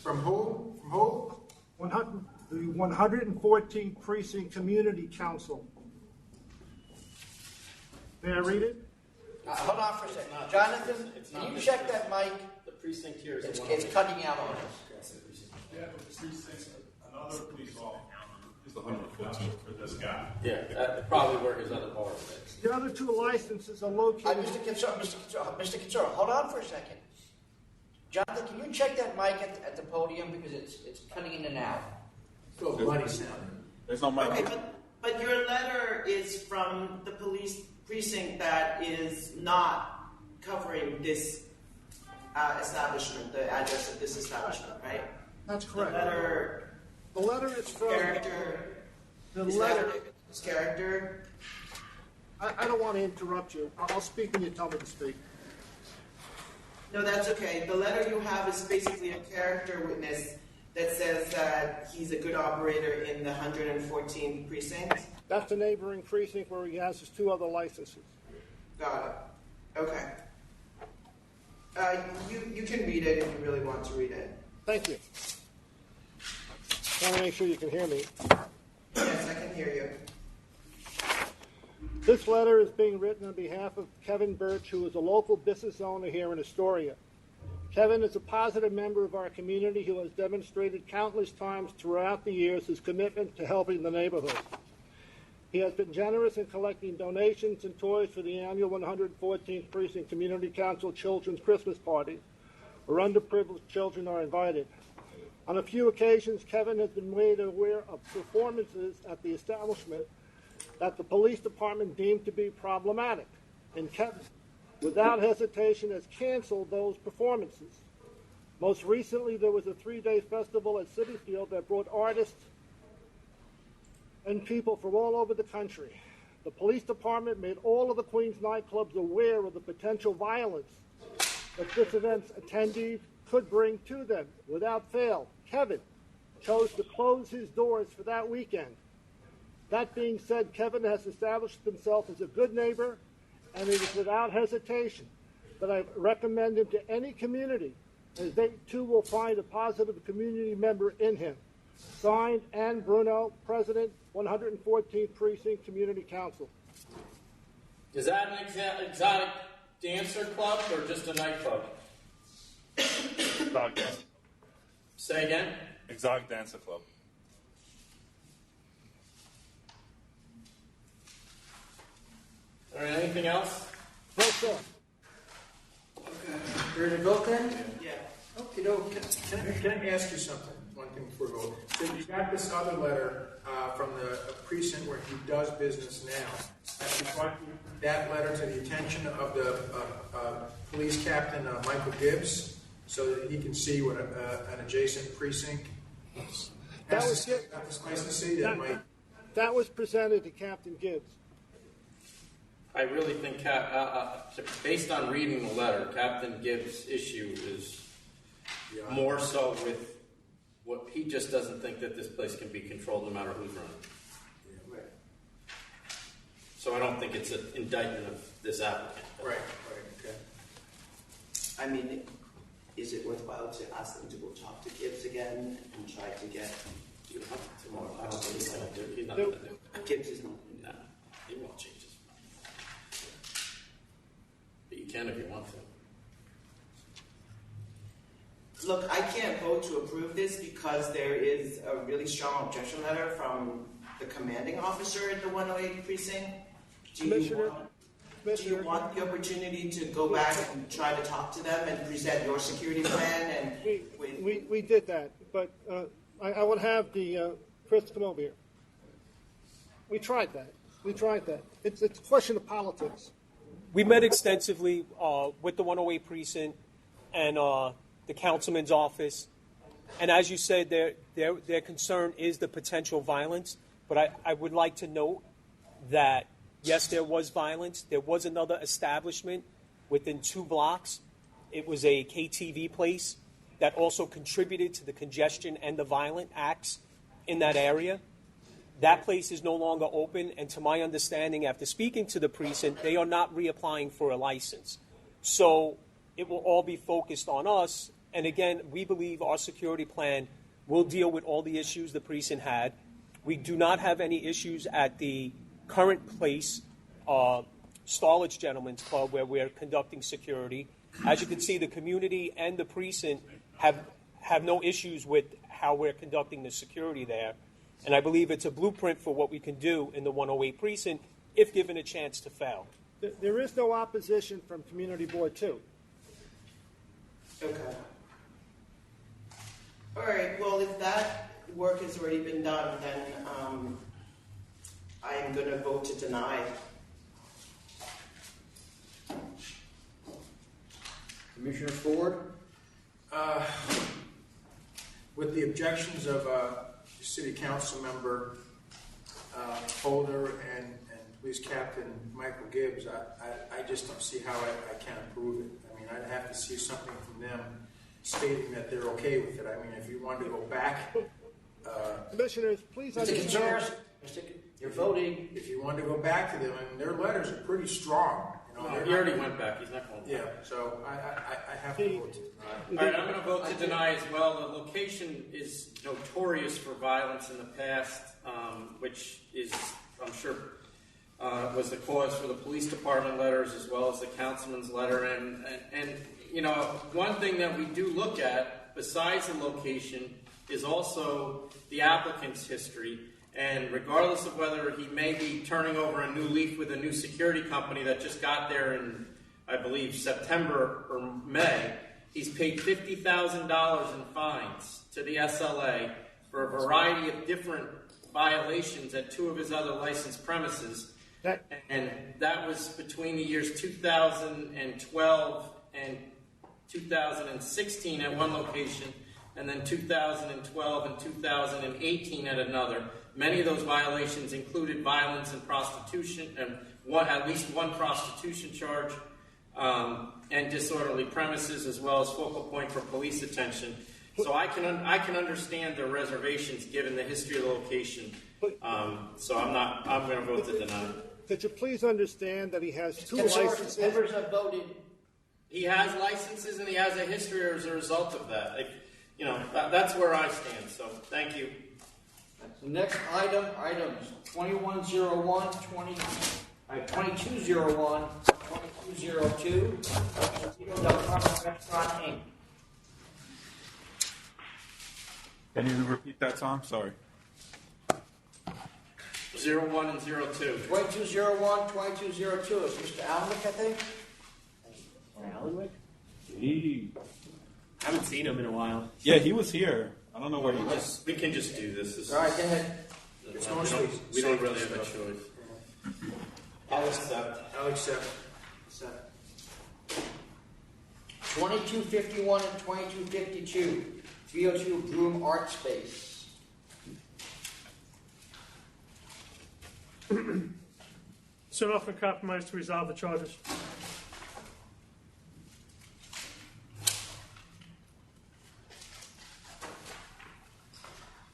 Speaker 5: From who? From who?
Speaker 13: The 114th Precinct Community Council. May I read it?
Speaker 1: Hold on for a second. Jonathan, can you check that mic?
Speaker 2: The precinct here is
Speaker 1: It's cutting out on us.
Speaker 4: Yeah, but the precinct, another police officer is the 114th for this guy.
Speaker 2: Yeah, that's probably where his other bar is.
Speaker 13: The other two licenses are located...
Speaker 1: Mr. Katsouris, hold on for a second. Jonathan, can you check that mic at the podium because it's cutting in and out?
Speaker 5: So bloody sound.
Speaker 10: There's no mic.
Speaker 6: Okay, but your letter is from the police precinct that is not covering this establishment, the address of this establishment, right?
Speaker 13: That's correct.
Speaker 6: The
Speaker 13: letter is from...
Speaker 6: Character.
Speaker 13: The
Speaker 6: is
Speaker 13: letter...
Speaker 6: His character.
Speaker 13: I don't want to interrupt you. I'll speak when you tell me to speak.
Speaker 6: No, that's okay. The letter you have is basically a character witness that says that he's a good operator in the 114th precinct.
Speaker 13: That's the neighboring precinct where he has his two other licenses.
Speaker 6: Got it. Okay. You can read it if you really want to read it.
Speaker 13: Thank you. I want to make sure you can hear me.
Speaker 6: Yes, I can hear you.
Speaker 13: This letter is being written on behalf of Kevin Birch, who is a local business owner here in Astoria. Kevin is a positive member of our community who has demonstrated countless times throughout the years his commitment to helping the neighborhood. He has been generous in collecting donations and toys for the annual 114th Precinct Community Council Children's Christmas Party, where underprivileged children are invited. On a few occasions, Kevin has been made aware of performances at the establishment that the police department deemed to be problematic, and Kevin, without hesitation, has canceled those performances. Most recently, there was a 3-day festival at Citi Field that brought artists and people from all over the country. The police department made all of the Queens nightclubs aware of the potential violence that this event's attendees could bring to them. Without fail, Kevin chose to close his doors for that weekend. That being said, Kevin has established himself as a good neighbor, and it is without hesitation that I recommend him to any community, as they too will find a positive community member in him. Signed, Ann Bruno, President, 114th Precinct Community Council.
Speaker 2: Is that an exotic dancer club or just a nightclub?
Speaker 16: Exotic Dance.
Speaker 2: Say again?
Speaker 16: Exotic Dancer Club.
Speaker 2: All right, anything else?
Speaker 13: No, sir.
Speaker 1: Ready to vote then?
Speaker 6: Yeah.
Speaker 1: Okay, no,
Speaker 5: Can I ask you something? One thing before we vote. So you got this other letter from the precinct where he does business now. Have you brought that letter to the attention of the police captain, Michael Gibbs, so that he can see what an adjacent precinct
Speaker 13: That
Speaker 5: has
Speaker 13: was
Speaker 5: nice to see that might.
Speaker 13: That was presented to Captain Gibbs.
Speaker 2: I really think, based on reading the letter, Captain Gibbs' issue is more so with what he just doesn't think that this place can be controlled no matter who's running.
Speaker 6: Right.
Speaker 2: So I don't think it's an indictment of this applicant.
Speaker 5: Right, okay.
Speaker 6: I mean, is it worthwhile to ask them to go talk to Gibbs again and try to get tomorrow? I don't think he's going to do it.
Speaker 2: He's not going to do it.
Speaker 6: Gibbs is not.
Speaker 2: No, he won't change his mind. But you can if you want to.
Speaker 6: Look, I can't vote to approve this because there is a really strong objection letter from the commanding officer at the 108 precinct. Do you want the opportunity to go back and try to talk to them and present your security plan? And
Speaker 13: We did that, but I would have the Chris come over here. We tried that. It's a question of politics.
Speaker 14: We met extensively with the 108 precinct and the councilman's office, and as you said, their concern is the potential violence. But I would like to note that yes, there was violence. There was another establishment within 2 blocks. It was a KTV place that also contributed to the congestion and the violent acts in that area. That place is no longer open, and to my understanding, after speaking to the precinct, they are not reapplying for a license. So it will all be focused on us. And again, we believe our security plan will deal with all the issues the precinct had. We do not have any issues at the current place, Starlets Gentlemen's Club, where we're conducting security. As you can see, the community and the precinct have no issues with how we're conducting the security there. And I believe it's a blueprint for what we can do in the 108 precinct if given a chance to fail.
Speaker 13: There is no opposition from Community Board 2.
Speaker 6: Okay. All right. Well, if that work has already been done, then I am going to vote to deny.
Speaker 1: Commissioner Ford?
Speaker 5: With the objections of City Council Member Holder and Police Captain Michael Gibbs, I just don't see how I can approve it. I mean, I'd have to see something from them stating that they're okay with it. I mean, if you wanted to go back...
Speaker 13: Commissioners, please understand...
Speaker 1: You're voting.
Speaker 5: If you wanted to go back to them, I mean, their letters are pretty strong.
Speaker 2: He already went back. He's not going back.
Speaker 5: Yeah, so I have to vote to deny.
Speaker 2: All right, I'm going to vote to deny as well. The location is notorious for violence in the past, which is, I'm sure, was the cause for the police department letters as well as the councilman's letter. And you know, one thing that we do look at, besides the location, is also the applicant's history. And regardless of whether he may be turning over a new leaf with a new security company that just got there in, I believe, September or May, he's paid $50,000 in fines to the SLA for a variety of different violations at 2 of his other licensed premises. And that was between the years 2012 and 2016 at one location, and then 2012 and 2018 at another. Many of those violations included violence and prostitution, and at least one prostitution charge, and disorderly premises, as well as focal point for police attention. So I can understand the reservations given the history of the location. So I'm going to vote to deny.
Speaker 13: Could you please understand that he has 2 licenses?
Speaker 1: Members have voted.
Speaker 2: He has licenses and he has a history as a result of that. That's where I stand. So thank you.
Speaker 1: The next items 2101, 2201, 2202, Del Carmen Restaurant, Inc.
Speaker 12: Can you repeat that, Tom? Sorry.
Speaker 2: 01 and 02.
Speaker 1: 2201, 2202 is Mr. Alwick, I think?
Speaker 15: Alwick? I haven't seen him in a while.
Speaker 12: Yeah, he was here. I don't know where he was.
Speaker 2: We can just do this.
Speaker 1: All right, go ahead.
Speaker 2: We don't really have a choice.
Speaker 5: I'll accept.
Speaker 1: 2251 and 2252, 302 Broom Art Space.
Speaker 16: Soon off and compromise to resolve the charges.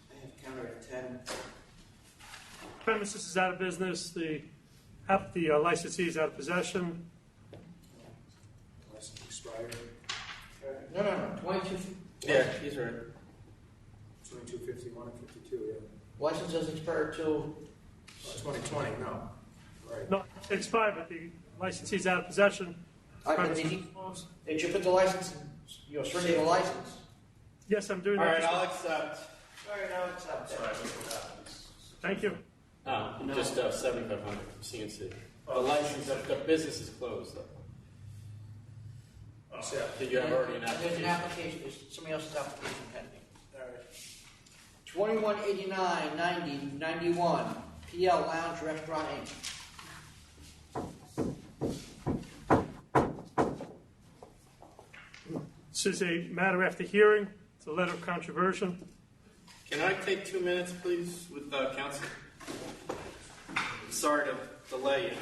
Speaker 6: I have counter at 10.
Speaker 16: Premises is out of business. The licensee is out of possession.
Speaker 5: License expired.
Speaker 1: No, 22.
Speaker 2: Yeah, he's right.
Speaker 5: 2251 and 52, yeah.
Speaker 1: License doesn't expire till
Speaker 5: 2020, no. Right.
Speaker 16: No, it expired, but the licensee is out of possession.
Speaker 1: Did you put the license, surrender the license?
Speaker 16: Yes, I'm doing
Speaker 2: All
Speaker 16: that.
Speaker 2: right, I'll accept.
Speaker 1: All right, I'll accept that.
Speaker 16: Thank you.
Speaker 2: Just 7,500 from CNC. The license, the business is closed, though. Did you have already an
Speaker 1: There's
Speaker 2: application?
Speaker 1: an application, there's somebody else's application pending. All right. 2189, 90, 91, PL Lounge Restaurant Inc.
Speaker 16: This is a matter after hearing. It's a letter of controversy.
Speaker 2: Can I take 2 minutes, please, with council? Sorry to delay you.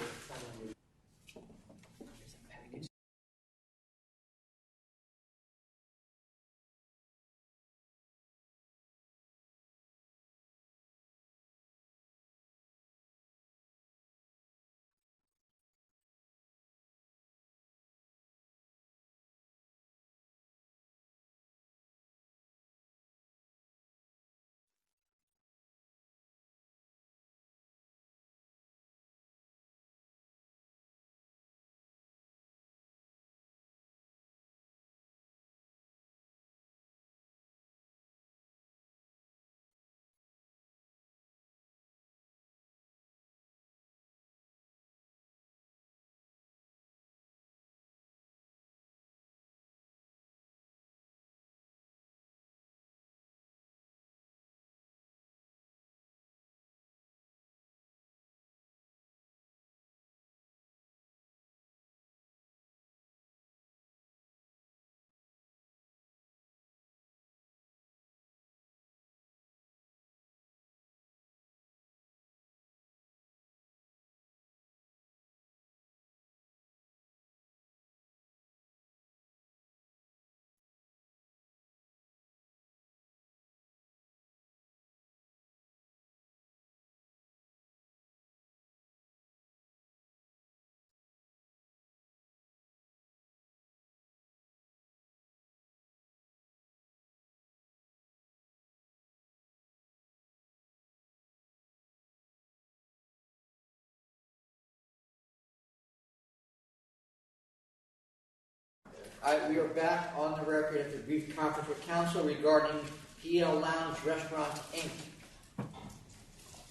Speaker 1: We are back on the record after a brief conference with council regarding PL Lounge Restaurant Inc.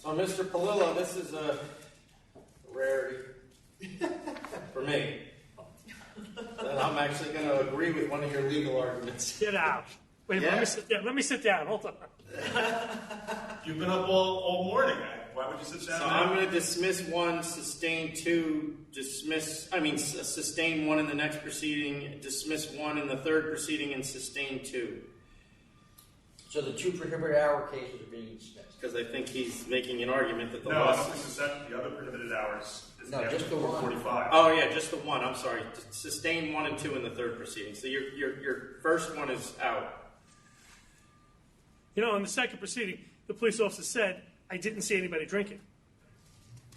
Speaker 2: So, Mr. Palillo, this is a rarity for me. And I'm actually going to agree with one of your legal arguments.
Speaker 16: Get out. Wait,
Speaker 2: Yeah.
Speaker 16: let me sit down. Hold on.
Speaker 4: You've been up all morning. Why would you sit down?
Speaker 2: So I'm going to dismiss one, sustain two, sustain one in the next proceeding, dismiss one in the third proceeding, and sustain two.
Speaker 1: So the two prohibited hour cases are being dismissed.
Speaker 2: Because I think he's making an argument that the
Speaker 4: No,
Speaker 2: law.
Speaker 4: I don't think so. The other prohibited hours is
Speaker 1: No, just the one.
Speaker 4: 45.
Speaker 2: Oh yeah, just the one. I'm sorry. Sustain 1 and 2 in the third proceeding. So your first one is out.
Speaker 16: In the second proceeding, the police officer said, I didn't see anybody drinking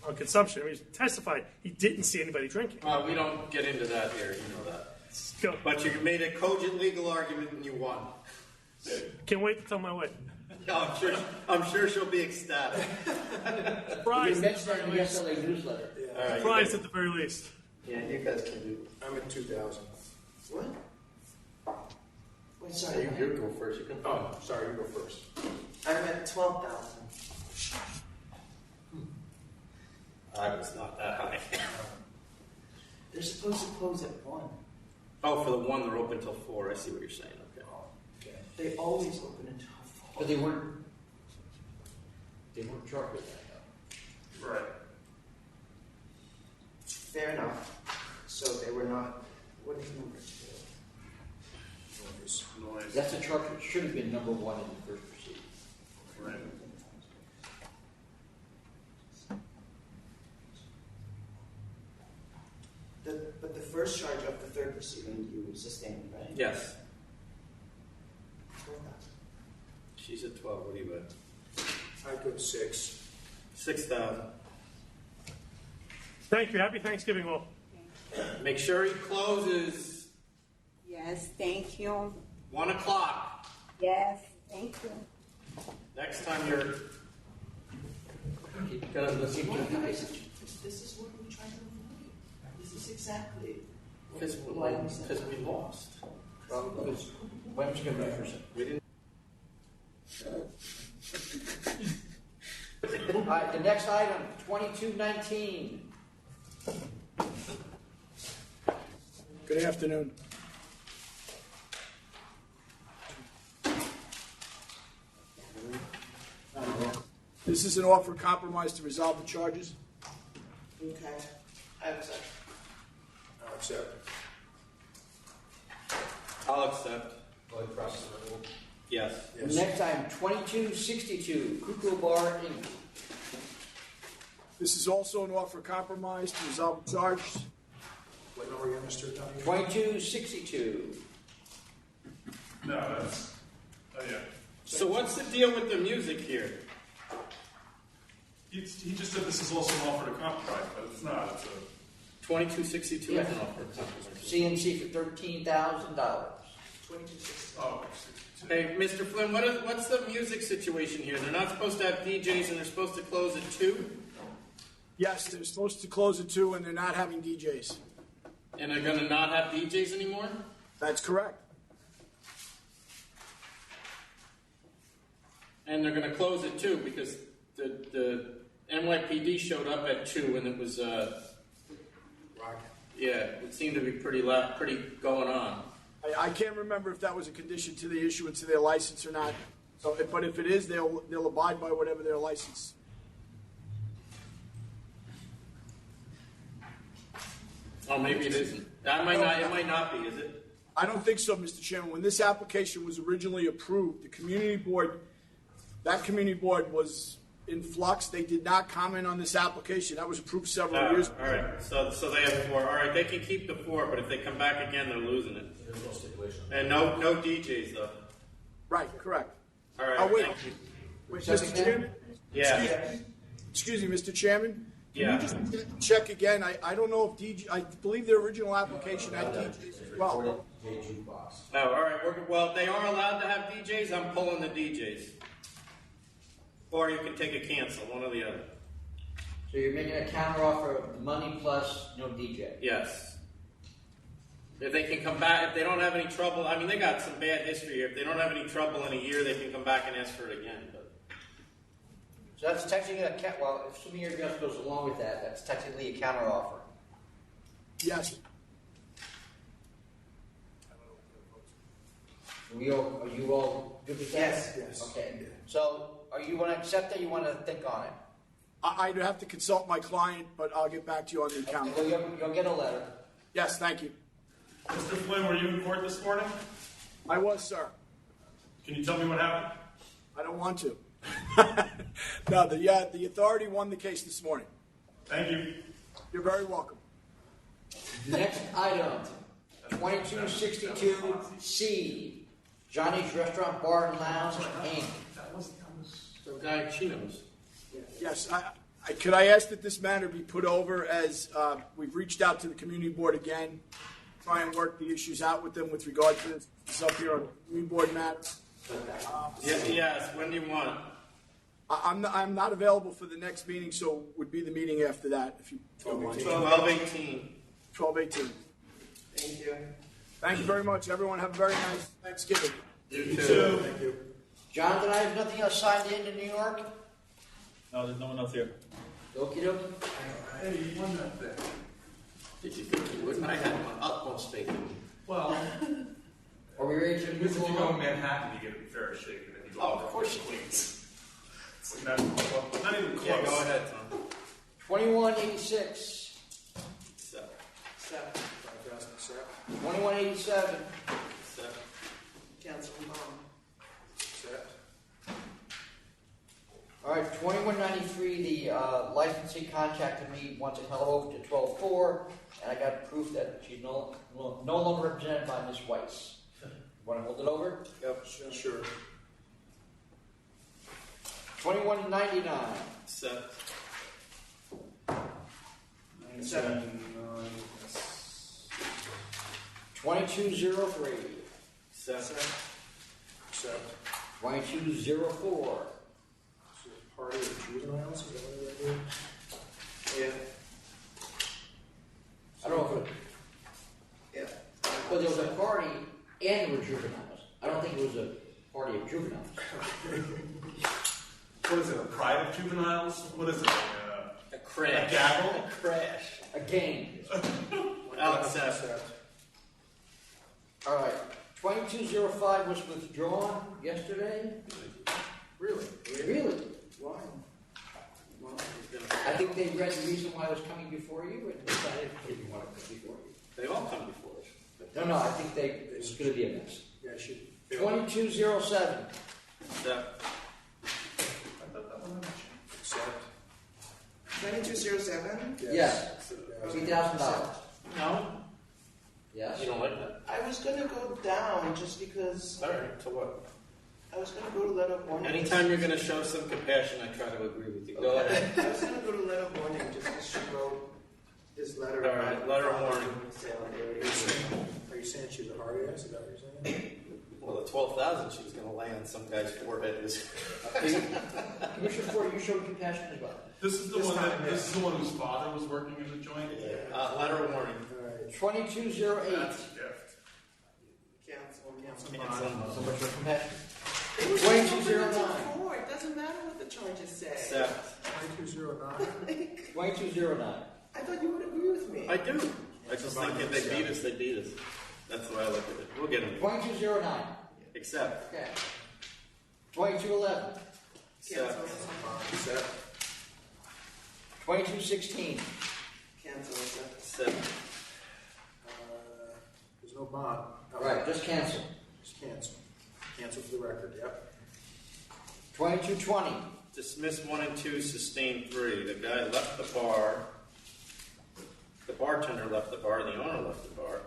Speaker 16: on consumption. I mean, he testified he didn't see anybody drinking.
Speaker 2: We don't get into that here. You know that.
Speaker 16: Go.
Speaker 2: But you made a cogent legal argument and you won.
Speaker 16: Can't wait to tell my wife.
Speaker 2: No, I'm sure she'll be ecstatic.
Speaker 16: Surprised.
Speaker 1: Mentioned that in the SLA newsletter.
Speaker 2: All right,
Speaker 16: Surprised at the very least.
Speaker 2: Yeah, you guys can do.
Speaker 5: I'm at 2,000.
Speaker 6: What? Wait, sorry.
Speaker 2: You go first. You can.
Speaker 5: Oh, sorry, you go first.
Speaker 6: I'm at 12,000.
Speaker 2: I was not that high.
Speaker 6: They're supposed to close at 1.
Speaker 2: Oh, for the one they're open till 4. I see what you're saying. Okay.
Speaker 6: They always open until 4.
Speaker 1: But they weren't charged with that, though.
Speaker 5: Right.
Speaker 6: Fair enough. So they were not. What is number 2?
Speaker 5: Noise.
Speaker 1: That's a charge that should have been number 1 in the first proceeding.
Speaker 5: Right.
Speaker 6: But the first charge of the third proceeding you sustained, right?
Speaker 2: Yes.
Speaker 6: 12,000.
Speaker 2: She's at 12. What are you at?
Speaker 5: I go 6.
Speaker 2: 6,000.
Speaker 16: Thank you. Happy Thanksgiving, all.
Speaker 2: Make sure he closes
Speaker 19: Yes, thank you.
Speaker 2: 1 o'clock.
Speaker 19: Yes, thank you.
Speaker 2: Next time you're gonna listen to
Speaker 6: This is what we're trying to avoid. This is exactly.
Speaker 2: because we lost.
Speaker 1: Well, because when's going to be for some?
Speaker 2: We didn't.
Speaker 1: All right, the next item, 2219.
Speaker 20: Good afternoon. This is an offer of compromise to resolve the charges.
Speaker 6: Okay. I accept.
Speaker 5: I'll accept.
Speaker 2: I'll accept. Yes.
Speaker 1: Next item, 2262, Kuko Bar Inc.
Speaker 20: This is also an offer of compromise to resolve the charges.
Speaker 5: What number again, Mr. Attorney?
Speaker 1: 2262.
Speaker 4: No, that's, oh yeah.
Speaker 2: So what's the deal with the music here?
Speaker 4: He just said this is also an offer to compromise, but it's not. It's a
Speaker 2: 2262
Speaker 1: Yeah.
Speaker 2: is an offer.
Speaker 1: CNC for $13,000.
Speaker 6: 2260.
Speaker 4: Oh,
Speaker 2: Hey, Mr. Flynn, what's the music situation here? They're not supposed to have DJs and they're supposed to close at 2?
Speaker 20: Yes, they're supposed to close at 2 and they're not having DJs.
Speaker 2: And they're going to not have DJs anymore?
Speaker 20: That's correct.
Speaker 2: And they're going to close at 2 because the NYPD showed up at 2 and it was, yeah, it seemed to be pretty going on.
Speaker 20: I can't remember if that was a condition to the issuance of their license or not. So, but if it is, they'll abide by whatever their license.
Speaker 2: Oh, maybe it isn't. It might not be, is it?
Speaker 20: I don't think so, Mr. Chairman. When this application was originally approved, the community board was in flux. They did not comment on this application. That was approved several years ago.
Speaker 2: All right, so they have 4. All right, they can keep the 4, but if they come back again, they're losing it.
Speaker 17: There's no stipulation.
Speaker 2: And no DJs though.
Speaker 20: Right, correct.
Speaker 2: All right,
Speaker 20: Oh, wait.
Speaker 2: thank you.
Speaker 20: Wait, Mr. Chairman?
Speaker 2: Yeah.
Speaker 20: Excuse me, Mr. Chairman? Can
Speaker 2: Yeah.
Speaker 20: you just check again? I don't know if DJ, I believe their original application had DJs as well.
Speaker 2: Oh, all right. Well, they are allowed to have DJs. I'm pulling the DJs. Or you can take a cancel, one or the other.
Speaker 1: So you're making a counteroffer of money plus no DJ.
Speaker 2: Yes. If they can come back, if they don't have any trouble, I mean, they got some bad history here. If they don't have any trouble in a year, they can come back and ask for it again. But
Speaker 1: So that's technically well, if some of your guest goes along with that, that's technically a counteroffer.
Speaker 20: Yes.
Speaker 1: Are you all good with that?
Speaker 6: Yes.
Speaker 5: Yes.
Speaker 1: Okay. So are you want to accept it? You want to think on it?
Speaker 20: I'd have to consult my client, but I'll get back to you on the account.
Speaker 1: Well, you'll get a letter.
Speaker 20: Yes, thank you.
Speaker 4: Mr. Flynn, were you in court this morning?
Speaker 20: I was, sir.
Speaker 4: Can you tell me what happened?
Speaker 20: I don't want to. No, the authority won the case this morning.
Speaker 4: Thank you.
Speaker 20: You're very welcome.
Speaker 1: Next item, 2262C, Johnny's Restaurant Bar and Lounge, Inc.
Speaker 2: the guy Chino's.
Speaker 20: Yes, could I ask that this matter be put over as we've reached out to the community board again, try and work the issues out with them with regard to this up here on the community board matter.
Speaker 2: Yes. When do you want it?
Speaker 20: I'm not available for the next meeting, so would be the meeting after that. If you
Speaker 2: 12/18.
Speaker 20: 12/18.
Speaker 6: Thank you.
Speaker 20: Thank you very much, everyone. Have a very nice Thanksgiving.
Speaker 1: You
Speaker 20: too. Thank you.
Speaker 1: Jonathan, I have nothing else signed in New York.
Speaker 12: No, there's no one else here.
Speaker 1: Okie dokie.
Speaker 4: Hey, you won that thing.
Speaker 2: Did you think you would? I had my utmost faith in you.
Speaker 4: Well,
Speaker 1: Are we ready to
Speaker 4: because
Speaker 1: move
Speaker 4: if you go
Speaker 1: along?
Speaker 4: in Manhattan, you get a fair shake, and then you go.
Speaker 2: Oh, of course you please.
Speaker 4: It's not even close.
Speaker 2: Yeah, go ahead, Tom.
Speaker 1: 2186.
Speaker 2: Seven.
Speaker 1: 2187.
Speaker 2: Seven.
Speaker 6: Councilman Bond.
Speaker 1: All right, 2193, the licensee contacted me, wants to hell over to 12-4, and I got proof that she's no longer represented by Ms. Weiss. Want to hold it over?
Speaker 5: Yep, sure.
Speaker 1: 2199.
Speaker 2: Seven.
Speaker 1: 2203.
Speaker 2: Seven.
Speaker 1: 2204.
Speaker 5: Party of juveniles, is that what they're doing?
Speaker 6: Yeah.
Speaker 1: I don't know if
Speaker 6: Yeah.
Speaker 1: but there was a party and there were juveniles. I don't think it was a party of juveniles.
Speaker 4: What is it, a pride of juveniles? What is it?
Speaker 2: A crash.
Speaker 4: A gaggle?
Speaker 2: A crash.
Speaker 1: A game.
Speaker 2: Alex Sapp.
Speaker 1: All right. 2205 was withdrawn yesterday.
Speaker 6: Really?
Speaker 1: Really?
Speaker 6: Why?
Speaker 1: I think they read the reason why I was coming before you and decided they didn't want to come before you.
Speaker 2: They all come before us.
Speaker 1: No, I think it's going to be a mess.
Speaker 5: Yeah, should.
Speaker 1: 2207.
Speaker 2: Seven.
Speaker 6: 2207?
Speaker 1: Yes. $3,000.
Speaker 2: No.
Speaker 1: Yes.
Speaker 2: You don't like that?
Speaker 6: I was gonna go down just because
Speaker 2: All right. To what?
Speaker 6: I was gonna go to letter of warning.
Speaker 2: Anytime you're going to show some compassion, I try to agree with you. Go ahead.
Speaker 6: I was gonna go to letter of warning just because she wrote this letter.
Speaker 2: All right, letter of warning.
Speaker 5: Are you saying she's a hard ass? Is that what you're saying?
Speaker 2: Well, the 12,000 she was going to lay on some guy's forehead is.
Speaker 1: Commissioner Ford, you showed compassion as well.
Speaker 4: This is the one whose father was working in the joint.
Speaker 2: Letter of warning.
Speaker 1: 2208.
Speaker 4: That's a gift.
Speaker 6: Cancel.
Speaker 1: So much for compassion.
Speaker 6: It was
Speaker 1: 2209.
Speaker 6: It doesn't matter what the charges say.
Speaker 2: Seven.
Speaker 5: 2209.
Speaker 1: 2209.
Speaker 6: I thought you would agree with me.
Speaker 2: I do. I just think if they beat us, they beat us. That's the way I look at it. We'll get them.
Speaker 1: 2209.
Speaker 2: Except.
Speaker 1: Okay. 2211.
Speaker 2: Seven.
Speaker 1: 2216.
Speaker 6: Cancel.
Speaker 2: Seven.
Speaker 5: There's no bond.
Speaker 1: Right, just cancel.
Speaker 5: Just cancel. Cancel for the record, yep.
Speaker 1: 2220.
Speaker 2: Dismiss 1 and 2, sustain 3. The guy left the bar. The bartender left the bar. The owner left the bar.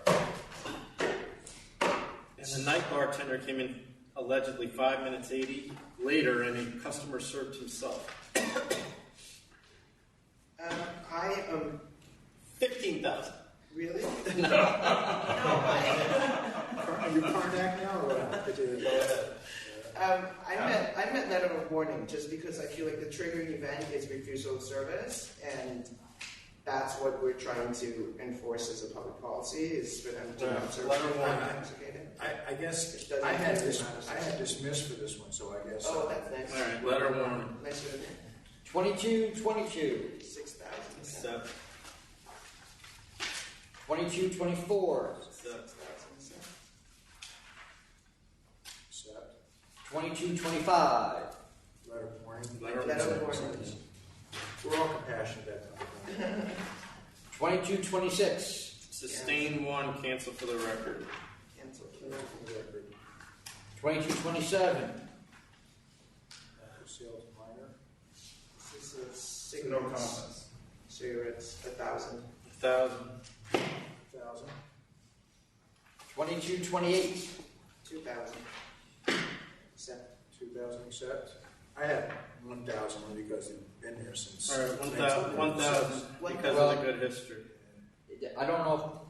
Speaker 2: And the night bartender came in allegedly 5 minutes 80 later, and a customer served himself.
Speaker 6: I am
Speaker 2: 15,000.
Speaker 6: really.
Speaker 5: Are you Karnak now or what?
Speaker 6: I meant letter of warning just because I feel like the triggering event is refusal of service, and that's what we're trying to enforce as a public policy is for them to not serve
Speaker 2: letter of warning.
Speaker 6: intoxicated.
Speaker 5: I guess I had dismissed for this one, so I guess.
Speaker 6: Oh, that's nice.
Speaker 2: All right, letter of warning.
Speaker 6: Nice of you.
Speaker 1: 2222.
Speaker 6: 6,000.
Speaker 2: Seven.
Speaker 1: 2224.
Speaker 2: Seven.
Speaker 1: 2225.
Speaker 5: Letter of warning.
Speaker 2: Letter of
Speaker 6: Letter of
Speaker 2: warning.
Speaker 6: warning.
Speaker 5: We're all compassionate that time.
Speaker 1: 2226.
Speaker 2: Sustain 1, cancel for the record.
Speaker 6: Cancel.
Speaker 5: For the record.
Speaker 1: 2227.
Speaker 5: Sale to minor.
Speaker 6: This is cigarettes.
Speaker 4: No comments.
Speaker 6: Cigarettes, 1,000.
Speaker 2: 1,000.
Speaker 5: 1,000.
Speaker 1: 2228.
Speaker 6: 2,000. Accept.
Speaker 5: 2,000 accept. I had 1,000 only because they've been here since.
Speaker 2: All right, 1,000 because
Speaker 1: Well,
Speaker 2: of the good history.
Speaker 1: I don't know.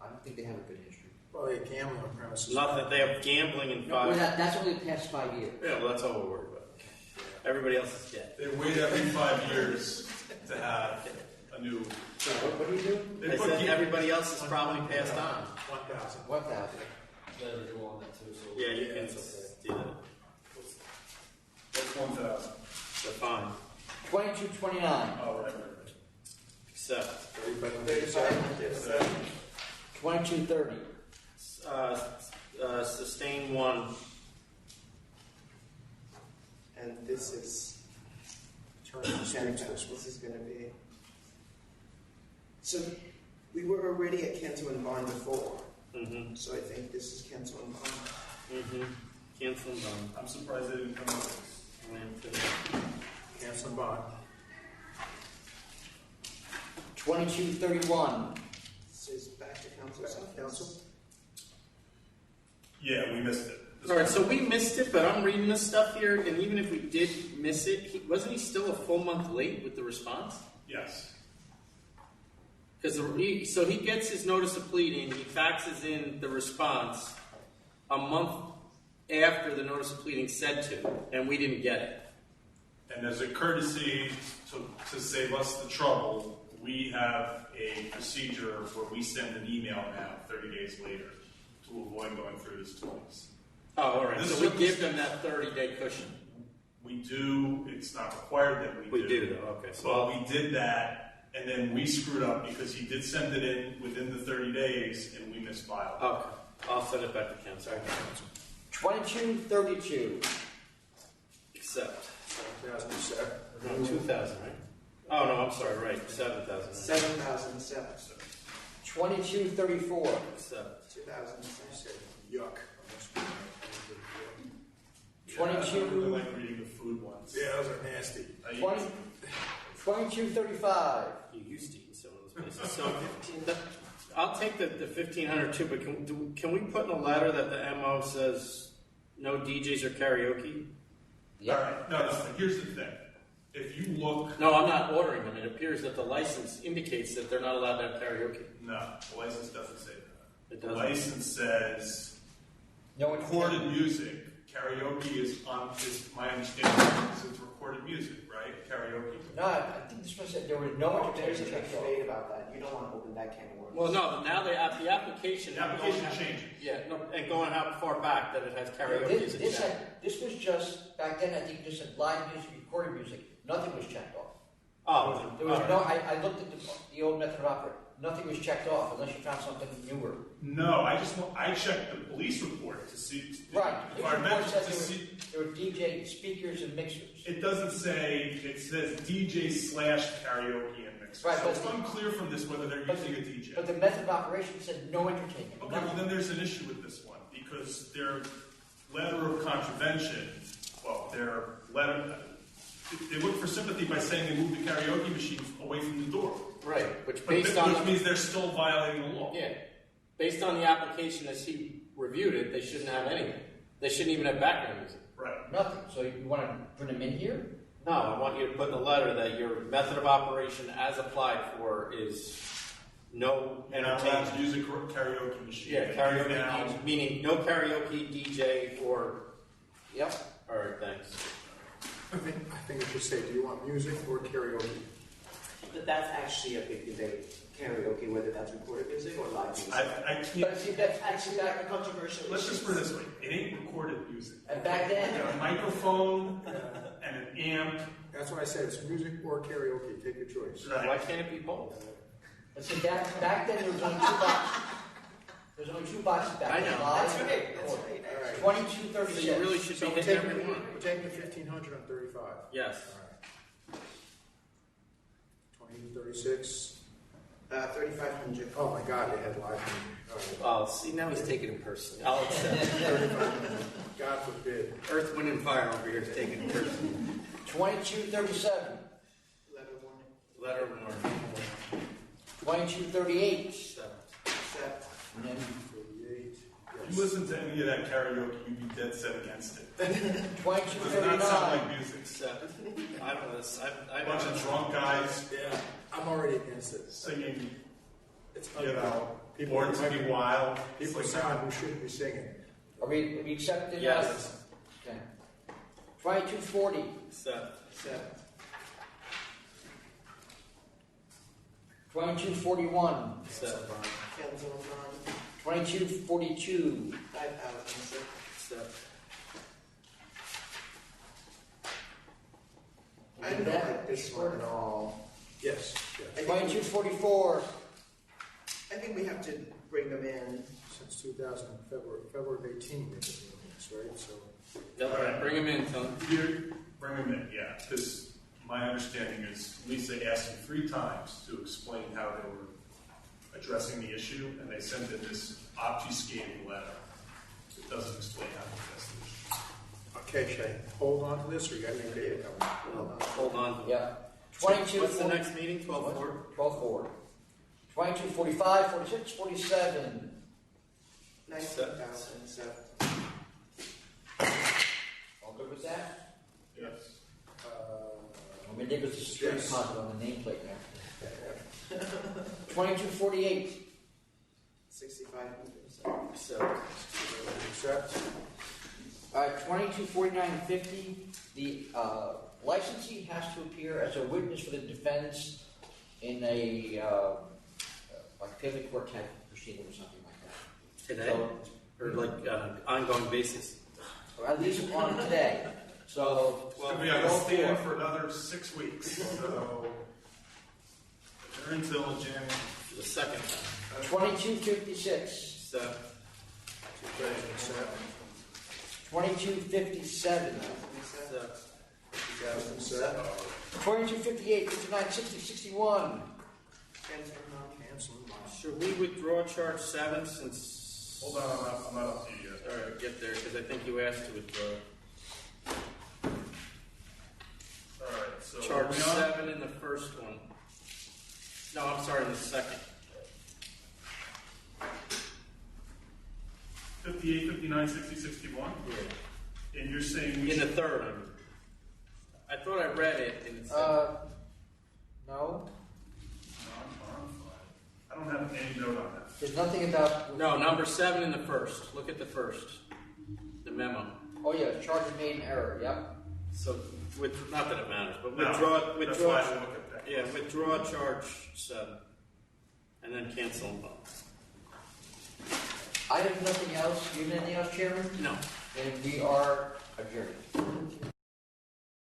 Speaker 1: I don't think they have a good history.
Speaker 5: Well, they have gambling on premises.
Speaker 2: Nothing. They have gambling in
Speaker 1: Well,
Speaker 2: 5.
Speaker 1: that's only the past 5 years.
Speaker 2: Yeah, well, that's all we're worried about. Everybody else is dead.
Speaker 4: They wait every 5 years to have a new.
Speaker 1: So what do you do?
Speaker 4: They
Speaker 2: I
Speaker 4: put
Speaker 2: said
Speaker 4: the-
Speaker 2: everybody else is probably passed on.
Speaker 5: 1,000.
Speaker 1: 1,000.
Speaker 2: Yeah, you can do that.
Speaker 4: That's 1,000.
Speaker 2: They're fine.
Speaker 1: 2229.
Speaker 4: Oh, right.
Speaker 2: Accept.
Speaker 1: 2230.
Speaker 2: Sustain one.
Speaker 6: And this is, this is going to be. So we were already at Cancel and Bond before.
Speaker 2: Mm-hmm.
Speaker 6: So I think this is Cancel and Bond.
Speaker 2: Mm-hmm. Cancel and bond.
Speaker 4: I'm surprised they didn't come up with
Speaker 5: Cancel and bond.
Speaker 1: 2231.
Speaker 6: This is back to Council's office.
Speaker 5: Council?
Speaker 4: Yeah, we missed it.
Speaker 2: All right, so we missed it, but I'm reading this stuff here, and even if we did miss it, wasn't he still a full month late with the response?
Speaker 4: Yes.
Speaker 2: Because so he gets his notice of pleading, he faxes in the response a month after the notice of pleading said to, and we didn't get it.
Speaker 4: And as a courtesy to save us the trouble, we have a procedure where we send an email now 30 days later to avoid going through this twice.
Speaker 2: Oh, all right.
Speaker 4: This
Speaker 2: So we
Speaker 4: is-
Speaker 2: give them that 30-day cushion.
Speaker 4: We do, it's not required that we do.
Speaker 2: We do, though. Okay. So
Speaker 4: Well, we did that, and then we screwed up because he did send it in within the 30 days, and we misfiled.
Speaker 2: Okay. I'll send it back to Ken. Sorry.
Speaker 1: 2232.
Speaker 2: Accept.
Speaker 5: 7,007.
Speaker 2: No, 2,000, right? Oh, no, I'm sorry, right. 7,000.
Speaker 6: 7,007.
Speaker 1: 2234.
Speaker 2: Accept.
Speaker 6: 2007.
Speaker 5: Yuck.
Speaker 1: 22.
Speaker 4: I really like reading the food ones.
Speaker 5: Yeah, those are nasty.
Speaker 1: 2235.
Speaker 2: You used to eat some of those places. So I'll take the 1,500 too, but can we put in a letter that the MO says no DJs or karaoke?
Speaker 4: All right. No, listen, here's the thing. If you look...
Speaker 2: No, I'm not ordering them. It appears that the license indicates that they're not allowed to have karaoke.
Speaker 4: No, the license doesn't say that.
Speaker 2: It
Speaker 4: The
Speaker 2: doesn't.
Speaker 4: license says
Speaker 1: No
Speaker 4: recorded music. Karaoke is my understanding, is it's recorded music, right? Karaoke.
Speaker 1: No, I think this one said there was no
Speaker 6: There's a
Speaker 1: entertainment.
Speaker 6: big debate about that. You don't want to open that can of worms.
Speaker 2: Well, no, now the application...
Speaker 4: The application changes.
Speaker 2: Yeah, no, and going how far back that it has karaoke as a check.
Speaker 1: This was just, back then, I think this said live music, recorded music. Nothing was checked off.
Speaker 2: Oh,
Speaker 1: There was no, I looked at the old method of operation. Nothing was checked off unless you found something newer.
Speaker 4: No, I checked the police report to see...
Speaker 1: Right.
Speaker 4: If I remember
Speaker 1: Said
Speaker 4: to see...
Speaker 1: there were DJ speakers and mixers.
Speaker 4: It doesn't say, it says DJ / karaoke and mixer.
Speaker 1: Right,
Speaker 4: So
Speaker 1: but
Speaker 4: it's unclear from this whether they're using a DJ.
Speaker 1: But the method of operation said no entertainment.
Speaker 4: Okay, well then there's an issue with this one, because their letter of contravention, well, their letter, they look for sympathy by saying they moved the karaoke machine away from the door.
Speaker 2: Right, which
Speaker 4: Which
Speaker 2: based on...
Speaker 4: means they're still violating the law.
Speaker 2: Yeah. Based on the application as he reviewed it, they shouldn't have anything. They shouldn't even have background music.
Speaker 4: Right.
Speaker 1: Nothing. So you want to bring them in here?
Speaker 2: No, I want you to put in a letter that your method of operation as applied for is no
Speaker 4: You're not allowed
Speaker 2: entertainment.
Speaker 4: to use a karaoke machine.
Speaker 2: Yeah, karaoke
Speaker 4: Now,
Speaker 2: meaning no karaoke, DJ, or...
Speaker 1: Yep.
Speaker 2: All right, thanks.
Speaker 5: I think it should say, do you want music or karaoke?
Speaker 6: But that's actually a big debate. Karaoke, whether that's recorded music or live music.
Speaker 4: I can't...
Speaker 1: But see, that's actually
Speaker 6: That's a controversial
Speaker 4: Let's
Speaker 6: issue.
Speaker 4: just put it this way, it ain't recorded music.
Speaker 1: And back then-
Speaker 4: You got a microphone and an amp.
Speaker 5: That's why I said it's music or karaoke. Take your choice.
Speaker 2: Why can't it be both?
Speaker 1: But see, back then there was only 2 boxes. There's only 2 boxes back
Speaker 2: I
Speaker 1: then.
Speaker 2: know.
Speaker 1: Live
Speaker 6: That's
Speaker 1: and
Speaker 6: right. That's
Speaker 1: recorded.
Speaker 6: right.
Speaker 1: All right. 2236.
Speaker 2: So you really should
Speaker 5: So
Speaker 2: be
Speaker 5: we're
Speaker 2: hitting
Speaker 5: taking,
Speaker 2: every one.
Speaker 5: we're taking 1,500 on 35.
Speaker 2: Yes.
Speaker 5: 2236.
Speaker 6: 3,500.
Speaker 5: Oh my God, they had live music.
Speaker 2: Oh, see, now he's taking it personally. I'll accept.
Speaker 5: 3,500. God forbid.
Speaker 2: Earth, Wind, and Fire over here is taking it personally.
Speaker 1: 2237.
Speaker 6: Letter warning.
Speaker 2: Letter of warning.
Speaker 1: 2238.
Speaker 6: Accept.
Speaker 1: And then
Speaker 5: 38.
Speaker 4: If you listen to any of that karaoke, you'd be dead set against it. Does not
Speaker 1: 2239.
Speaker 4: sound like music.
Speaker 2: I don't know.
Speaker 4: A bunch of drunk guys
Speaker 5: Yeah, I'm already against it.
Speaker 4: singing,
Speaker 5: It's
Speaker 4: you know, Born to be Wild.
Speaker 5: People
Speaker 4: It's like-
Speaker 5: sound who shouldn't be singing.
Speaker 1: Are we accepted?
Speaker 2: Yes.
Speaker 1: Okay. 2240.
Speaker 2: Accept.
Speaker 6: Accept.
Speaker 1: 2241.
Speaker 6: Cancel bond.
Speaker 1: 2242.
Speaker 6: 5,000. I don't like this one at all.
Speaker 5: Yes.
Speaker 6: I think
Speaker 1: 2244.
Speaker 6: I think we have to bring them in.
Speaker 5: Since 2000, February of 18, we've been doing this, right? So,
Speaker 2: All right, bring him in, Tony.
Speaker 4: Bring them in, yeah, because my understanding is Lisa asked me 3 times to explain how they were addressing the issue, and they sent in this obfuscating letter that doesn't explain how to address the issue.
Speaker 5: okay, Shay, hold on to this, or you got any data coming?
Speaker 2: Hold on.
Speaker 1: Yeah.
Speaker 2: What's the next meeting? 12-4?
Speaker 1: 12-4. 2245, 46, 47.
Speaker 6: 19,000.
Speaker 1: All good with that?
Speaker 4: Yes.
Speaker 1: I mean, there was a straight deposit on the nameplate now. 2248.
Speaker 6: 6,500.
Speaker 2: So,
Speaker 5: Accept.
Speaker 1: All right, 2249.50. The licensee has to appear as a witness for the defense in a like family court type proceeding or something like that.
Speaker 2: today? Or like ongoing basis?
Speaker 1: Or at least on today. So,
Speaker 4: Well, we have to stay for another 6 weeks, so they're until January.
Speaker 2: The second time.
Speaker 1: 2256.
Speaker 2: So,
Speaker 1: 2257. 2258, 59, 60, 61.
Speaker 5: Cancel.
Speaker 2: should we withdraw charge 7 since?
Speaker 4: Hold on, I'm not up to you yet.
Speaker 2: All right, get there because I think you asked to withdraw.
Speaker 4: All right, so
Speaker 2: Charge
Speaker 4: are we on?
Speaker 2: 7 in the first one. No, I'm sorry, in the second.
Speaker 4: 58, 59, 60, 61?
Speaker 2: Yeah.
Speaker 4: And you're saying we
Speaker 2: In the
Speaker 4: should...
Speaker 2: third. I thought I read it and it said.
Speaker 1: No.
Speaker 4: I don't have any note on that.
Speaker 1: There's nothing about.
Speaker 2: No, number 7 in the first. Look at the first. The memo.
Speaker 1: Oh, yeah, charge is made in error, yep.
Speaker 2: So, not that it matters, but
Speaker 4: No,
Speaker 2: withdraw.
Speaker 4: that's why I look at that.
Speaker 2: Yeah, withdraw charge 7, and then cancel them both.
Speaker 1: I have nothing else. Do you have anything else, Chairman?
Speaker 2: No.
Speaker 1: Then we are adjourned.